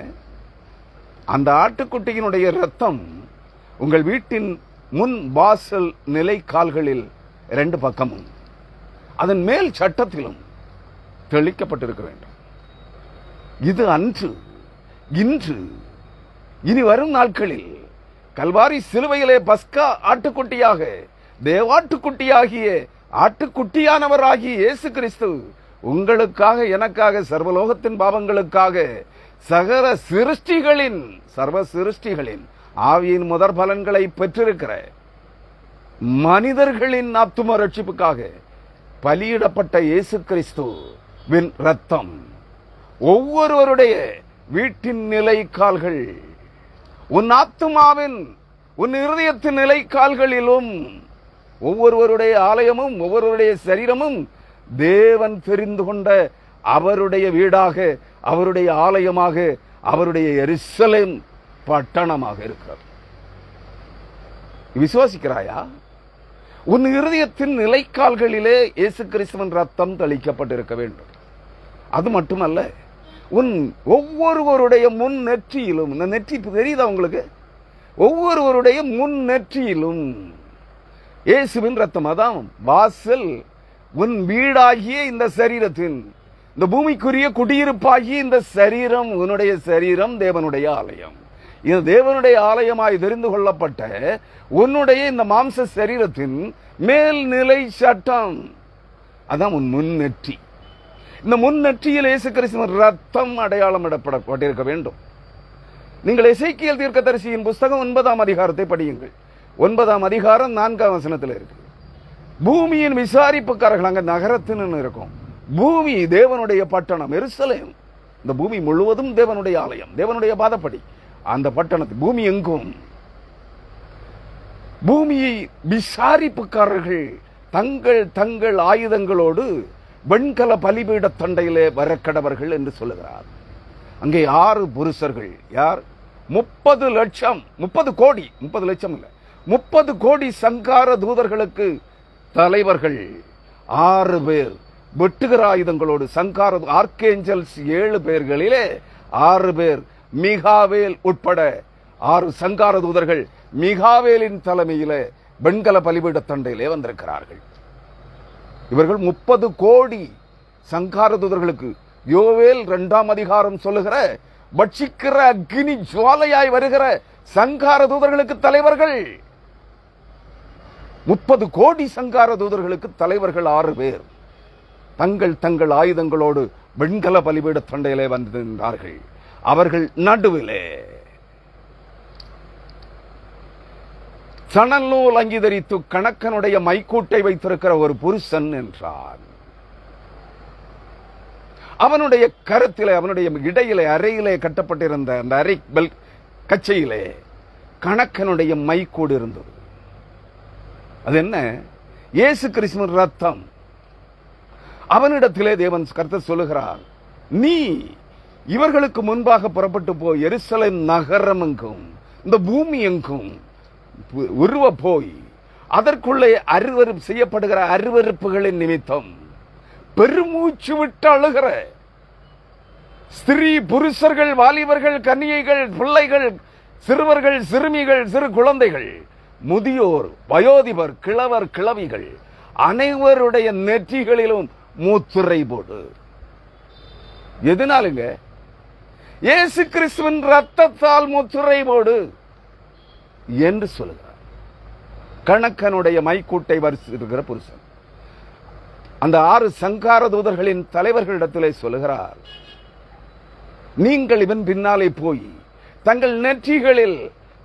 அந்த ஆட்டுக்குட்டியினுடைய ரத்தம் உங்கள் வீட்டின் முன் வாசல் நிலை கால்களில் 2 பக்கமும் அதன் மேல் சட்டத்திலும் தெளிக்கப்பட்டிருக்க வேண்டும். இது அன்று, இன்று, இனி வரும் நாட்களில் கல்வாரி சிலுவையிலே பஸ்கா ஆட்டுக்குட்டியாக, தேவாட்டுக்குட்டியாகிய ஆட்டுக்குட்டியானவராகிய இயேசு கிறிஸ்து உங்களுக்காக, எனக்காக, சர்வலோகத்தின் பாவங்களுக்காக, சர்வ சிருஷ்டிகளின் ஆவியின் முதற் பலன்களை பெற்றிருக்கிற மனிதர்களின் ஆத்தும ரட்சிப்புக்காக பலியிடப்பட்ட இயேசு கிறிஸ்துவின் ரத்தம் ஒவ்வொருவருடைய வீட்டின் நிலைக்கால்கள், உன் ஆத்துமாவின், உன் இருதயத்தின் நிலைக்கால்களிலும், ஒவ்வொருவருடைய ஆலயமும் ஒவ்வொருவருடைய சரீரமும் தேவன் தெரிந்து கொண்ட அவருடைய வீடாக, அவருடைய ஆலயமாக, அவருடைய எருசலேம் பட்டணமாக இருக்கிறது. விசுவாசிக்கிறாயா? உன் இருதயத்தின் நிலைக்கால்களிலே இயேசு கிறிஸ்துவின் ரத்தம் தெளிக்கப்பட்டிருக்க வேண்டும். அது மட்டுமல்ல, உன் ஒவ்வொருவருடைய முன் நெற்றியிலும், இந்த நெற்றி தெரியுதா உங்களுக்கு? ஒவ்வொருவருடைய முன் நெற்றியிலும் இயேசுவின் ரத்தம். அதான் வாசல். உன் வீடாகிய இந்த சரீரத்தின், இந்த பூமிக்குரிய குடியிருப்பாகிய இந்த சரீரம், உன்னுடைய சரீரம் தேவனுடைய ஆலயம். இது தேவனுடைய ஆலயமாய் தெரிந்து கொள்ளப்பட்ட உன்னுடைய இந்த மாம்ச சரீரத்தின் மேல்நிலை சட்டம். அதான் உன் முன்னெற்றி. இந்த முன்னெற்றியில் இயேசு கிறிஸ்துவின் ரத்தம் அடையாளம் இடப்பட்டிருக்க வேண்டும். நீங்கள் எசேக்கியேல் தீர்க்கதரிசியின் புஸ்தகம் 9ஆம் அதிகாரத்தை படியுங்கள். 9ஆம் அதிகாரம் 4ஆம் வசனத்தில் இருக்கு. பூமியின் விசாரிப்புக்காரர்கள், அங்க நகரத்தின்னு இருக்கும். பூமி தேவனுடைய பட்டணம் எருசலேம். இந்த பூமி முழுவதும் தேவனுடைய ஆலயம், தேவனுடைய பாதப்படி. அந்த பட்டணத்தில் பூமி எங்கும் பூமியை விசாரிப்புக்காரர்கள் தங்கள் தங்கள் ஆயுதங்களோடு வெண்கல பலிபீட தண்டையிலே வரக்கடவர்கள் என்று சொல்லுகிறார். அங்கே 6 புருஷர்கள். யார்? 30 லட்சம், 30 கோடி, 30 லட்சம் இல்ல, 30 கோடி சங்கார தூதர்களுக்கு தலைவர்கள் 6 பேர் வெட்டுகிற ஆயுதங்களோடு. சங்கார ஆர்கேஞ்சல்ஸ் 7 பேர்களிலே 6 பேர், மிகாவேல் உட்பட 6 சங்கார தூதர்கள் மிகாவேலின் தலைமையிலே வெண்கல பலிபீட தண்டையிலே வந்திருக்கிறார்கள். இவர்கள் 30 கோடி சங்கார தூதர்களுக்கு யோவேல் 2ஆம் அதிகாரம் சொல்லுகிற பட்சிக்கிற அக்னி ஜுவாலையாய் வருகிற சங்கார தூதர்களுக்கு தலைவர்கள். 30 கோடி சங்கார தூதர்களுக்கு தலைவர்கள் 6 பேர் தங்கள் தங்கள் ஆயுதங்களோடு வெண்கல பலிபீட தண்டையிலே வந்திருந்தார்கள். அவர்கள் நடுவிலே சணல் நூல் அங்கீதரித்து கணக்கனுடைய மைக்கூட்டை வைத்திருக்கிற ஒரு புருஷன் என்றான். அவனுடைய கருத்திலே, அவனுடைய இடையிலே, அறையிலே கட்டப்பட்டிருந்த அந்த அறை கச்சையிலே கணக்கனுடைய மைக்கூடு இருந்தது. அது என்ன? இயேசு கிறிஸ்துவின் ரத்தம். அவனிடத்திலே தேவன் கர்த்தர் சொல்லுகிறார், நீ இவர்களுக்கு முன்பாக புறப்பட்டு போய் எருசலேம் நகரம் எங்கும், இந்த பூமி எங்கும் உருவ போய் அதற்குள்ளே அருவருப்பு செய்யப்படுகிற அருவருப்புகளின் நிமித்தம் பெருமூச்சு விட்டு அழுகிற ஸ்திரீ புருஷர்கள், வாலிபர்கள், கன்னிகைகள், பிள்ளைகள், சிறுவர்கள், சிறுமிகள், சிறு குழந்தைகள், முதியோர், வயோதிபர், கிழவர், கிழவிகள் அனைவருடைய நெற்றிகளிலும் மூத்துரை போடு. எதனாலுங்க? இயேசு கிறிஸ்துவின் ரத்தத்தால் மூத்துரை போடு என்று சொல்லுகிறார். கணக்கனுடைய மைக்கூட்டை வரிசிருக்கிற புருஷன் அந்த 6 சங்கார தூதர்களின் தலைவர்களிடத்திலே சொல்லுகிறார், நீங்கள் இவன் பின்னாலே போய் தங்கள் நெற்றிகளில்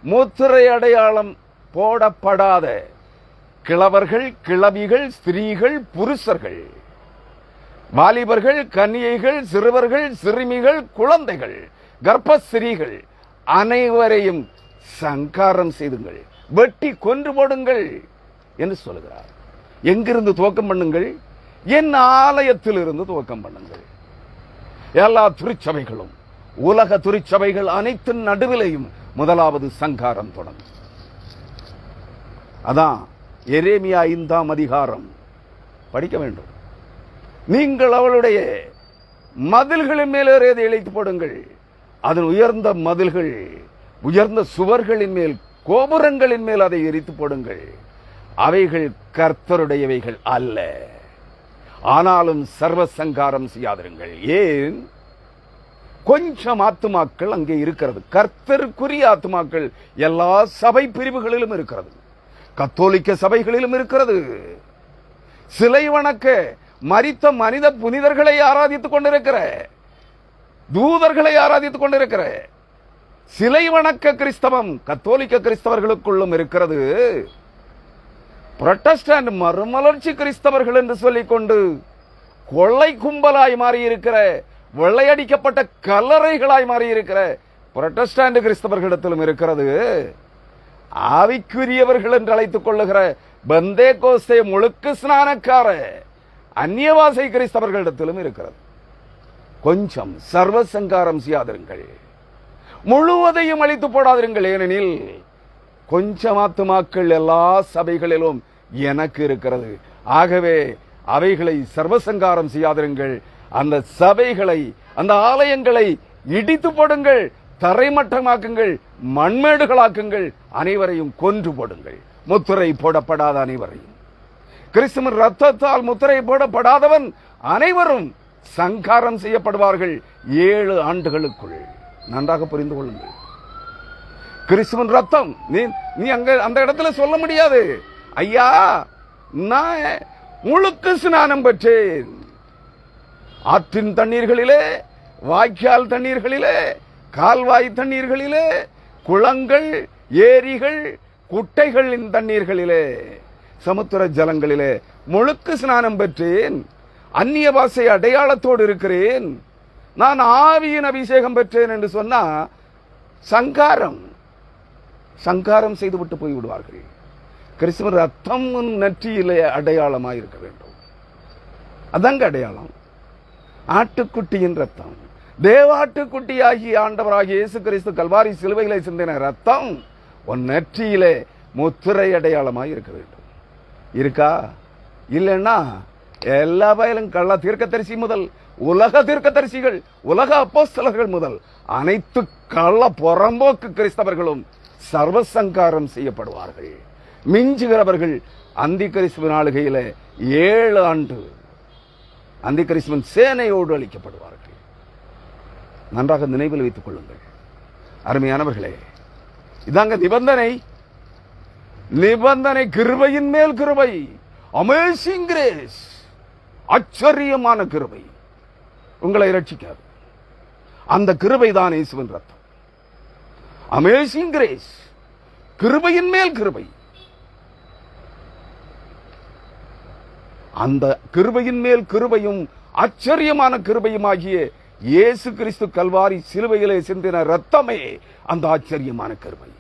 மூத்துரை அடையாளம் போடப்படாத கிழவர்கள், கிழவிகள், ஸ்திரீகள், புருஷர்கள், வாலிபர்கள், கன்னிகைகள், சிறுவர்கள், சிறுமிகள், குழந்தைகள், கர்ப்பஸ்திரீகள் அனைவரையும் சங்காரம் செய்துங்கள், வெட்டி கொன்று போடுங்கள் என்று சொல்லுகிறார். எங்கிருந்து துவக்கம் பண்ணுங்கள்? என் ஆலயத்தில் இருந்து துவக்கம் பண்ணுங்கள். எல்லா திருச்சபைகளும், உலக திருச்சபைகள் அனைத்தின் நடுவிலையும் முதலாவது சங்காரம் தொடங்கும். அதான் எரேமியா 5ஆம் அதிகாரம் படிக்க வேண்டும். நீங்கள் அவளுடைய மதில்களின் மேலே இழைத்து போடுங்கள். அதன் உயர்ந்த மதில்கள், உயர்ந்த சுவர்களின் மேல், கோபுரங்களின் மேல் அதை எரித்து போடுங்கள். அவைகள் கர்த்தருடையவைகள் அல்ல, ஆனாலும் சர்வ சங்காரம் செய்யாதிருங்கள். ஏன்? கொஞ்சம் ஆத்துமாக்கள் அங்கே இருக்கிறது. கர்த்தருக்குரிய ஆத்துமாக்கள் எல்லா சபை பிரிவுகளிலும் இருக்கிறது. கத்தோலிக்க சபைகளிலும் இருக்கிறது. சிலை வணக்க மரித்த மனித புனிதர்களை ஆராதித்துக் கொண்டிருக்கிற, தூதர்களை ஆராதித்துக் கொண்டிருக்கிற சிலை வணக்க கிறிஸ்தவம் கத்தோலிக்க கிறிஸ்தவர்களுக்குள்ளும் இருக்கிறது. புரட்டஸ்டன்ட் மறுமலர்ச்சி கிறிஸ்தவர்கள் என்று சொல்லிக்கொண்டு கொள்ளை கும்பலாய் மாறியிருக்கிற, வெள்ளையடிக்கப்பட்ட கல்லறைகளாய் மாறியிருக்கிற புரட்டஸ்டன்ட் கிறிஸ்தவர்களிடத்திலும் இருக்கிறது. ஆவிக்குரியவர்கள் என்று அழைத்துக் கொள்ளுகிற பெந்தேகோஸ்தே முழுக்கு ஸ்நானக்கார அந்நியவாசை கிறிஸ்தவர்களிடத்திலும் இருக்கிறது. கொஞ்சம் சர்வசங்காரம் செய்யாதிருங்கள், முழுவதையும் அழித்து போடாதிருங்கள். ஏனெனில் கொஞ்சம் ஆத்துமாக்கள் எல்லா சபைகளிலும் எனக்கு இருக்கிறது. ஆகவே அவைகளை சர்வசங்காரம் செய்யாதிருங்கள். அந்த சபைகளை, அந்த ஆலயங்களை இடித்து போடுங்கள், தரைமட்டமாக்குங்கள், மண்மேடுகளாக்குங்கள், அனைவரையும் கொன்று போடுங்கள். முத்திரை போடப்படாத அனைவரையும், கிறிஸ்துவின் ரத்தத்தால் முத்திரை போடப்படாதவன் அனைவரும் சங்காரம் செய்யப்படுவார்கள் 7 ஆண்டுகளுக்குள். நன்றாக புரிந்து கொள்ளுங்கள். கிறிஸ்துவின் ரத்தம் நீ அங்க அந்த இடத்துல சொல்ல முடியாது, ஐயா நான் முழுக்கு ஸ்நானம் பெற்றேன். ஆற்றின் தண்ணீர்களிலே, வாய்க்கால் தண்ணீர்களிலே, கால்வாய் தண்ணீர்களிலே, குளங்கள், ஏரிகள், குட்டைகளின் தண்ணீர்களிலே, சமுத்திர ஜலங்களிலே முழுக்கு ஸ்நானம் பெற்றேன். அந்நிய பாஷை அடையாளத்தோடு இருக்கிறேன். நான் ஆவியின் அபிஷேகம் பெற்றேன் என்று சொன்னா சங்காரம் செய்துவிட்டு போய்விடுவார்கள். கிறிஸ்துவின் ரத்தம் நெற்றியிலே அடையாளமாக இருக்க வேண்டும். அதங்க அடையாளம். ஆட்டுக்குட்டியின் ரத்தம், தேவாட்டுக்குட்டியாகிய ஆண்டவராகிய இயேசு கிறிஸ்து கல்வாரி சிலுவையிலே சிந்தின ரத்தம் உன் நெற்றியிலே முத்திரை அடையாளமாக இருக்க வேண்டும். இருக்கா? இல்லைன்னா எல்லா பயலும் கள்ள தீர்க்கதரிசி முதல் உலக தீர்க்கதரிசிகள், உலக அப்போஸ்தலர்கள் முதல் அனைத்து கள்ள புறம்போக்கு கிறிஸ்தவர்களும் சர்வசங்காரம் செய்யப்படுவார்கள். மிஞ்சுகிறவர்கள் அந்தி கிறிஸ்துவின் ஆளுகையில 7 ஆண்டு அந்தி கிறிஸ்துவின் சேனையோடு அளிக்கப்படுவார்கள். நன்றாக நினைவில் வைத்துக் கொள்ளுங்கள் அருமையானவர்களே. இதாங்க நிபந்தனை கிருபையின் மேல் கிருபை, அமேசிங் கிரேஸ், ஆச்சரியமான கிருபை உங்களை ரட்சிக்காது. அந்த கிருபை தான் இயேசுவின் ரத்தம். அமேசிங் கிரேஸ், கிருபையின் மேல் கிருபை. அந்த கிருபையின் மேல் கிருபையும் ஆச்சரியமான கிருபையும் ஆகிய இயேசு கிறிஸ்து கல்வாரி சிலுவையிலே சிந்தின ரத்தமே அந்த ஆச்சரியமான கிருபை.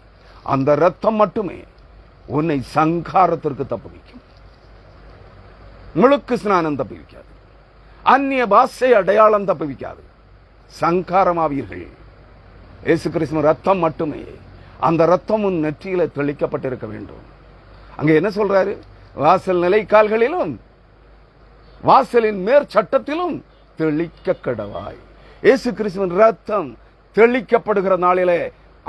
அந்த ரத்தம் மட்டுமே உன்னை சங்காரத்திற்கு தப்புவிக்கும். முழுக்கு ஸ்நானம் தப்புவிக்காது, அந்நிய பாஷை அடையாளம் தப்புவிக்காது. சங்காரமாவீர்கள். இயேசு கிறிஸ்துவின் ரத்தம் மட்டுமே. அந்த ரத்தம் உன் நெற்றியில தெளிக்கப்பட்டிருக்க வேண்டும். அங்க என்ன சொல்றாரு? வாசல் நிலைக்கால்களிலும் வாசலின் மேற்சட்டத்திலும் தெளிக்க கடவாய். இயேசு கிறிஸ்துவின் ரத்தம் தெளிக்கப்படுகிற நாளிலே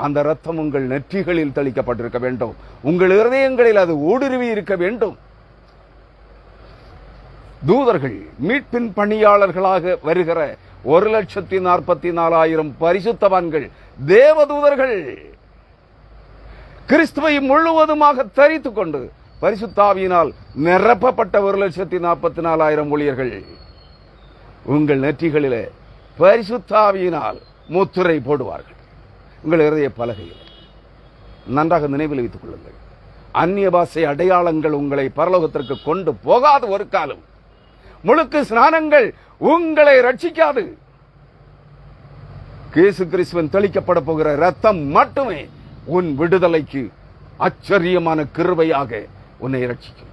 அந்த ரத்தம் உங்கள் நெற்றிகளில் தெளிக்கப்பட்டிருக்க வேண்டும். உங்கள் இருதயங்களில் அது ஊடுருவி இருக்க வேண்டும். தூதர்கள், மீட்பின் பணியாளர்களாக வருகிற 1,44,000 பரிசுத்தவான்கள், தேவதூதர்கள் கிறிஸ்துவை முழுவதுமாக தரித்துக் கொண்டு பரிசுத்தாவியினால் நிரப்பப்பட்ட 1,44,000 ஊழியர்கள் உங்கள் நெற்றிகளிலே பரிசுத்தாவியினால் முத்திரை போடுவார்கள். உங்கள் இருதய பலகையில் நன்றாக நினைவில் வைத்துக் கொள்ளுங்கள். அந்நிய பாஷை அடையாளங்கள் உங்களை பரலோகத்திற்கு கொண்டு போகாது. ஒரு காலம் முழுக்கு ஸ்நானங்கள் உங்களை ரட்சிக்காது. இயேசு கிறிஸ்துவின் தெளிக்கப்பட போகிற ரத்தம் மட்டுமே உன் விடுதலைக்கு ஆச்சரியமான கிருபையாக உன்னை ரட்சிக்கும்.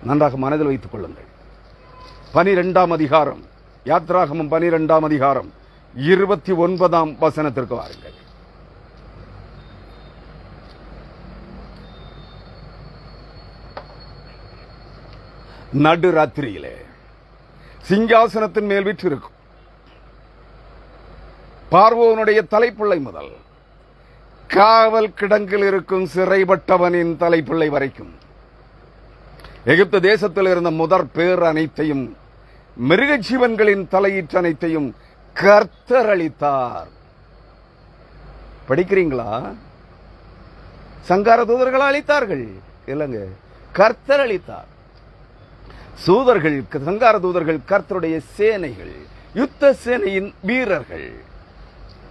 நன்றாக மனதில் வைத்துக் கொள்ளுங்கள். 12ஆம் அதிகாரம், யாத்ராகமம் 12ஆம் அதிகாரம் 29ஆம் வசனத்திற்கு வாருங்கள். நடுராத்திரியிலே சிங்காசனத்தின் மேல் வீற்றிருக்கும் பார்வோனுடைய தலைப்பிள்ளை முதல் காவல் கிடங்கில் இருக்கும் சிறைப்பட்டவனின் தலைப்பிள்ளை வரைக்கும் எகிப்து தேசத்தில் இருந்த முதற் பேர் அனைத்தையும், மிருக ஜீவன்களின் தலையீற்று அனைத்தையும், கர்த்தர் அளித்தார். படிக்கிறீங்களா? சங்கார தூதர்கள் அளித்தார்கள் இல்லங்க, கர்த்தர் அளித்தார். சூதர்கள், சங்கார தூதர்கள் கர்த்தருடைய சேனைகள், யுத்த சேனையின் வீரர்கள்.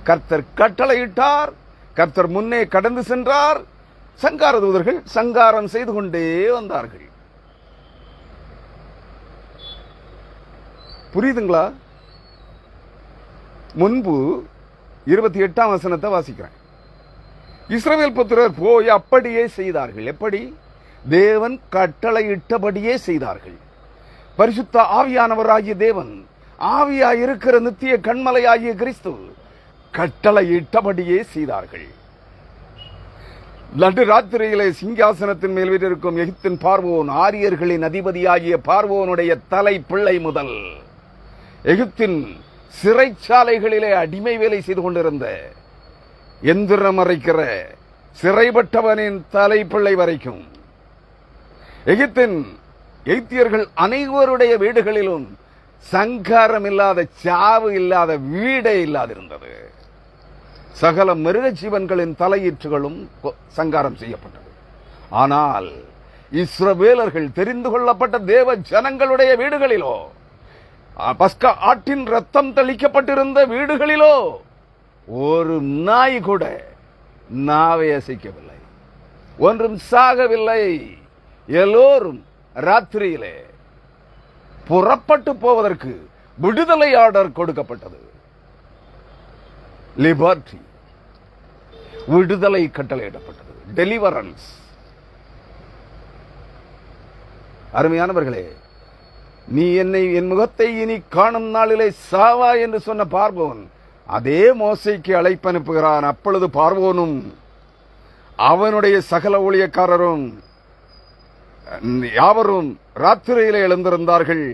கர்த்தர் கட்டளையிட்டார், கர்த்தர் முன்னே கடந்து சென்றார். சங்கார தூதர்கள் சங்காரம் செய்து கொண்டே வந்தார்கள். புரியுதுங்களா? முன்பு 28ஆம் வசனத்தை வாசிக்கிறேன். இஸ்ரவேல் புத்திரர் போய் அப்படியே செய்தார்கள். எப்படி? தேவன் கட்டளையிட்டபடியே செய்தார்கள். பரிசுத்த ஆவியானவராகிய தேவன், ஆவியாய் இருக்கிற நித்திய கண்மலையாகிய கிறிஸ்து கட்டளையிட்டபடியே செய்தார்கள். நடு ராத்திரியிலே சிங்காசனத்தின் மேல் வீற்றிருக்கும் எகிப்தின் பார்வோன், ஆரியர்களின் அதிபதியாகிய பார்வோனுடைய தலை பிள்ளை முதல் எகிப்தின் சிறைச்சாலைகளிலே அடிமை வேலை செய்து கொண்டிருந்த எந்திரம் அரைக்கிற சிறைப்பட்டவனின் தலைப்பிள்ளை வரைக்கும், எகிப்தியர்கள் அனைவருடைய வீடுகளிலும் சங்காரம் இல்லாத, சாவு இல்லாத வீடே இல்லாதிருந்தது. சகல மிருக ஜீவன்களின் தலையீற்றுகளும் சங்காரம் செய்யப்பட்டது. ஆனால் இஸ்ரவேலர்கள், தெரிந்து கொள்ளப்பட்ட தேவ ஜனங்களுடைய வீடுகளிலோ, பஸ்கா ஆட்டின் ரத்தம் தெளிக்கப்பட்டிருந்த வீடுகளிலோ ஒரு நாய் கூட நாவை அசைக்கவில்லை, ஒன்றும் சாகவில்லை. எல்லோரும் ராத்திரியிலே புறப்பட்டு போவதற்கு விடுதலை ஆர்டர் கொடுக்கப்பட்டது. லிபர்ட்டி, விடுதலை கட்டளையிடப்பட்டது. டெலிவரன்ஸ். அருமையானவர்களே, நீ என்னை, என் முகத்தை இனி காணும் நாளிலே சாவா என்று சொன்ன பார்வோன் அதே மோசைக்கு அழைப்பு அனுப்புகிறான். அப்பொழுது பார்வோனும் அவனுடைய சகல ஊழியக்காரரும் யாவரும் ராத்திரியிலே எழுந்திருந்தார்கள்.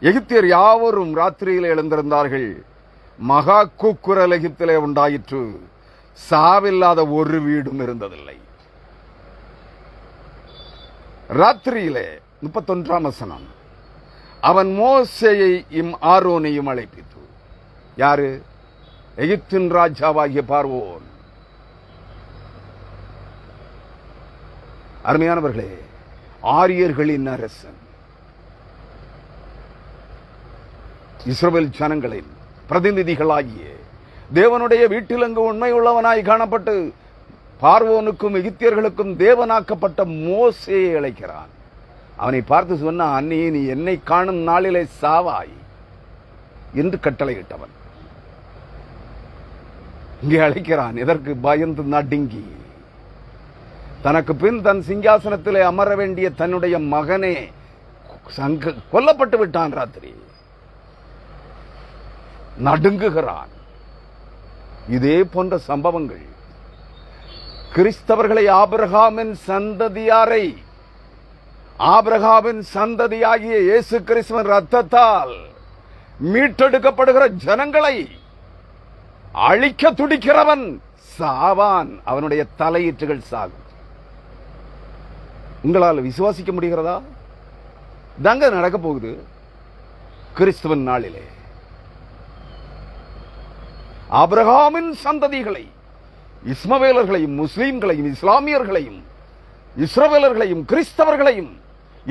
எகிப்தியர் யாவரும் ராத்திரியிலே எழுந்திருந்தார்கள். மகா கூக்குரல் எகிப்திலே உண்டாயிற்று. சாவில்லாத ஒரு வீடும் இருந்ததில்லை. ராத்திரியிலே 31ஆம் வசனம், அவன் மோசேயையும் ஆரோனையும் அழைப்பித்து. யாரு? எகிப்தின் ராஜாவாகிய பார்வோன். அருமையானவர்களே, ஆரியர்களின் அரசன், இஸ்ரவேல் ஜனங்களின் பிரதிநிதிகளாகிய தேவனுடைய வீட்டில் அங்கு உண்மை உள்ளவனாய் காணப்பட்டு பார்வோனுக்கும் எகிப்தியர்களுக்கும் தேவனாக்கப்பட்ட மோசேயை அழைக்கிறான். அவனை பார்த்து சொன்னான், நீ என்னை காணும் நாளிலே சாவாய் என்று கட்டளையிட்டவன். இங்கே அழைக்கிறான். எதற்கு? பயந்து நடுங்கி தனக்கு பின் தன் சிங்காசனத்திலே அமர வேண்டிய தன்னுடைய மகனே கொல்லப்பட்டு விட்டான். ராத்திரி நடுங்குகிறான். இதே போன்ற சம்பவங்கள் கிறிஸ்தவர்களை, ஆபிரகாமின் சந்ததியாரை, ஆபிரகாமின் சந்ததியாகிய இயேசு கிறிஸ்துவின் ரத்தத்தால் மீட்டெடுக்கப்படுகிற ஜனங்களை அழிக்க துடிக்கிறவன் சாவான். அவனுடைய தலையீற்றுகள் சாகும். உங்களால் விசுவாசிக்க முடிகிறதா? தாங்க நடக்க போகுது கிறிஸ்துவின் நாளிலே. ஆபிரகாமின் சந்ததிகளை, இஸ்மவேலர்களையும் முஸ்லீம்களையும் இஸ்லாமியர்களையும் இஸ்ரவேலர்களையும் கிறிஸ்தவர்களையும்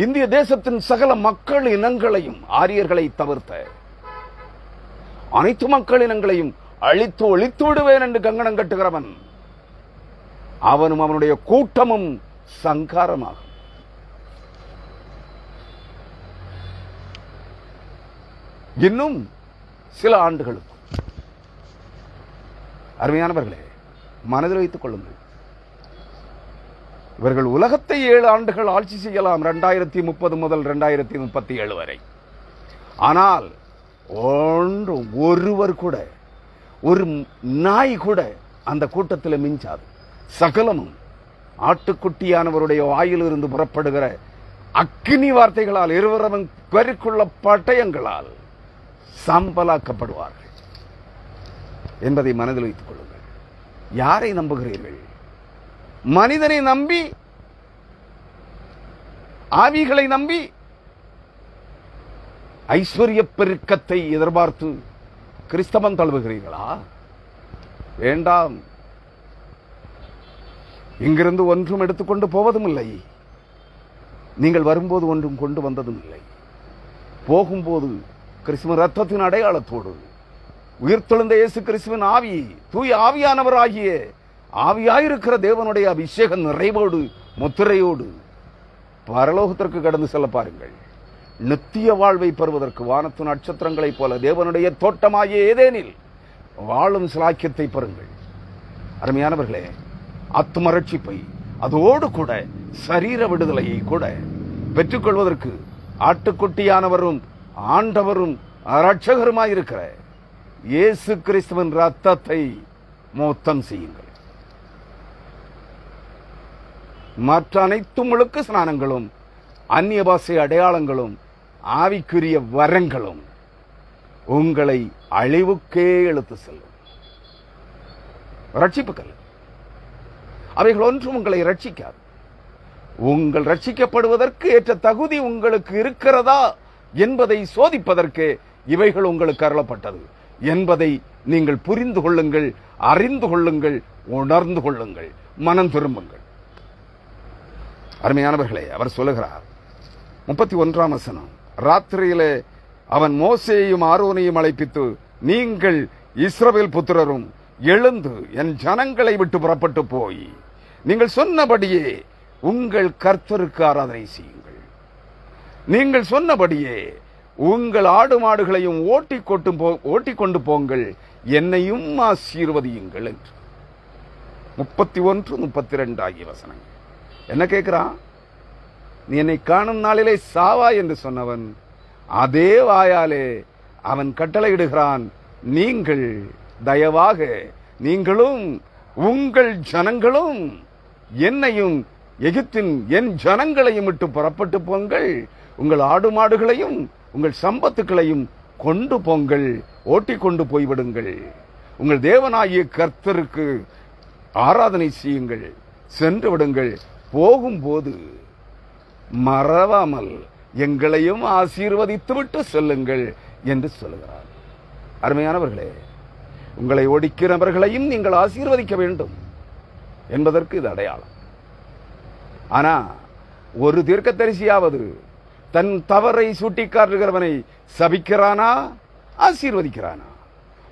இந்திய தேசத்தின் சகல மக்கள் இனங்களையும், ஆரியர்களை தவிர்த்த அனைத்து மக்கள் இனங்களையும் அழித்து ஒழித்து விடுவேன் என்று கங்கணம் கட்டுகிறவன் அவனும் அவனுடைய கூட்டமும் சங்காரமாகும். இன்னும் சில ஆண்டுகளுக்கு. அருமையானவர்களே, மனதில் வைத்துக் கொள்ளுங்கள். இவர்கள் உலகத்தை 7 ஆண்டுகள் ஆட்சி செய்யலாம், 2030 முதல் 2037 வரை. ஆனால் ஒருவர் கூட, ஒரு நாய் கூட அந்த கூட்டத்தில் மிஞ்சாது. சகலமும் ஆட்டுக்குட்டியானவருடைய வாயிலிருந்து புறப்படுகிற அக்கினி வார்த்தைகளால், இருவரவன் கருக்குள்ள பட்டயங்களால் சாம்பலாக்கப்படுவார்கள் என்பதை மனதில் வைத்துக் கொள்ளுங்கள். யாரை நம்புகிறீர்கள்? மனிதனை நம்பி, ஆவிகளை நம்பி, ஐஸ்வர்ய பெருக்கத்தை எதிர்பார்த்து கிறிஸ்தவம் தழுவுகிறீர்களா? வேண்டாம். இங்கிருந்து ஒன்றும் எடுத்துக்கொண்டு போவதும் இல்லை. நீங்கள் வரும்போது ஒன்றும் கொண்டு வந்ததும் இல்லை. போகும்போது கிறிஸ்துவின் ரத்தத்தின் அடையாளத்தோடு உயிர்த்தெழுந்த இயேசு கிறிஸ்துவின் ஆவி, தூய ஆவியானவராகிய ஆவியாயிருக்கிற தேவனுடைய அபிஷேக நிறைவோடு முத்திரையோடு பரலோகத்திற்கு கடந்து செல்ல பாருங்கள். நித்திய வாழ்வை பெறுவதற்கு வானத்து நட்சத்திரங்களைப் போல தேவனுடைய தோட்டமாகிய ஏதேனில் வாழும் சிலாக்கியத்தை பெறுங்கள். அருமையானவர்களே, ஆத்தும ரட்சிப்பை அதோடு கூட சரீர விடுதலையை கூட பெற்றுக்கொள்வதற்கு ஆட்டுக்குட்டியானவரும் ஆண்டவரும் இரட்சகருமாயிருக்கிற இயேசு கிறிஸ்துவின் ரத்தத்தை மோத்தம் செய்யுங்கள். மற்ற அனைத்து முழுக்க ஸ்நானங்களும் அந்நிய பாஷை அடையாளங்களும் ஆவிக்குரிய வரங்களும் உங்களை அழிவுக்கே இழுத்து செல்லும். ரட்சிப்புகள் அவைகள் ஒன்றும் உங்களை ரட்சிக்காது. உங்கள் ரட்சிக்கப்படுவதற்கு ஏற்ற தகுதி உங்களுக்கு இருக்கிறதா என்பதை சோதிப்பதற்கு இவைகள் உங்களுக்கு அருளப்பட்டது என்பதை நீங்கள் புரிந்து கொள்ளுங்கள், அறிந்து கொள்ளுங்கள், உணர்ந்து கொள்ளுங்கள், மனம் திரும்புங்கள். அருமையானவர்களே, அவர் சொல்லுகிறார் 31ஆம் வசனம், ராத்திரியிலே அவன் மோசேயையும் ஆரோனையும் அழைப்பித்து, நீங்கள் இஸ்ரவேல் புத்திரரும் எழுந்து என் ஜனங்களை விட்டு புறப்பட்டு போய் நீங்கள் சொன்னபடியே உங்கள் கர்த்தருக்கு ஆராதனை செய்யுங்கள். நீங்கள் சொன்னபடியே உங்கள் ஆடு மாடுகளையும் ஓட்டிக்கொண்டு போங்கள், என்னையும் ஆசீர்வதியுங்கள் என்று. 31, 32 ஆகிய வசனங்கள். என்ன கேட்கிறான்? நீ என்னை காணும் நாளிலே சாவா என்று சொன்னவன் அதே வாயாலே அவன் கட்டளையிடுகிறான், நீங்கள் தயவாக நீங்களும் உங்கள் ஜனங்களும் என்னையும் எகிப்தின் என் ஜனங்களையும் விட்டு புறப்பட்டு போங்கள், உங்கள் ஆடு மாடுகளையும் உங்கள் சம்பத்துக்களையும் கொண்டு போங்கள், ஓட்டிக்கொண்டு போய்விடுங்கள், உங்கள் தேவனாகிய கர்த்தருக்கு ஆராதனை செய்யுங்கள், சென்று விடுங்கள், போகும்போது மறவாமல் எங்களையும் ஆசீர்வதித்து விட்டு செல்லுங்கள் என்று சொல்லுகிறார். அருமையானவர்களே, உங்களை ஒடிக்கிறவர்களையும் நீங்கள் ஆசீர்வதிக்க வேண்டும் என்பதற்கு இது அடையாளம். ஆனா ஒரு தீர்க்கதரிசியாவது தன் தவறை சுட்டிக்காட்டுகிறவனை சபிக்கிறானா ஆசீர்வதிக்கிறானா?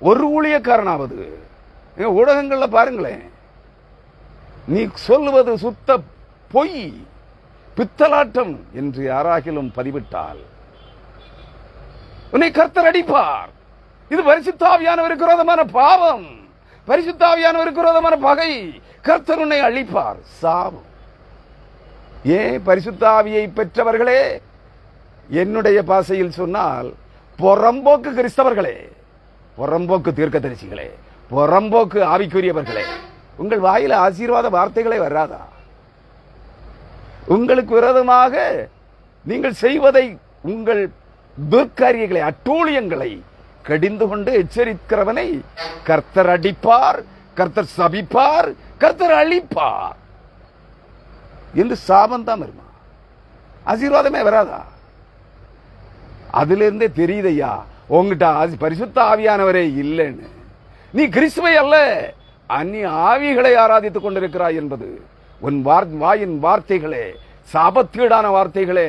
ஒரு ஊழியக்காரனாவது ஊடகங்கள்ல பாருங்களேன், நீ சொல்லுவது சுத்த பொய், பித்தலாட்டம் என்று யாராகிலும் பதிவிட்டால் உன்னை கர்த்தர் அடிப்பார். இது பரிசுத்த ஆவியானவருக்கு விரோதமான பாவம், பரிசுத்த ஆவியானவருக்கு விரோதமான பகை. கர்த்தர் உன்னை அழிப்பார், சாபம். ஏன்? பரிசுத்த ஆவியை பெற்றவர்களே, என்னுடைய பாஷையில் சொன்னால் புறம்போக்கு கிறிஸ்தவர்களே, புறம்போக்கு தீர்க்கதரிசிகளே, புறம்போக்கு ஆவிக்குரியவர்களே, உங்கள் வாயில ஆசீர்வாத வார்த்தைகளே வராதா? உங்களுக்கு விரோதமாக நீங்கள் செய்வதை, உங்கள் துர்க்காரியங்களை, அட்டூழியங்களை கடிந்து கொண்டு எச்சரிக்கிறவனை கர்த்தர் அடிப்பார், கர்த்தர் சபிப்பார், கர்த்தர் அழிப்பார் என்று சாபம் தான் வருமா? ஆசீர்வாதமே வராதா? அதுல இருந்தே தெரியுதையா உங்ககிட்ட பரிசுத்த ஆவியானவரே இல்லைன்னு. நீ கிறிஸ்துவை அல்ல, அந்நிய ஆவிகளை ஆராதித்துக் கொண்டிருக்கிறாய் என்பது உன் வாயின் வார்த்தைகளே, சாபத்தீடான வார்த்தைகளே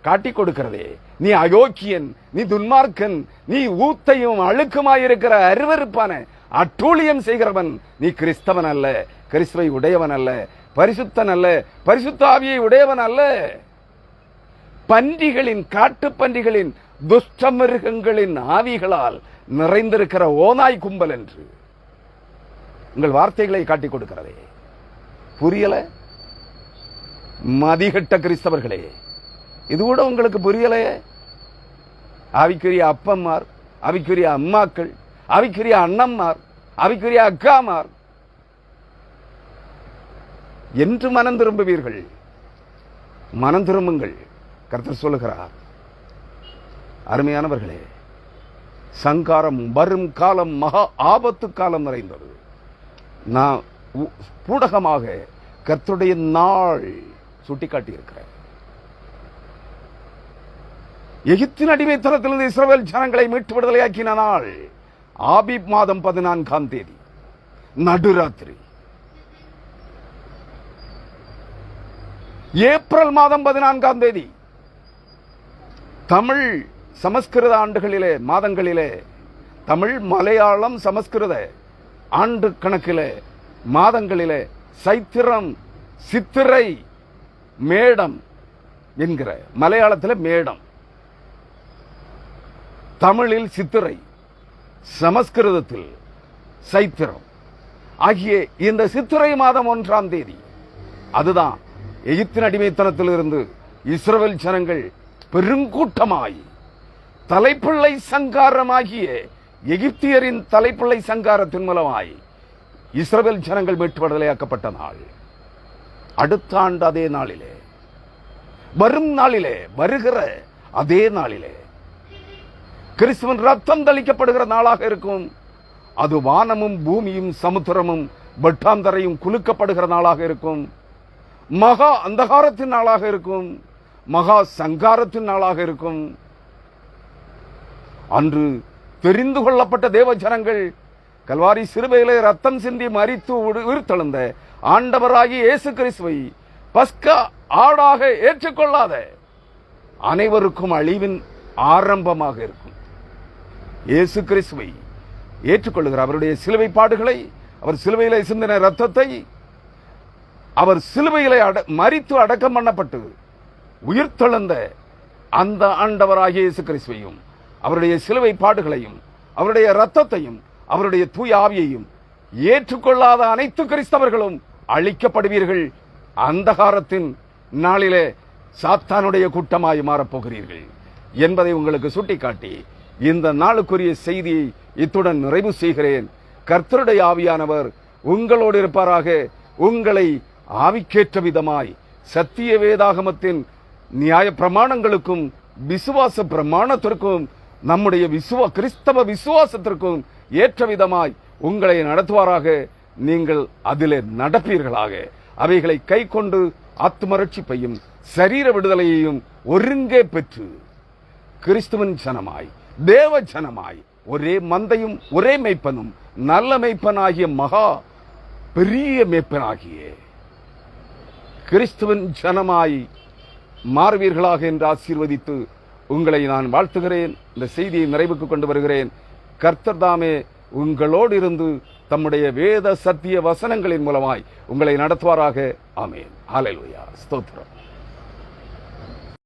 காட்டிக் கொடுக்கிறதே. நீ அயோக்கியன், நீ துன்மார்க்கன், நீ ஊத்தையும் அழுக்குமாயிருக்கிற அருவருப்பான அட்டூழியம் செய்கிறவன், நீ கிறிஸ்தவன் அல்ல, கிறிஸ்துவை உடையவன் அல்ல, பரிசுத்தன் அல்ல, பரிசுத்த ஆவியை உடையவன் அல்ல. பன்றிகளின், காட்டு பன்றிகளின், துஷ்ட மிருகங்களின் ஆவிகளால் நிறைந்திருக்கிற ஓநாய் கும்பல் என்று உங்கள் வார்த்தைகளை காட்டிக் கொடுக்கிறதே. புரியல? மதிகட்ட கிறிஸ்தவர்களே, இது கூட உங்களுக்கு புரியலையே? ஆவிக்குரிய அப்பம்மார், ஆவிக்குரிய அம்மாக்கள், ஆவிக்குரிய அண்ணம்மார், ஆவிக்குரிய அக்காமார் என்று மனம் திரும்புவீர்கள். மனம் திரும்புங்கள், கர்த்தர் சொல்லுகிறார். அருமையானவர்களே, சங்காரம் வரும் காலம் மகா ஆபத்து காலம் நிறைந்தது. நான் பூடகமாக கர்த்தருடைய நாள் சுட்டிக்காட்டி இருக்கிறேன். எகிப்தின் அடிமைத்தனத்திலிருந்து இஸ்ரவேல் ஜனங்களை மீட்டு விடுதலையாக்கின நாள், ஆபீப் மாதம் 14ஆம் தேதி நடுராத்திரி. ஏப்ரல் மாதம் 14ஆம் தேதி தமிழ் சமஸ்கிருத ஆண்டுகளிலே மாதங்களிலே, தமிழ் மலையாளம் சமஸ்கிருத ஆண்டு கணக்கிலே மாதங்களிலே சைத்திரம் சித்திரை மேடம் என்கிற, மலையாளத்தில் மேடம், தமிழில் சித்திரை, சமஸ்கிருதத்தில் சைத்திரம் ஆகிய இந்த சித்திரை மாதம் 1ஆம் தேதி, அதுதான் எகிப்தின் அடிமைத்தனத்தில் இருந்து இஸ்ரவேல் ஜனங்கள் பெருங்கூட்டமாய் தலைப்பிள்ளை சங்காரமாகிய எகிப்தியரின் தலைப்பிள்ளை சங்காரத்தின் மூலமாய் இஸ்ரவேல் ஜனங்கள் மீட்டு விடுதலையாக்கப்பட்ட நாள். அடுத்த ஆண்டு அதே நாளிலே, வரும் நாளிலே, வருகிற அதே நாளிலே கிறிஸ்துவின் ரத்தம் தெளிக்கப்படுகிற நாளாக இருக்கும். அது வானமும் பூமியும் சமுத்திரமும் வெட்டாந்தரையும் குலுக்கப்படுகிற நாளாக இருக்கும். மகா அந்தகாரத்தின் நாளாக இருக்கும். மகா சங்காரத்தின் நாளாக இருக்கும். அன்று தெரிந்து கொள்ளப்பட்ட தேவ ஜனங்கள் கல்வாரி சிலுவையிலே ரத்தம் சிந்தி மரித்து உயிர்த்தெழுந்த ஆண்டவராகிய இயேசு கிறிஸ்துவை பஸ்கா ஆடாக ஏற்றுக்கொள்ளாத அனைவருக்கும் அழிவின் ஆரம்பமாக இருக்கும். இயேசு கிறிஸ்துவை ஏற்றுக்கொள்ளுகிற அவருடைய சிலுவை பாடுகளை, அவர் சிலுவையிலே சிந்தின ரத்தத்தை, அவர் சிலுவையிலே மரித்து அடக்கம் பண்ணப்பட்டு உயிர்த்தெழுந்த அந்த ஆண்டவராகிய இயேசு கிறிஸ்துவையும் அவருடைய சிலுவை பாடுகளையும் அவருடைய இரத்தத்தையும் அவருடைய தூய ஆவியையும் ஏற்றுக்கொள்ளாத அனைத்து கிறிஸ்தவர்களும் அழிக்கப்படுவீர்கள். அந்தகாரத்தின் நாளிலே சாத்தானுடைய கூட்டமாய் மாறப்போகிறீர்கள் என்பதை உங்களுக்கு சுட்டிக்காட்டி இந்த நாளுக்குரிய செய்தியை இத்துடன் நிறைவு செய்கிறேன். கர்த்தருடைய ஆவியானவர் உங்களோடு இருப்பாராக. உங்களை ஆவிக்கேற்ற விதமாய் சத்திய வேதாகமத்தின் நியாய பிரமாணங்களுக்கும் விசுவாச பிரமாணத்திற்கும் நம்முடைய கிறிஸ்தவ விசுவாசத்திற்கும் ஏற்ற விதமாய் உங்களை நடத்துவாராக. நீங்கள் அதிலே நடப்பீர்களாக. அவைகளை கை கொண்டு ஆத்துமரட்சிப்பையும் சரீர விடுதலையையும் ஒருங்கே பெற்று கிறிஸ்துவின் ஜனமாய், தேவ ஜனமாய், ஒரே மந்தையும் ஒரே மெய்ப்பனும் நல்ல மெய்ப்பனாகிய மகா பெரிய மெய்ப்பனாகிய கிறிஸ்துவின் ஜனமாய் மாறுவீர்களாக என்று ஆசீர்வதித்து உங்களை நான் வாழ்த்துகிறேன். இந்த செய்தியை நிறைவுக்கு கொண்டு வருகிறேன். கர்த்தர் தாமே உங்களோடு இருந்து தம்முடைய வேத சத்திய வசனங்களின் மூலமாய் உங்களை நடத்துவாராக. ஆமென். ஹல்லேலூயா. ஸ்தோத்திரம்.